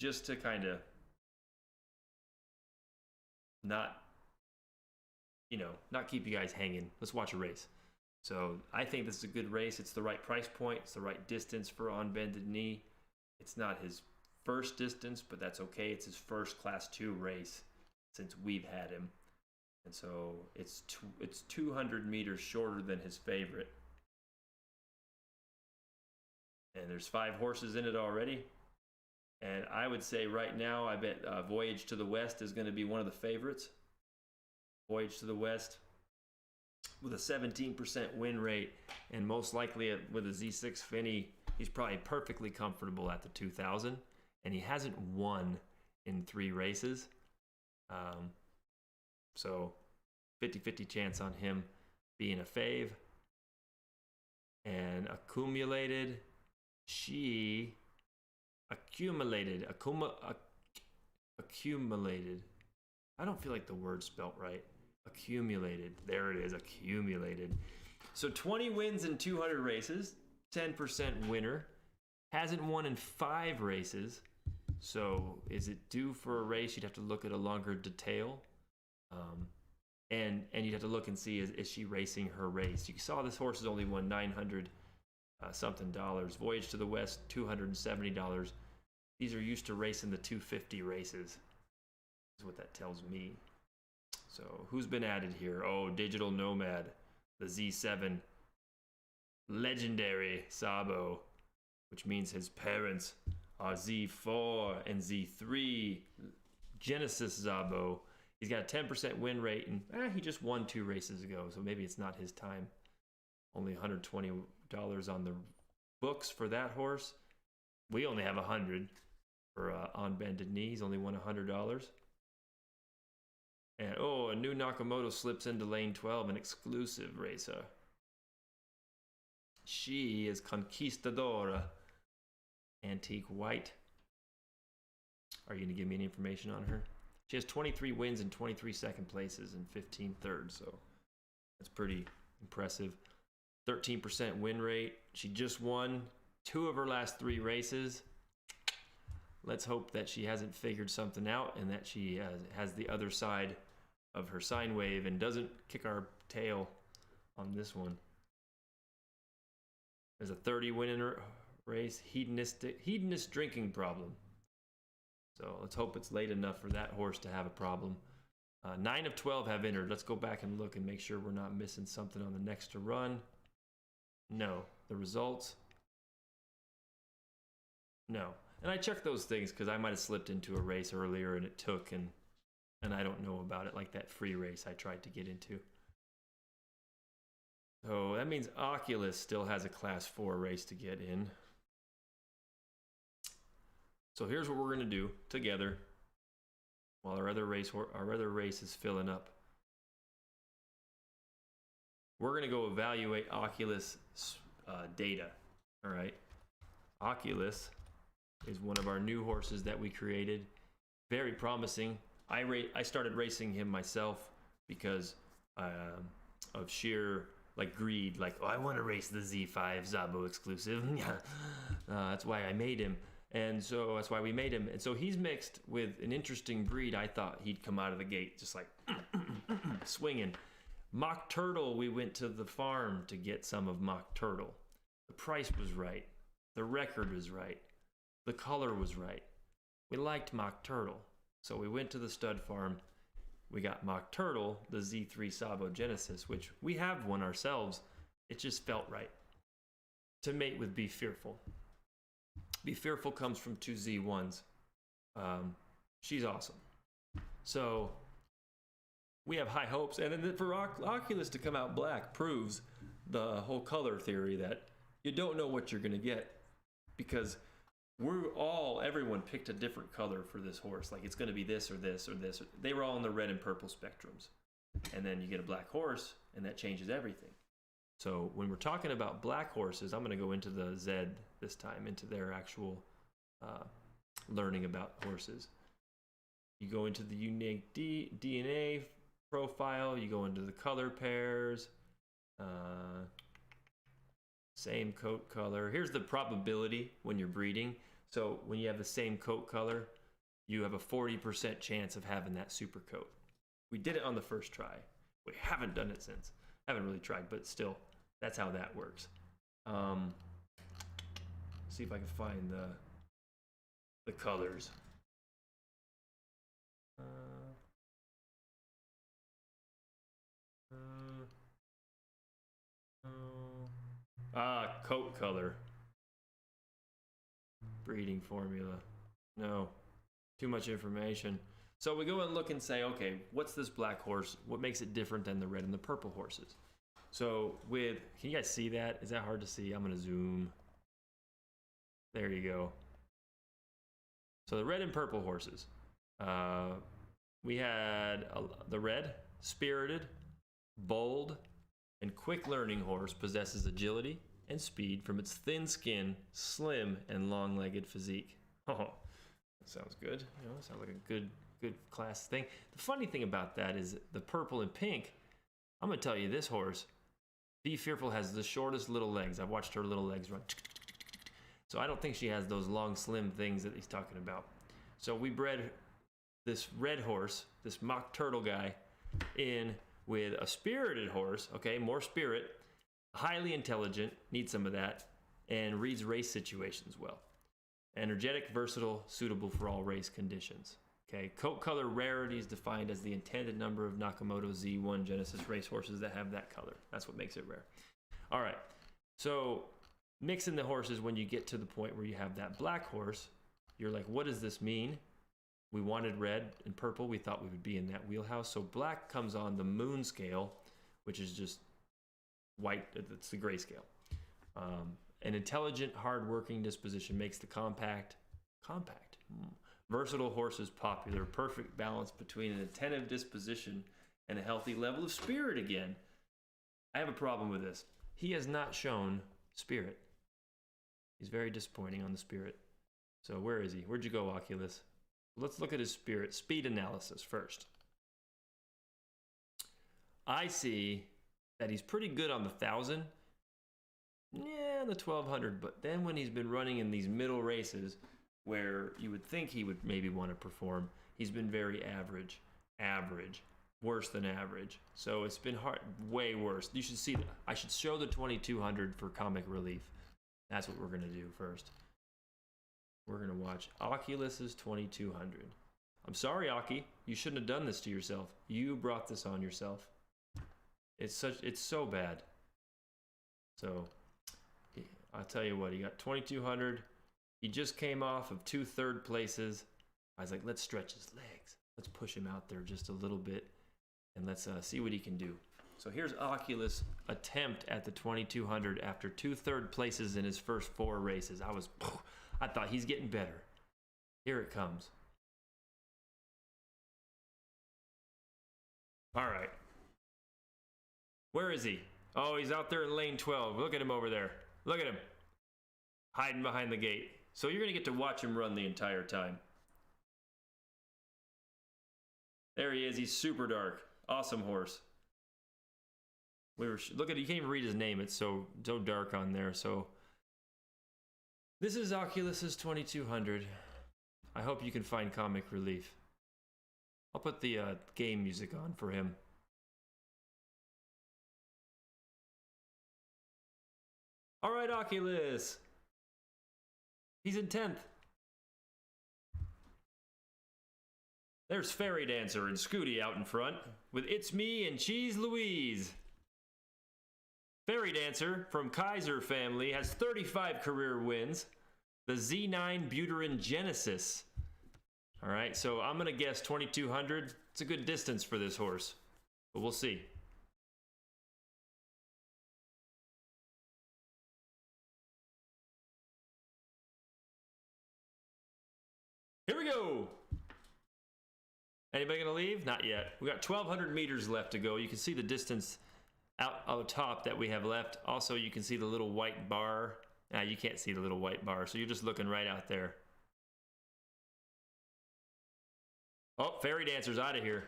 just to kind of not keep you guys hanging. Let's watch a race. So I think this is a good race. It's the right price point. It's the right distance for On Bended Knee. It's not his first distance, but that's okay. It's his first class 2 race since we've had him. And so it's 200 meters shorter than his favorite. And there's 5 horses in it already. And I would say right now, I bet Voyage to the West is going to be one of the favorites. Voyage to the West with a 17% win rate, and most likely with a Z6 Finney, he's probably perfectly comfortable at the 2000, and he hasn't won in 3 races. So 50-50 chance on him being a fave. And accumulated. I don't feel like the word's spelt right. Accumulated. There it is, accumulated. So 20 wins in 200 races, 10% winner. Hasn't won in 5 races. So is it due for a race? You'd have to look at a longer detail. And you'd have to look and see, is she racing her race? You saw this horse has only won $900 something dollars. Voyage to the West, $270. These are used to racing the 250 races. Is what that tells me. So who's been added here? Oh, Digital Nomad, the Z7 legendary Sabo, which means his parents Z4 and Z3 Genesis Zabo. He's got a 10% win rate, and he just won 2 races ago, so maybe it's not his time. Only $120 on the books for that horse. We only have 100 for On Bended Knee. He's only won $100. And a new Nakamoto slips into lane 12, an exclusive racer. She is Conquistadora. Antique white. Are you going to give me any information on her? She has 23 wins and 23 second places and 15 thirds, so that's pretty impressive. 13% win rate. She just won 2 of her last 3 races. Let's hope that she hasn't figured something out and that she has the other side of her sine wave and doesn't kick our tail on this one. There's a 30 win in her race. Hedonist drinking problem. So let's hope it's late enough for that horse to have a problem. 9 of 12 have entered. Let's go back and look and make sure we're not missing something on the next to run. No. The results? No. And I checked those things because I might have slipped into a race earlier and it took, and I don't know about it, like that free race I tried to get into. So that means Oculus still has a class 4 race to get in. So here's what we're going to do together while our other race is filling up. We're going to go evaluate Oculus data. All right. Oculus is one of our new horses that we created. Very promising. I started racing him myself because of sheer greed. I want to race the Z5 Zabo exclusive. That's why I made him. And so that's why we made him. And so he's mixed with an interesting breed. I thought he'd come out of the gate just like swinging. Mock Turtle, we went to the farm to get some of Mock Turtle. The price was right. The record was right. The color was right. We liked Mock Turtle. So we went to the stud farm. We got Mock Turtle, the Z3 Sabo Genesis, which we have one ourselves. It just felt right to mate with Be Fearful. Be Fearful comes from 2 Z1s. She's awesome. So we have high hopes. And then for Oculus to come out black proves the whole color theory that you don't know what you're going to get, because everyone picked a different color for this horse. Like it's going to be this or this or this. They were all in the red and purple spectrums. And then you get a black horse and that changes everything. So when we're talking about black horses, I'm going to go into the Zed this time, into their actual learning about horses. You go into the unique DNA profile, you go into the color pairs, same coat color. Here's the probability when you're breeding. So when you have the same coat color, you have a 40% chance of having that super coat. We did it on the first try. We haven't done it since. Haven't really tried, but still, that's how that works. See if I can find the colors. Coat color. Breeding formula. No, too much information. So we go and look and say, okay, what's this black horse? What makes it different than the red and the purple horses? So can you guys see that? Is that hard to see? I'm gonna zoom. There you go. So the red and purple horses. We had the red, spirited, bold, and quick learning horse possesses agility and speed from its thin skin, slim, and long-legged physique. Oh, that sounds good. Sounds like a good class thing. The funny thing about that is the purple and pink. I'm gonna tell you, this horse, Be Fearful, has the shortest little legs. I've watched her little legs run. So I don't think she has those long, slim things that he's talking about. So we bred this red horse, this Mock Turtle guy, in with a spirited horse, okay, more spirit, highly intelligent, needs some of that, and reads race situations well. Energetic, versatile, suitable for all race conditions. Okay, coat color rarity is defined as the intended number of Nakamoto Z1 Genesis race horses that have that color. That's what makes it rare. All right, so mixing the horses, when you get to the point where you have that black horse, You're like, what does this mean? We wanted red and purple. We thought we would be in that wheelhouse. So black comes on the moon scale, which is just white. It's the grayscale. An intelligent, hard-working disposition makes the compact, versatile horses popular. Perfect balance between an attentive disposition and a healthy level of spirit again. I have a problem with this. He has not shown spirit. He's very disappointing on the spirit. So where is he? Where'd you go, Oculus? Let's look at his spirit. Speed analysis first. I see that he's pretty good on the 1,000. Yeah, the 1,200. But then when he's been running in these middle races where you would think he would maybe want to perform, he's been very average. Worse than average. So it's been hard, way worse. You should see, I should show the 2,200 for comic relief. That's what we're going to do first. We're going to watch Oculus's 2,200. I'm sorry, Aki. You shouldn't have done this to yourself. You brought this on yourself. It's so bad. So, I'll tell you what, he got 2,200. He just came off of 2 third places. I was like, let's stretch his legs. Let's push him out there just a little bit. And let's see what he can do. So here's Oculus' attempt at the 2,200 after 2 third places in his first 4 races. I thought he's getting better. Here it comes. All right. Where is he? Oh, he's out there in lane 12. Look at him over there. Look at him. Hiding behind the gate. So you're going to get to watch him run the entire time. There he is. He's super dark. Awesome horse. Look at it. You can't even read his name. It's so dark on there. So this is Oculus's 2,200. I hope you can find comic relief. I'll put the game music on for him. All right, Oculus. He's in 10th. There's Fairy Dancer and Scooty out in front with It's Me and Cheese Louise. Fairy Dancer from Kaiser family has 35 career wins. The Z9 Buterin Genesis. All right, so I'm going to guess 2,200. It's a good distance for this horse, but we'll see. Here we go. Anybody gonna leave? Not yet. We got 1,200 meters left to go. You can see the distance out top that we have left. Also, you can see the little white bar. You can't see the little white bar, so you're just looking right out there. Oh, Fairy Dancer's out of here.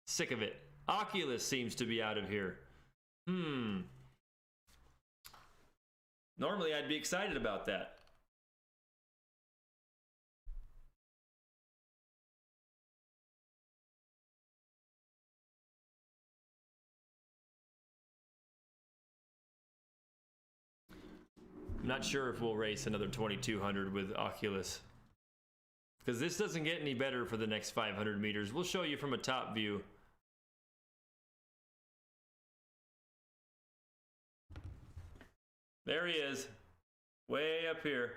Sick of it. Oculus seems to be out of here. Normally, I'd be excited about that. I'm not sure if we'll race another 2,200 with Oculus, because this doesn't get any better for the next 500 meters. We'll show you from a top view. There he is, way up here.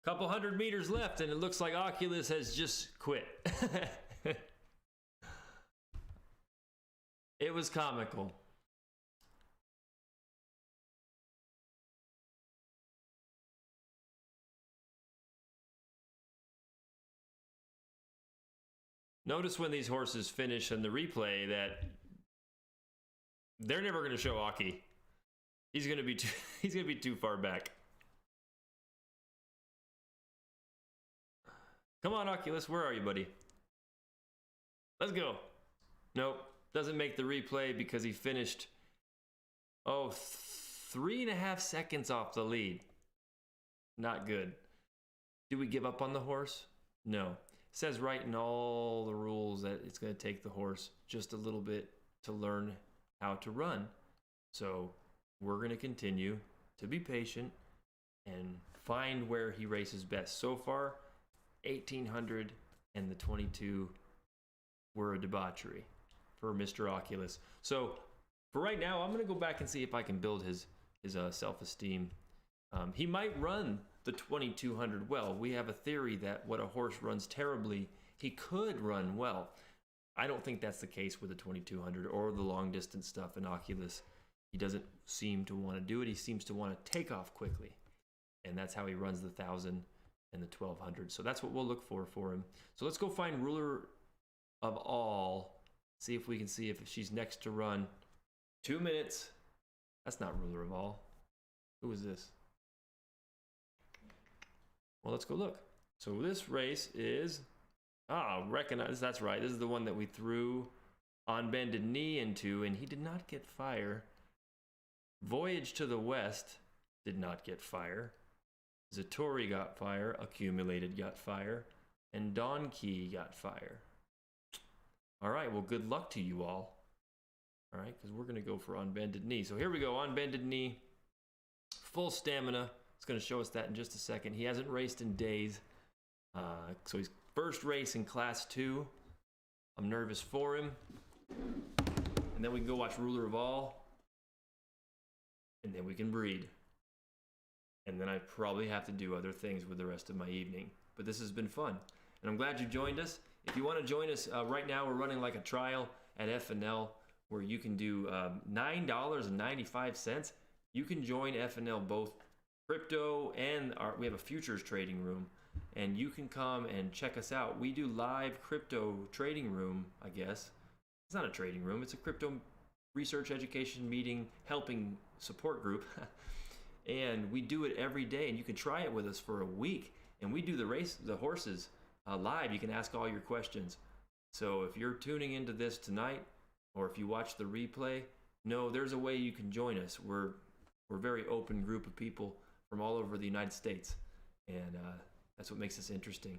Couple hundred meters left, and it looks like Oculus has just quit. It was comical. Notice when these horses finish in the replay that they're never going to show Aki. He's going to be too far back. Come on, Oculus, where are you, buddy? Let's go. Nope, doesn't make the replay because he finished 3.5 seconds off the lead. Not good. Do we give up on the horse? No. It says right in all the rules that it's going to take the horse just a little bit to learn how to run. So we're going to continue to be patient and find where he races best. So far, 1,800 and the 22 were a debauchery for Mr. Oculus. So for right now, I'm going to go back and see if I can build his his self-esteem. He might run the 2200 well. We have a theory that when a horse runs terribly, he could run well. I don't think that's the case with the 2200 or the long distance stuff in Oculus. He doesn't seem to want to do it. He seems to want to take off quickly. And that's how he runs the 1000 and the 1200. So that's what we'll look for him. So let's go find ruler of all. See if we can see if she's next to run. 2 minutes. That's not ruler of all. Who is this? Well, let's go look. So this race is, recognize, that's right. This is the one that we threw On Bended Knee into, and he did not get fire. Voyage to the West did not get fire. Zatori got fire. Accumulated got fire. And Dawn Key got fire. All right, well, good luck to you all. All right, because we're going to go for On Bended Knee. So here we go, On Bended Knee. Full stamina. It's going to show us that in just a second. He hasn't raced in days. So he's first race in Class 2. I'm nervous for him. And then we can go watch Ruler of All. And then we can breed. And then I probably have to do other things with the rest of my evening. But this has been fun. And I'm glad you joined us. If you want to join us, right now we're running like a trial at FNL where you can do $9.95. You can join FNL both crypto and we have a futures trading room. And you can come and check us out. We do live crypto trading room, I guess. It's not a trading room. It's a crypto research education meeting helping support group. And we do it every day. And you can try it with us for a week. And we do the horses live. You can ask all your questions. So if you're tuning into this tonight, or if you watch the replay, no, there's a way you can join us. We're a very open group of people from all over the United States. And that's what makes us interesting.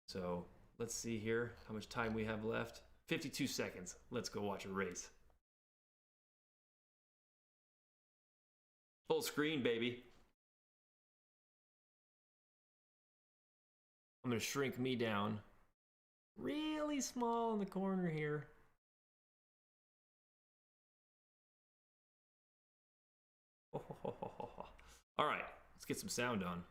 So let's see here how much time we have left. 52 seconds. Let's go watch a race. Full screen, baby. I'm going to shrink me down really small in the corner here. All right, let's get some sound on.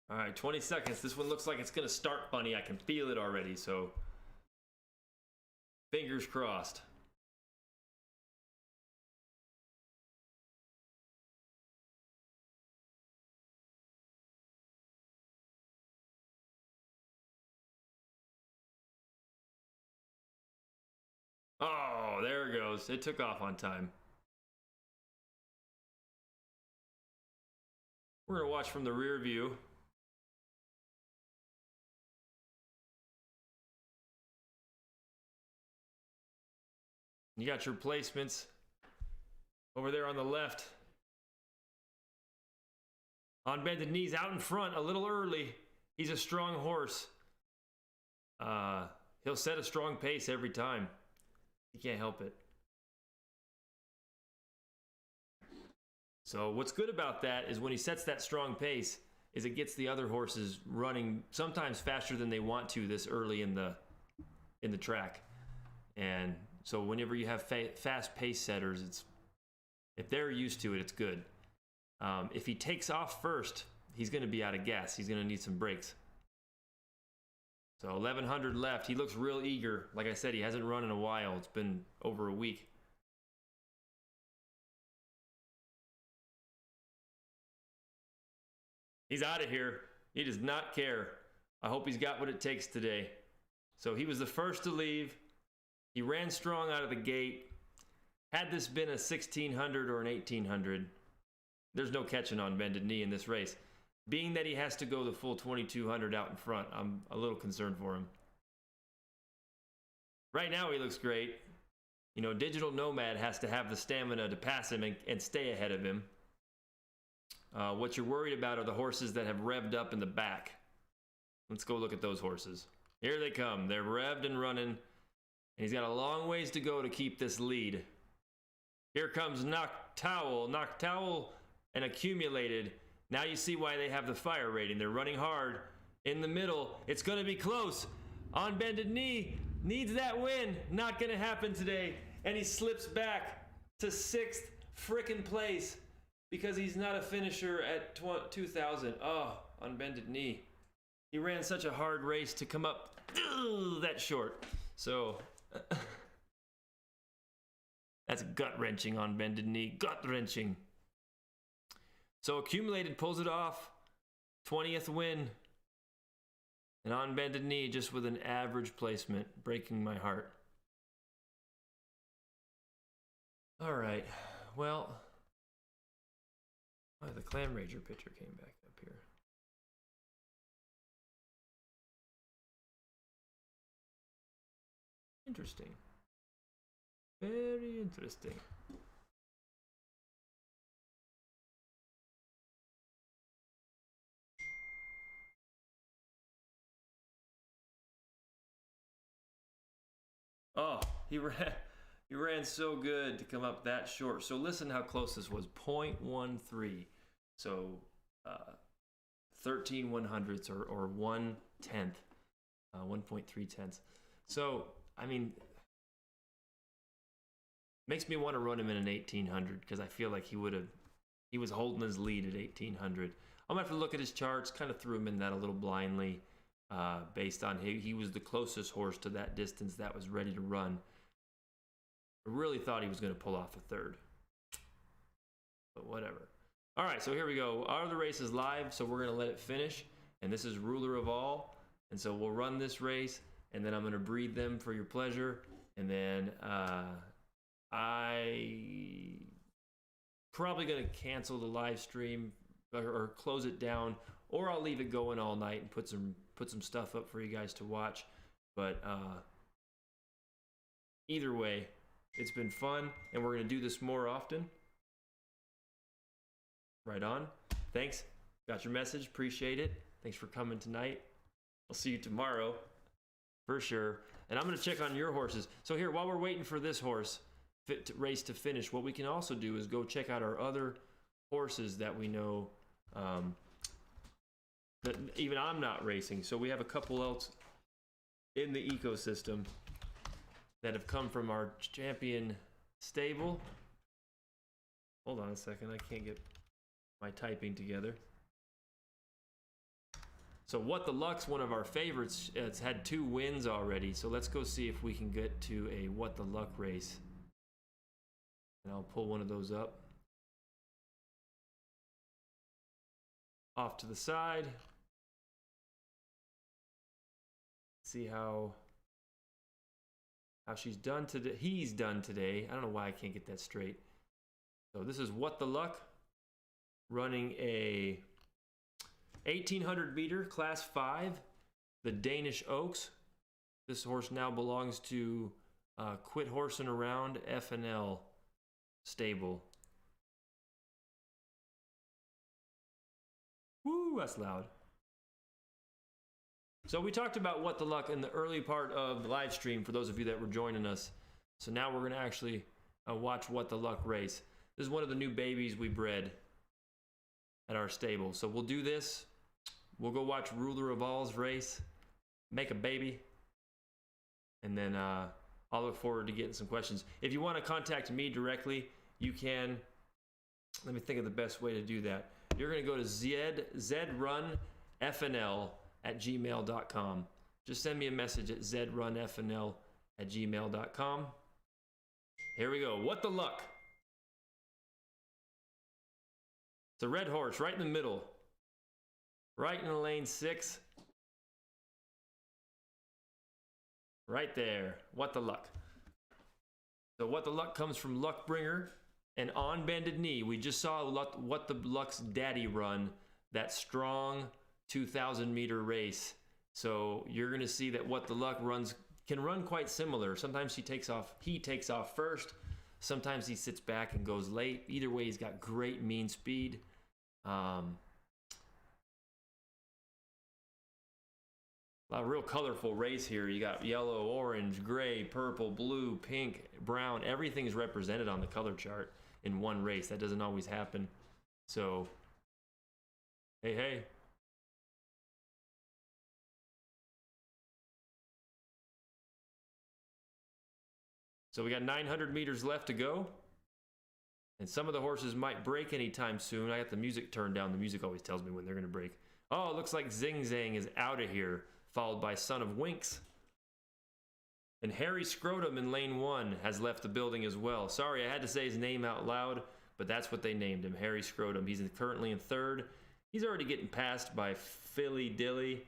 All right, 20 seconds. This one looks like it's going to start funny. I can feel it already, so fingers crossed. Oh, there it goes. It took off on time. We're going to watch from the rear view. You got your placements over there on the left. On Bended Knees out in front a little early. He's a strong horse. He'll set a strong pace every time. You can't help it. So what's good about that is when he sets that strong pace is it gets the other horses running sometimes faster than they want to this early in the track. And so whenever you have fast pace setters, if they're used to it, it's good. If he takes off first, he's going to be out of gas. He's going to need some brakes. So 1100 left. He looks real eager. Like I said, he hasn't run in a while. It's been over a week. He's out of here. He does not care. I hope he's got what it takes today. So he was the first to leave. He ran strong out of the gate. Had this been a 1600 or an 1800, there's no catching On Bended Knee in this race. Being that he has to go the full 2200 out in front, I'm a little concerned for him. Right now he looks great. You know, Digital Nomad has to have the stamina to pass him and stay ahead of him. What you're worried about are the horses that have revved up in the back. Let's go look at those horses. Here they come. They're revved and running. And he's got a long ways to go to keep this lead. Here comes Noctowl. Noctowl and Accumulated. Now you see why they have the fire rating. They're running hard in the middle. It's going to be close. On bended knee, needs that win. Not gonna happen today. And he slips back to 6th frickin' place because he's not a finisher at 2000. Oh, on bended knee. He ran such a hard race to come up that short. So that's gut-wrenching on bended knee. Gut-wrenching. So accumulated pulls it off. 20th win. And on bended knee just with an average placement. Breaking my heart. All right. Well, the Clam Rager picture came back up here. Interesting. Very interesting. Oh, he ran so good to come up that short. So listen how close this was. 0.13. So 13 100ths or 1/10. 1.3 tenths. So I mean, makes me want to run him in an 1800 because I feel like he was holding his lead at 1800. I'm gonna have to look at his charts. Kind of threw him in that a little blindly, based on he was the closest horse to that distance that was ready to run. I really thought he was going to pull off a third, but whatever. All right, so here we go. Our other race is live, so we're going to let it finish. And this is Ruler of All, and so we'll run this race, and then I'm going to breed them for your pleasure, and then I probably going to cancel the live stream or close it down, or I'll leave it going all night and put some stuff up for you guys to watch. But either way, it's been fun, and we're going to do this more often. Right on. Thanks. Got your message. Appreciate it. Thanks for coming tonight. I'll see you tomorrow for sure. And I'm going to check on your horses. So here, while we're waiting for this horse race to finish, what we can also do is go check out our other horses that we know that even I'm not racing. So we have a couple else in the ecosystem that have come from our champion stable. Hold on a second, I can't get my typing together. So What the Luck's one of our favorites. It's had 2 wins already, so let's go see if we can get to a What the Luck race. And I'll pull one of those up. Off to the side. See how she's done today. He's done today. I don't know why I can't get that straight. So this is What the Luck, running a 1800 meter class 5, the Danish Oaks. This horse now belongs to Quit Horsing Around FNL stable. Woo, that's loud. So we talked about What the Luck in the early part of the live stream for those of you that were joining us. So now we're going to actually watch What the Luck race. This is one of the new babies we bred at our stable. So we'll do this. We'll go watch Ruler of All's race, make a baby, and then I'll look forward to getting some questions. If you want to contact me directly, you can. Let me think of the best way to do that. You're going to go to Zed Run FNL at gmail.com. Just send me a message at zrunfnl at gmail.com. Here we go. What the Luck. It's a red horse right in the middle. Right in the lane 6. Right there. What the Luck. So What the Luck comes from Luckbringer and On Bended Knee. We just saw What the Luck's daddy run that strong 2,000 meter race. So you're going to see that What the Luck can run quite similar. Sometimes he takes off first. Sometimes he sits back and goes late. Either way, he's got great mean speed. A real colorful race here. You got yellow, orange, gray, purple, blue, pink, brown. Everything's represented on the color chart in one race. That doesn't always happen. So, hey. So we got 900 meters left to go. And some of the horses might break anytime soon. I got the music turned down. The music always tells me when they're going to break. Oh, it looks like Zing Zang is out of here, followed by Son of Winks. And Harry Scrotum in lane 1 has left the building as well. Sorry, I had to say his name out loud, but that's what they named him, Harry Scrotum. He's currently in 3rd. He's already getting passed by Philly Dilly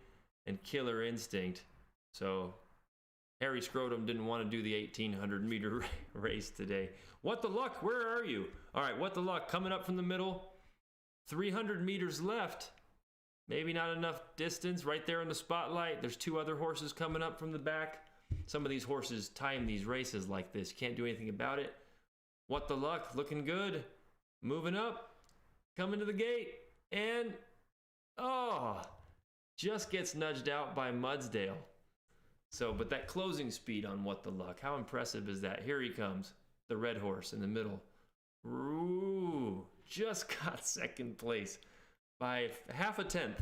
and Killer Instinct. So Harry Scrotum didn't want to do the 1800 meter race today. What the luck? Where are you? All right, what the luck? Coming up from the middle. 300 meters left. Maybe not enough distance right there in the spotlight. There's 2 other horses coming up from the back. Some of these horses time these races like this. Can't do anything about it. What the luck? Looking good. Moving up. Coming to the gate. And, oh, just gets nudged out by Mudsdale. So, but that closing speed on What the Luck, how impressive is that? Here he comes, the red horse in the middle. Ooh, just got 2nd place by half a tenth.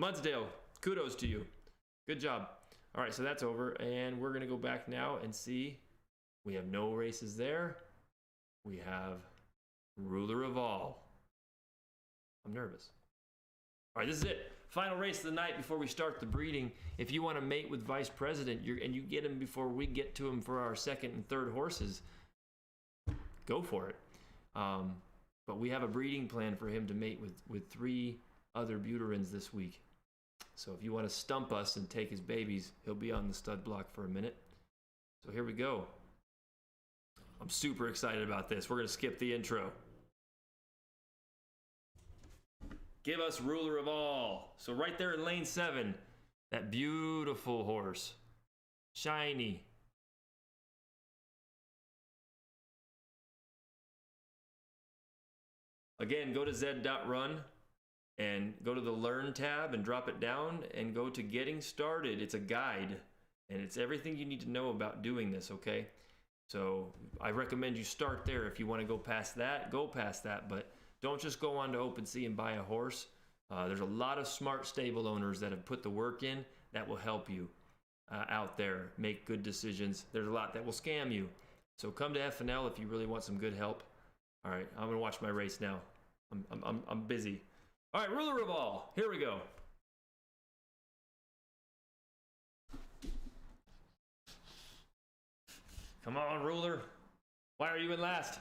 Mudsdale, kudos to you. Good job. All right, so that's over, and we're going to go back now and see. We have no races there. We have Ruler of All. I'm nervous. All right, this is it. Final race of the night before we start the breeding. If you want to mate with Vice President and you get him before we get to him for our 2nd and 3rd horses, go for it. But we have a breeding plan for him to mate with 3 other Buterins this week. So if you want to stump us and take his babies, he'll be on the stud block for a minute. So here we go. I'm super excited about this. We're going to skip the intro. Give us Ruler of All. So right there in lane 7, that beautiful horse. Shiny. Again, go to Zed.Run and go to the Learn tab and drop it down and go to Getting Started. It's a guide and it's everything you need to know about doing this, okay? So I recommend you start there. If you want to go past that, go past that, but don't just go on to OpenSea and buy a horse. There's a lot of smart stable owners that have put the work in that will help you out there make good decisions. There's a lot that will scam you. So come to FNL if you really want some good help. All right, I'm gonna watch my race now. I'm busy. All right, Ruler of All, here we go. Come on, Ruler. Why are you in last?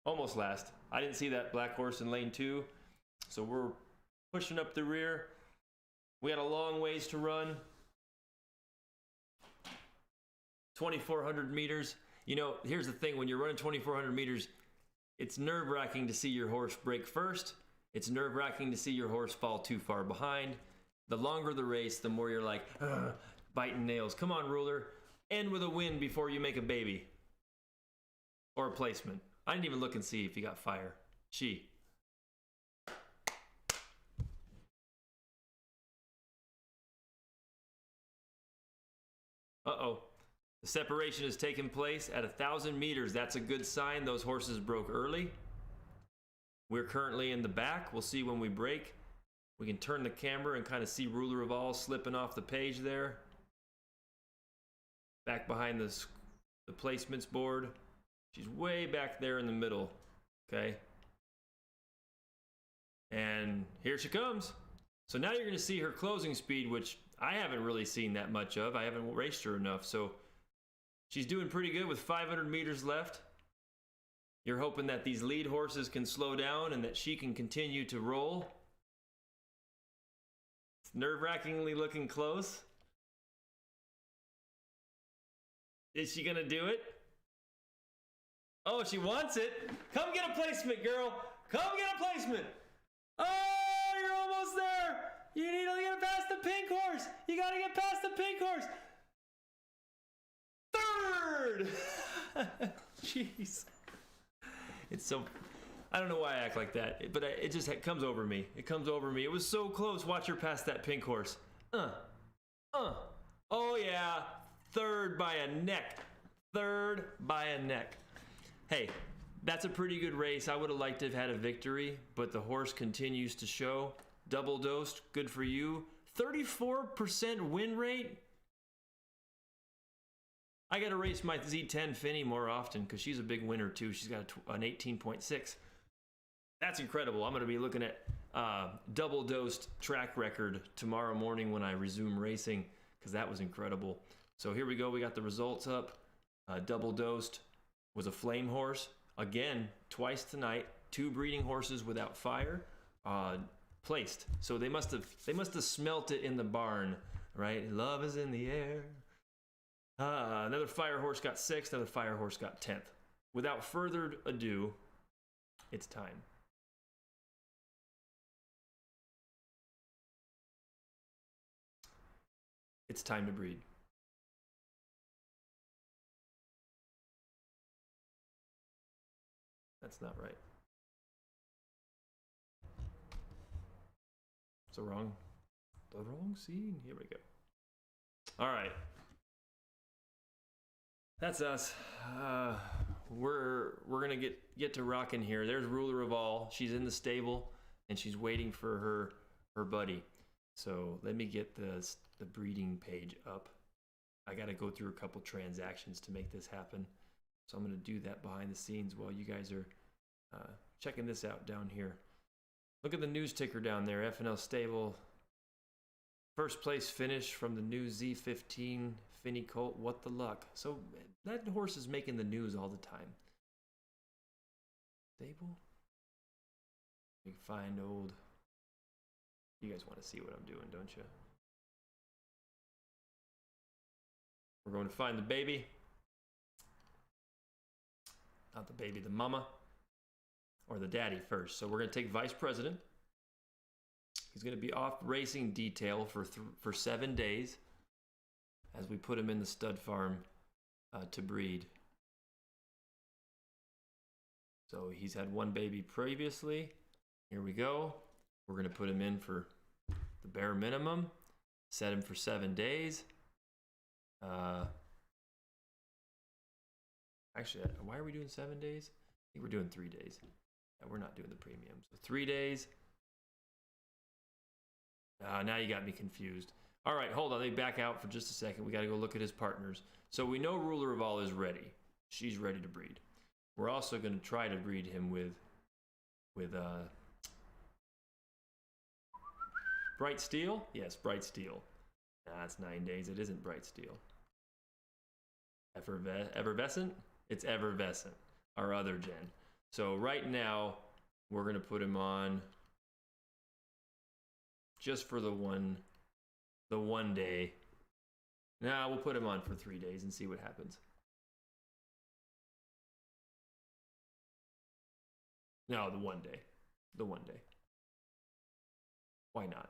Almost last. I didn't see that black horse in lane 2, so we're pushing up the rear. We had a long ways to run. 2,400 meters. You know, here's the thing. When you're running 2,400 meters, it's nerve-wracking to see your horse break first. It's nerve-wracking to see your horse fall too far behind. The longer the race, the more you're like, biting nails. Come on, Ruler. End with a win before you make a baby. Or a placement. I didn't even look and see if he got fire. She. Uh-oh. The separation has taken place at 1,000 meters. That's a good sign. Those horses broke early. We're currently in the back. We'll see when we break. We can turn the camera and kind of see Ruler of All slipping off the page there. Back behind the placements board. She's way back there in the middle. Okay. And here she comes. So now you're going to see her closing speed, which I haven't really seen that much of. I haven't raced her enough. So she's doing pretty good with 500 meters left. You're hoping that these lead horses can slow down and that she can continue to roll. It's nerve-wrackingly looking close. Is she going to do it? Oh, she wants it. Come get a placement, girl. Come get a placement. Oh, you're almost there. You need to get past the pink horse. You got to get past the pink horse. 3rd. Jeez. It's so, I don't know why I act like that, but it just comes over me. It comes over me. It was so close. Watch her pass that pink horse. Oh, yeah. 3rd by a neck. 3rd by a neck. Hey, that's a pretty good race. I would have liked to have had a victory, but the horse continues to show. Double dosed, good for you. 34% win rate. I got to race my Z10 Finny more often because she's a big winner too. She's got an 18.6. That's incredible. I'm going to be looking at double dosed track record tomorrow morning when I resume racing because that was incredible. So here we go. We got the results up. Double dosed was a flame horse. Again, twice tonight. 2 breeding horses without fire placed. So they must have smelt it in the barn, right? Love is in the air. Another fire horse got 6th. Another fire horse got 10th. Without further ado, it's time. It's time to breed. That's not right. It's the wrong scene. Here we go. All right. That's us. We're gonna get to rocking here. There's Ruler of All. She's in the stable and she's waiting for her buddy. So let me get the breeding page up. I got to go through a couple transactions to make this happen. So I'm going to do that behind the scenes while you guys are checking this out down here. Look at the news ticker down there, FNL Stable. First place finish from the new Z15 Finny Colt. What the luck. So that horse is making the news all the time. Stable? You can find old... You guys want to see what I'm doing, don't you? We're going to find the baby. Not the baby, the mama. Or the daddy first. So we're going to take Vice President. He's going to be off racing detail for 7 days as we put him in the stud farm to breed. So he's had 1 baby previously. Here we go. We're going to put him in for the bare minimum. Set him for 7 days. Actually, why are we doing 7 days? I think we're doing 3 days. Yeah, we're not doing the premium. So 3 days. Now you got me confused. All right, hold on. Let me back out for just a second. We got to go look at his partners. So we know Ruler of All is ready. She's ready to breed. We're also going to try to breed him with Bright Steel? Yes, Bright Steel. That's 9 days. It isn't Bright Steel. Effervescent? It's Effervescent, our other gen. So right now, we're going to put him on just for the one day. Now we'll put him on for 3 days and see what happens. No, the 1 day. The 1 day. Why not?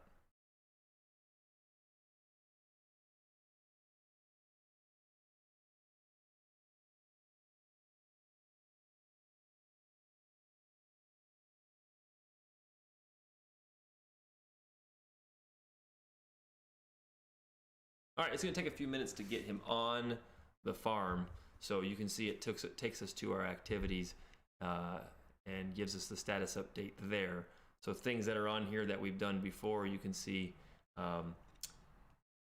All right, it's going to take a few minutes to get him on the farm. So you can see it takes us to our activities and gives us the status update there. So things that are on here that we've done before, you can see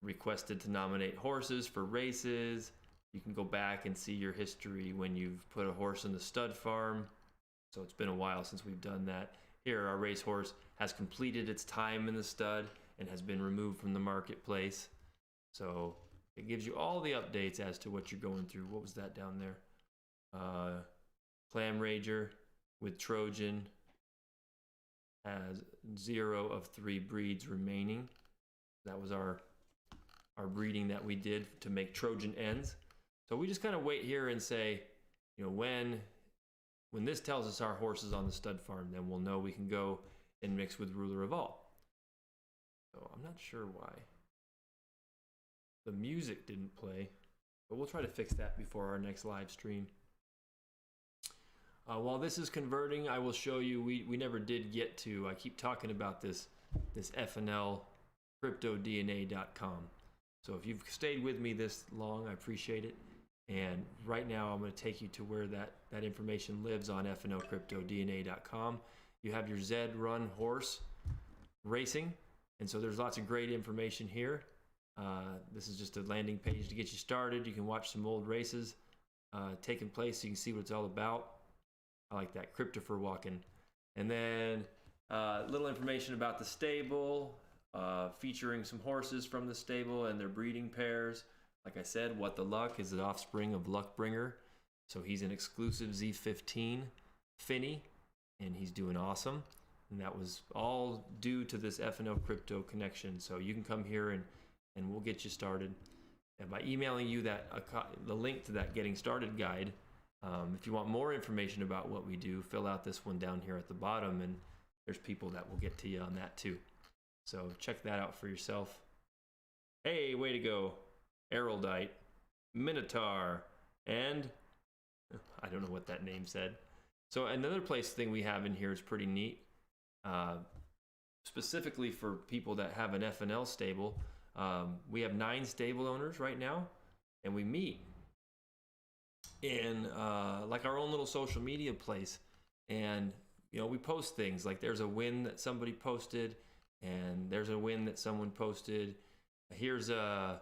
requested to nominate horses for races. You can go back and see your history when you've put a horse in the stud farm. So it's been a while since we've done that. Here, our racehorse has completed its time in the stud and has been removed from the marketplace. So it gives you all the updates as to what you're going through. What was that down there? Clam Rager with Trojan has 0 of 3 breeds remaining. That was our breeding that we did to make Trojan ends. So we just kind of wait here and say, you know, when this tells us our horse is on the stud farm, then we'll know we can go and mix with Ruler of All. So I'm not sure why the music didn't play, but we'll try to fix that before our next live stream. While this is converting, I will show you, we never did get to, I keep talking about this FNL CryptoDNA.com. So if you've stayed with me this long, I appreciate it. And right now I'm going to take you to where that information lives on FNLCryptoDNA.com. You have your Zed Run horse racing. And so there's lots of great information here. This is just a landing page to get you started. You can watch some old races taking place so you can see what it's all about. I like that. Christopher walking. And then little information about the stable, featuring some horses from the stable and their breeding pairs. Like I said, What the Luck is the offspring of Luckbringer. So he's an exclusive Z15 Finny, and he's doing awesome. And that was all due to this FNL crypto connection. So you can come here and we'll get you started. And by emailing you the link to that Getting Started guide, if you want more information about what we do, fill out this one down here at the bottom, and there's people that will get to you on that too. So check that out for yourself. Hey, way to go. Eraldite, Minotaur, and I don't know what that name said. So another thing we have in here is pretty neat. Specifically for people that have an FNL stable. We have 9 stable owners right now, and we meet in like our own little social media place, and we post things like there's a win that somebody posted, and there's a win that someone posted. Here's a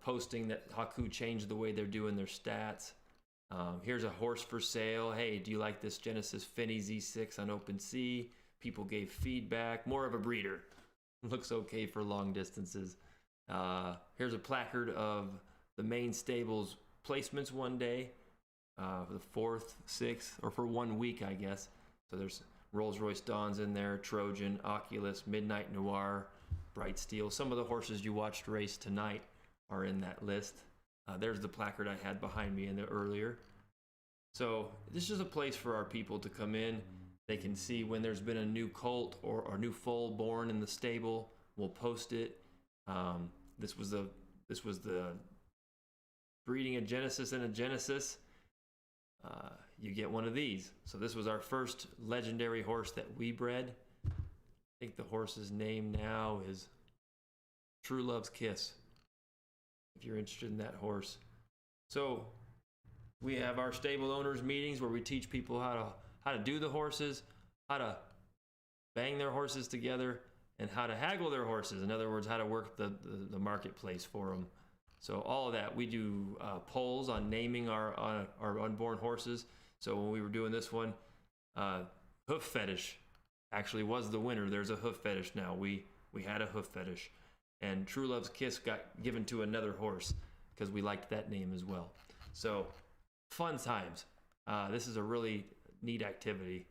posting that Haku changed the way they're doing their stats. Here's a horse for sale. Hey, do you like this Genesis Finny Z6 on OpenSea? People gave feedback. More of a breeder. Looks okay for long distances. Here's a placard of the main stable's placements one day, for the 4th, 6th, or for 1 week, I guess. So there's Rolls-Royce Dawns in there, Trojan, Oculus, Midnight Noir, Bright Steel. Some of the horses you watched race tonight are in that list. There's the placard I had behind me earlier. So this is a place for our people to come in. They can see when there's been a new colt or a new foal born in the stable. We'll post it. This was the breeding a Genesis and a Genesis. You get one of these. So this was our first legendary horse that we bred. I think the horse's name now is True Love's Kiss, if you're interested in that horse. So we have our stable owners meetings where we teach people how to do the horses, how to bang their horses together, and how to haggle their horses. In other words, how to work the marketplace for them. So all of that. We do polls on naming our unborn horses. So when we were doing this one, Hoof Fetish actually was the winner. There's a Hoof Fetish now. We had a Hoof Fetish. And True Love's Kiss got given to another horse because we liked that name as well. So fun times. This is a really neat activity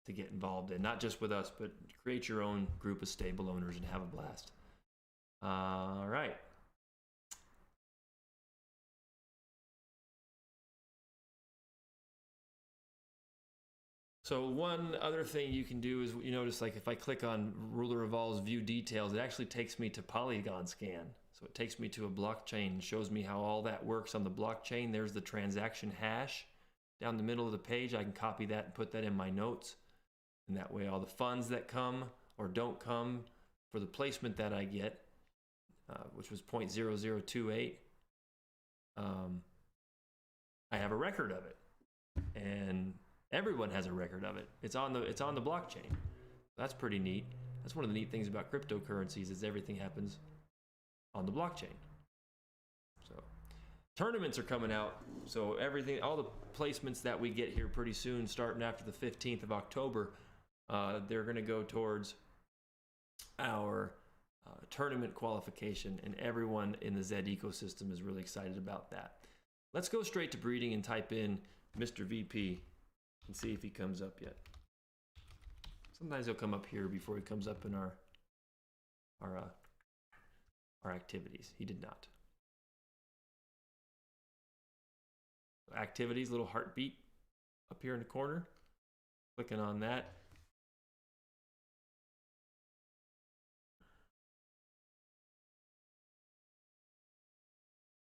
to get involved in, not just with us, but create your own group of stable owners and have a blast. All right. So one other thing you can do is, you notice, like if I click on Ruler Evolve's View Details, it actually takes me to Polygon Scan. So it takes me to a blockchain, shows me how all that works on the blockchain. There's the transaction hash down the middle of the page. I can copy that and put that in my notes. And that way all the funds that come or don't come for the placement that I get, which was 0.0028, I have a record of it. And everyone has a record of it. It's on the blockchain. That's pretty neat. That's one of the neat things about cryptocurrencies is everything happens on the blockchain. So tournaments are coming out. So all the placements that we get here pretty soon, starting after the 15th of October, they're going to go towards our tournament qualification, and everyone in the Zed ecosystem is really excited about that. Let's go straight to breeding and type in Mr. VP and see if he comes up yet. Sometimes he'll come up here before he comes up in our activities. He did not. Activities, little heartbeat up here in the corner. Clicking on that.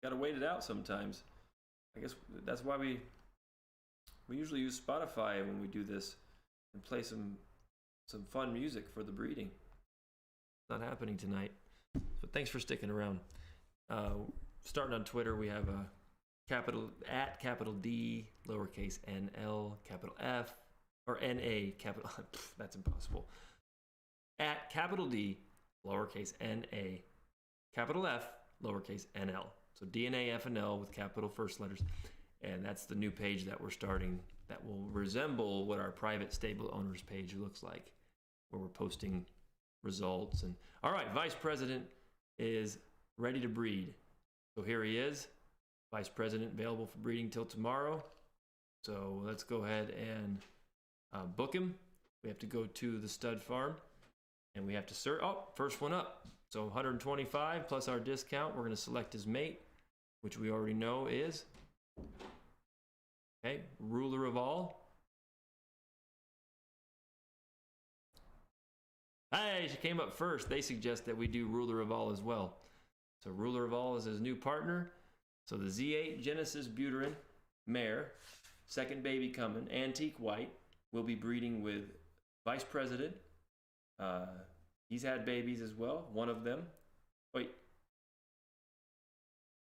Got to wait it out sometimes. I guess that's why we usually use Spotify when we do this and play some fun music for the breeding. It's not happening tonight. So thanks for sticking around. Starting on Twitter, we have a capital D, lowercase NL, capital F, or NA, capital, that's impossible. At capital D, lowercase NA, capital F, lowercase NL. So DNA FNL with capital first letters. And that's the new page that we're starting that will resemble what our private stable owners page looks like, where we're posting results. And all right, Vice President is ready to breed. So here he is, Vice President available for breeding till tomorrow. So let's go ahead and book him. We have to go to the stud farm and we have to search. Oh, first one up. So 125 plus our discount. We're going to select his mate, which we already know is, okay, ruler of all. Hey, she came up first. They suggest that we do ruler of all as well. So ruler of all is his new partner. So the Z8 Genesis Buterin mare, second baby coming, antique white, will be breeding with Vice President. He's had babies as well, one of them. Wait.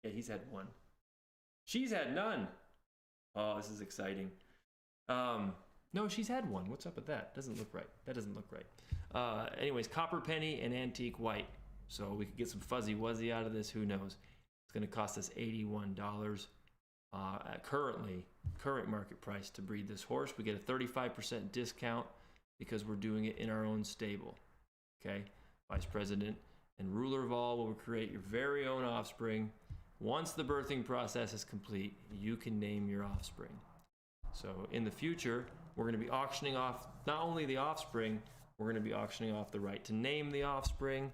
Yeah, he's had one. She's had none. Oh, this is exciting. No, she's had one. What's up with that? Doesn't look right. That doesn't look right. Anyways, copper penny and antique white. So we could get some fuzzy wuzzy out of this. Who knows? It's going to cost us $81 at current market price to breed this horse. We get a 35% discount because we're doing it in our own stable. Okay, Vice President and ruler of all will create your very own offspring. Once the birthing process is complete, you can name your offspring. So in the future, we're going to be auctioning off not only the offspring, we're going to be auctioning off the right to name the offspring.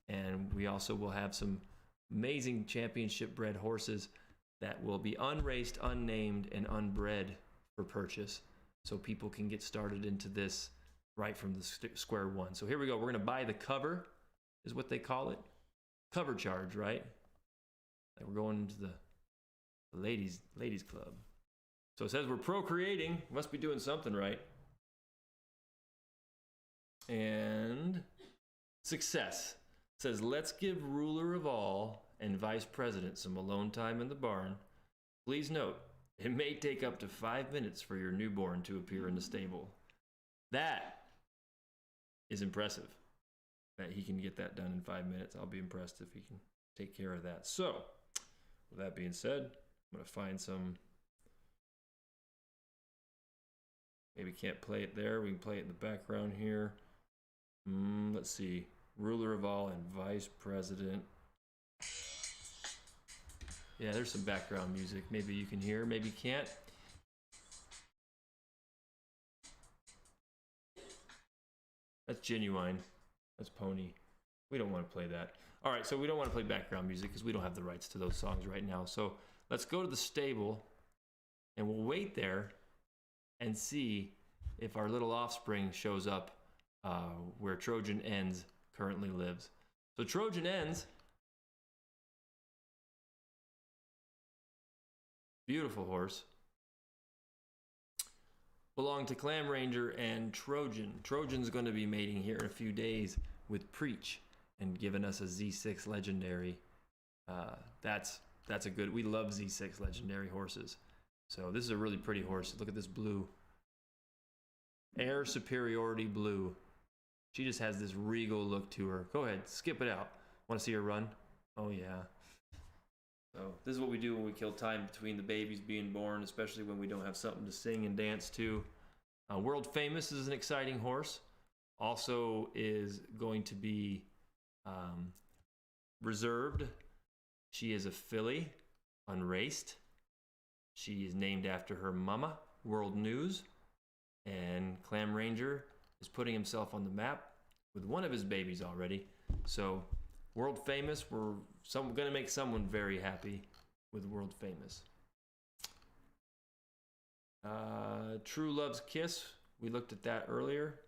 And we also will have some amazing championship bred horses that will be unraced, unnamed, and unbred for purchase. So people can get started into this right from the square one. So here we go. We're going to buy the cover, is what they call it. Cover charge, right? Like we're going into the ladies club. So it says we're procreating. Must be doing something right. And success. It says, let's give ruler of all and Vice President some alone time in the barn. Please note, it may take up to 5 minutes for your newborn to appear in the stable. That is impressive, that he can get that done in 5 minutes. I'll be impressed if he can take care of that. So, with that being said, I'm going to find some, maybe can't play it there. We can play it in the background here. Let's see. Ruler of all and Vice President. Yeah, there's some background music. Maybe you can hear, maybe you can't. That's Genuine. That's Pony. We don't want to play that. All right, so we don't want to play background music because we don't have the rights to those songs right now. So let's go to the stable and we'll wait there and see if our little offspring shows up where Trojan Ends currently lives. So Trojan Ends, beautiful horse, belong to Clam Ranger and Trojan. Trojan's going to be mating here in a few days with Preach and giving us a Z6 legendary. That's a good, we love Z6 legendary horses. So this is a really pretty horse. Look at this blue. Air Superiority Blue. She just has this regal look to her. Go ahead, skip it out. Want to see her run? Oh yeah. So this is what we do when we kill time between the babies being born, especially when we don't have something to sing and dance to. World Famous is an exciting horse. Also is going to be reserved. She is a filly, unraced. She is named after her mama, World News. And Clam Ranger is putting himself on the map with one of his babies already. So World Famous, we're going to make someone very happy with World Famous. True Love's Kiss, we looked at that earlier.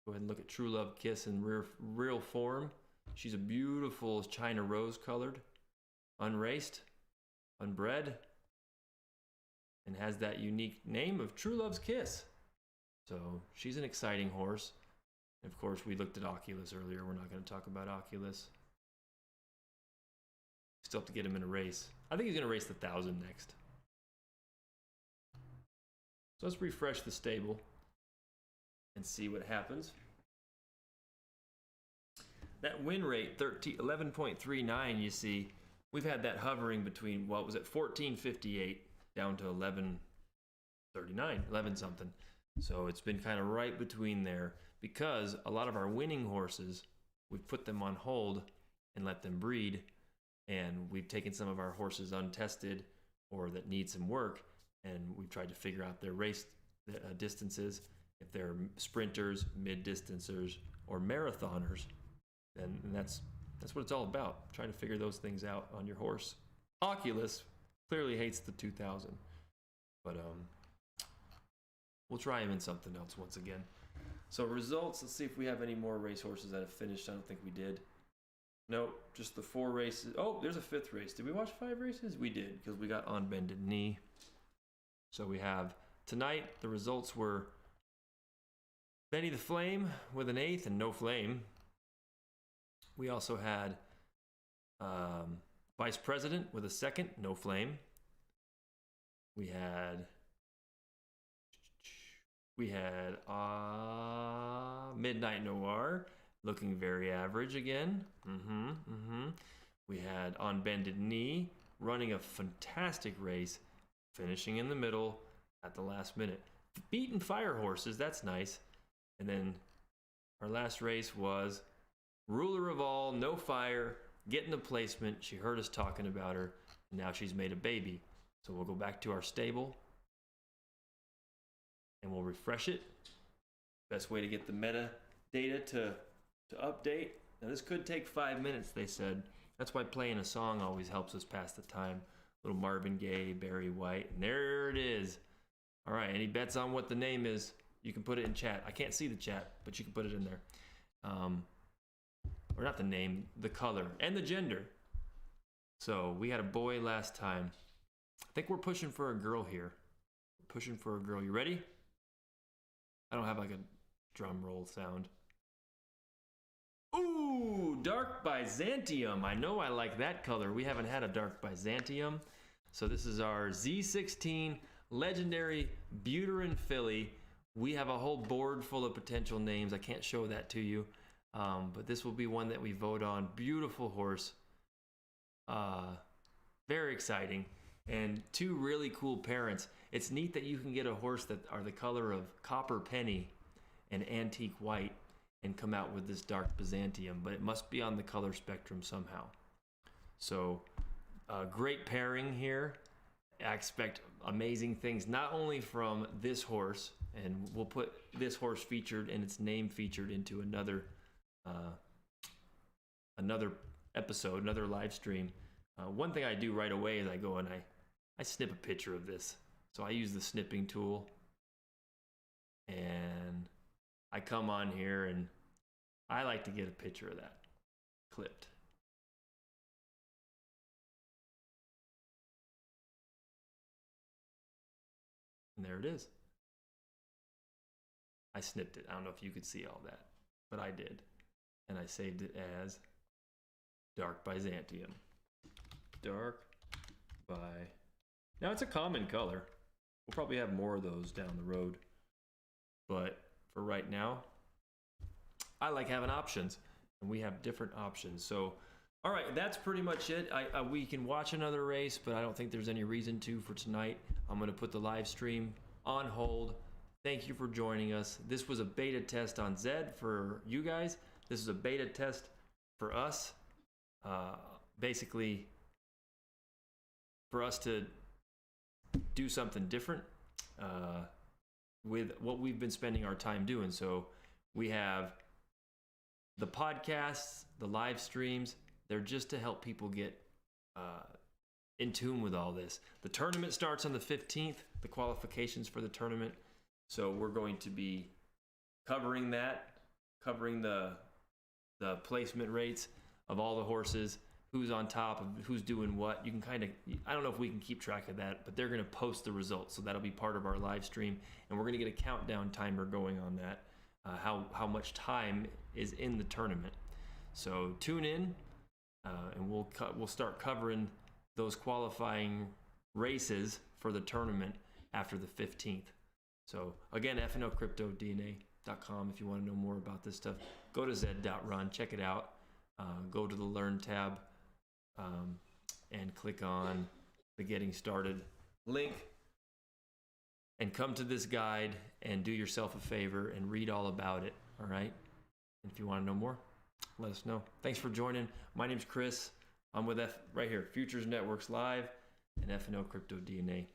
Go ahead and look at True Love Kiss in real form. She's a beautiful China rose colored, unraced, unbred, and has that unique name of True Love's Kiss. So she's an exciting horse. Of course, we looked at Oculus earlier. We're not going to talk about Oculus. Still have to get him in a race. I think he's going to race the 1,000 next. So let's refresh the stable and see what happens. That win rate, 11.39, you see, we've had that hovering between, what was it, 14.58 down to 11.39, 11 something. So it's been kind of right between there because a lot of our winning horses, we've put them on hold and let them breed. And we've taken some of our horses untested or that need some work, and we've tried to figure out their race distances, if they're sprinters, mid-distancers, or marathoners. And that's what it's all about, trying to figure those things out on your horse. Oculus clearly hates the 2000, but we'll try him in something else once again. So results, let's see if we have any more race horses that have finished. I don't think we did. Nope, just the 4 races. Oh, there's a 5th race. Did we watch 5 races? We did, because we got on bended knee. So we have tonight, the results were Benny the Flame with an 8th and no flame. We also had Vice President with a 2nd, no flame. We had Midnight Noir, looking very average again. We had On Bended Knee, running a fantastic race, finishing in the middle at the last minute. Beaten Fire Horses, that's nice. And then our last race was Ruler of All, no fire, getting the placement. She heard us talking about her, and now she's made a baby. So we'll go back to our stable, and we'll refresh it. Best way to get the meta data to update. Now this could take 5 minutes, they said. That's why playing a song always helps us pass the time. Little Marvin Gaye, Barry White, and there it is. All right, any bets on what the name is? You can put it in chat. I can't see the chat, but you can put it in there. Or not the name, the color, and the gender. So we had a boy last time. I think we're pushing for a girl here. Pushing for a girl. You ready? I don't have like a drum roll sound. Ooh, Dark Byzantium. I know I like that color. We haven't had a Dark Byzantium. So this is our Z16 Legendary Buterin filly. We have a whole board full of potential names. I can't show that to you. But this will be one that we vote on. Beautiful horse. Very exciting. And 2 really cool parents. It's neat that you can get a horse that are the color of Copper Penny and Antique White and come out with this Dark Byzantium, but it must be on the color spectrum somehow. So great pairing here. I expect amazing things, not only from this horse, and we'll put this horse featured and its name featured into another episode, another live stream. One thing I do right away is I go and I snip a picture of this. So I use the snipping tool, and I come on here and I like to get a picture of that clipped. And there it is. I snipped it. I don't know if you could see all that, but I did. And I saved it as Dark Byzantium. Dark by... Now it's a common color. We'll probably have more of those down the road. But for right now, I like having options. And we have different options. So, all right, that's pretty much it. We can watch another race, but I don't think there's any reason to for tonight. I'm going to put the live stream on hold. Thank you for joining us. This was a beta test on Zed for you guys. This is a beta test for us. Basically, for us to do something different with what we've been spending our time doing. So we have the podcasts, the live streams. They're just to help people get in tune with all this. The tournament starts on the 15th, the qualifications for the tournament. So we're going to be covering that, covering the placement rates of all the horses, who's on top of who's doing what. You can kind of, I don't know if we can keep track of that, but they're going to post the results. So that'll be part of our live stream. And we're going to get a countdown timer going on that, how much time is in the tournament. So tune in, and we'll start covering those qualifying races for the tournament after the 15th. So again, FNL DNA.com if you want to know more about this stuff. Go to Zed Run, check it out. go to the Learn tab and click on the Getting Started link and come to this guide and do yourself a favor and read all about it, all right? And if you want to know more, let us know. Thanks for joining. My name's Chris. I'm with right here, Futures Networks Live and FNL Crypto DNA.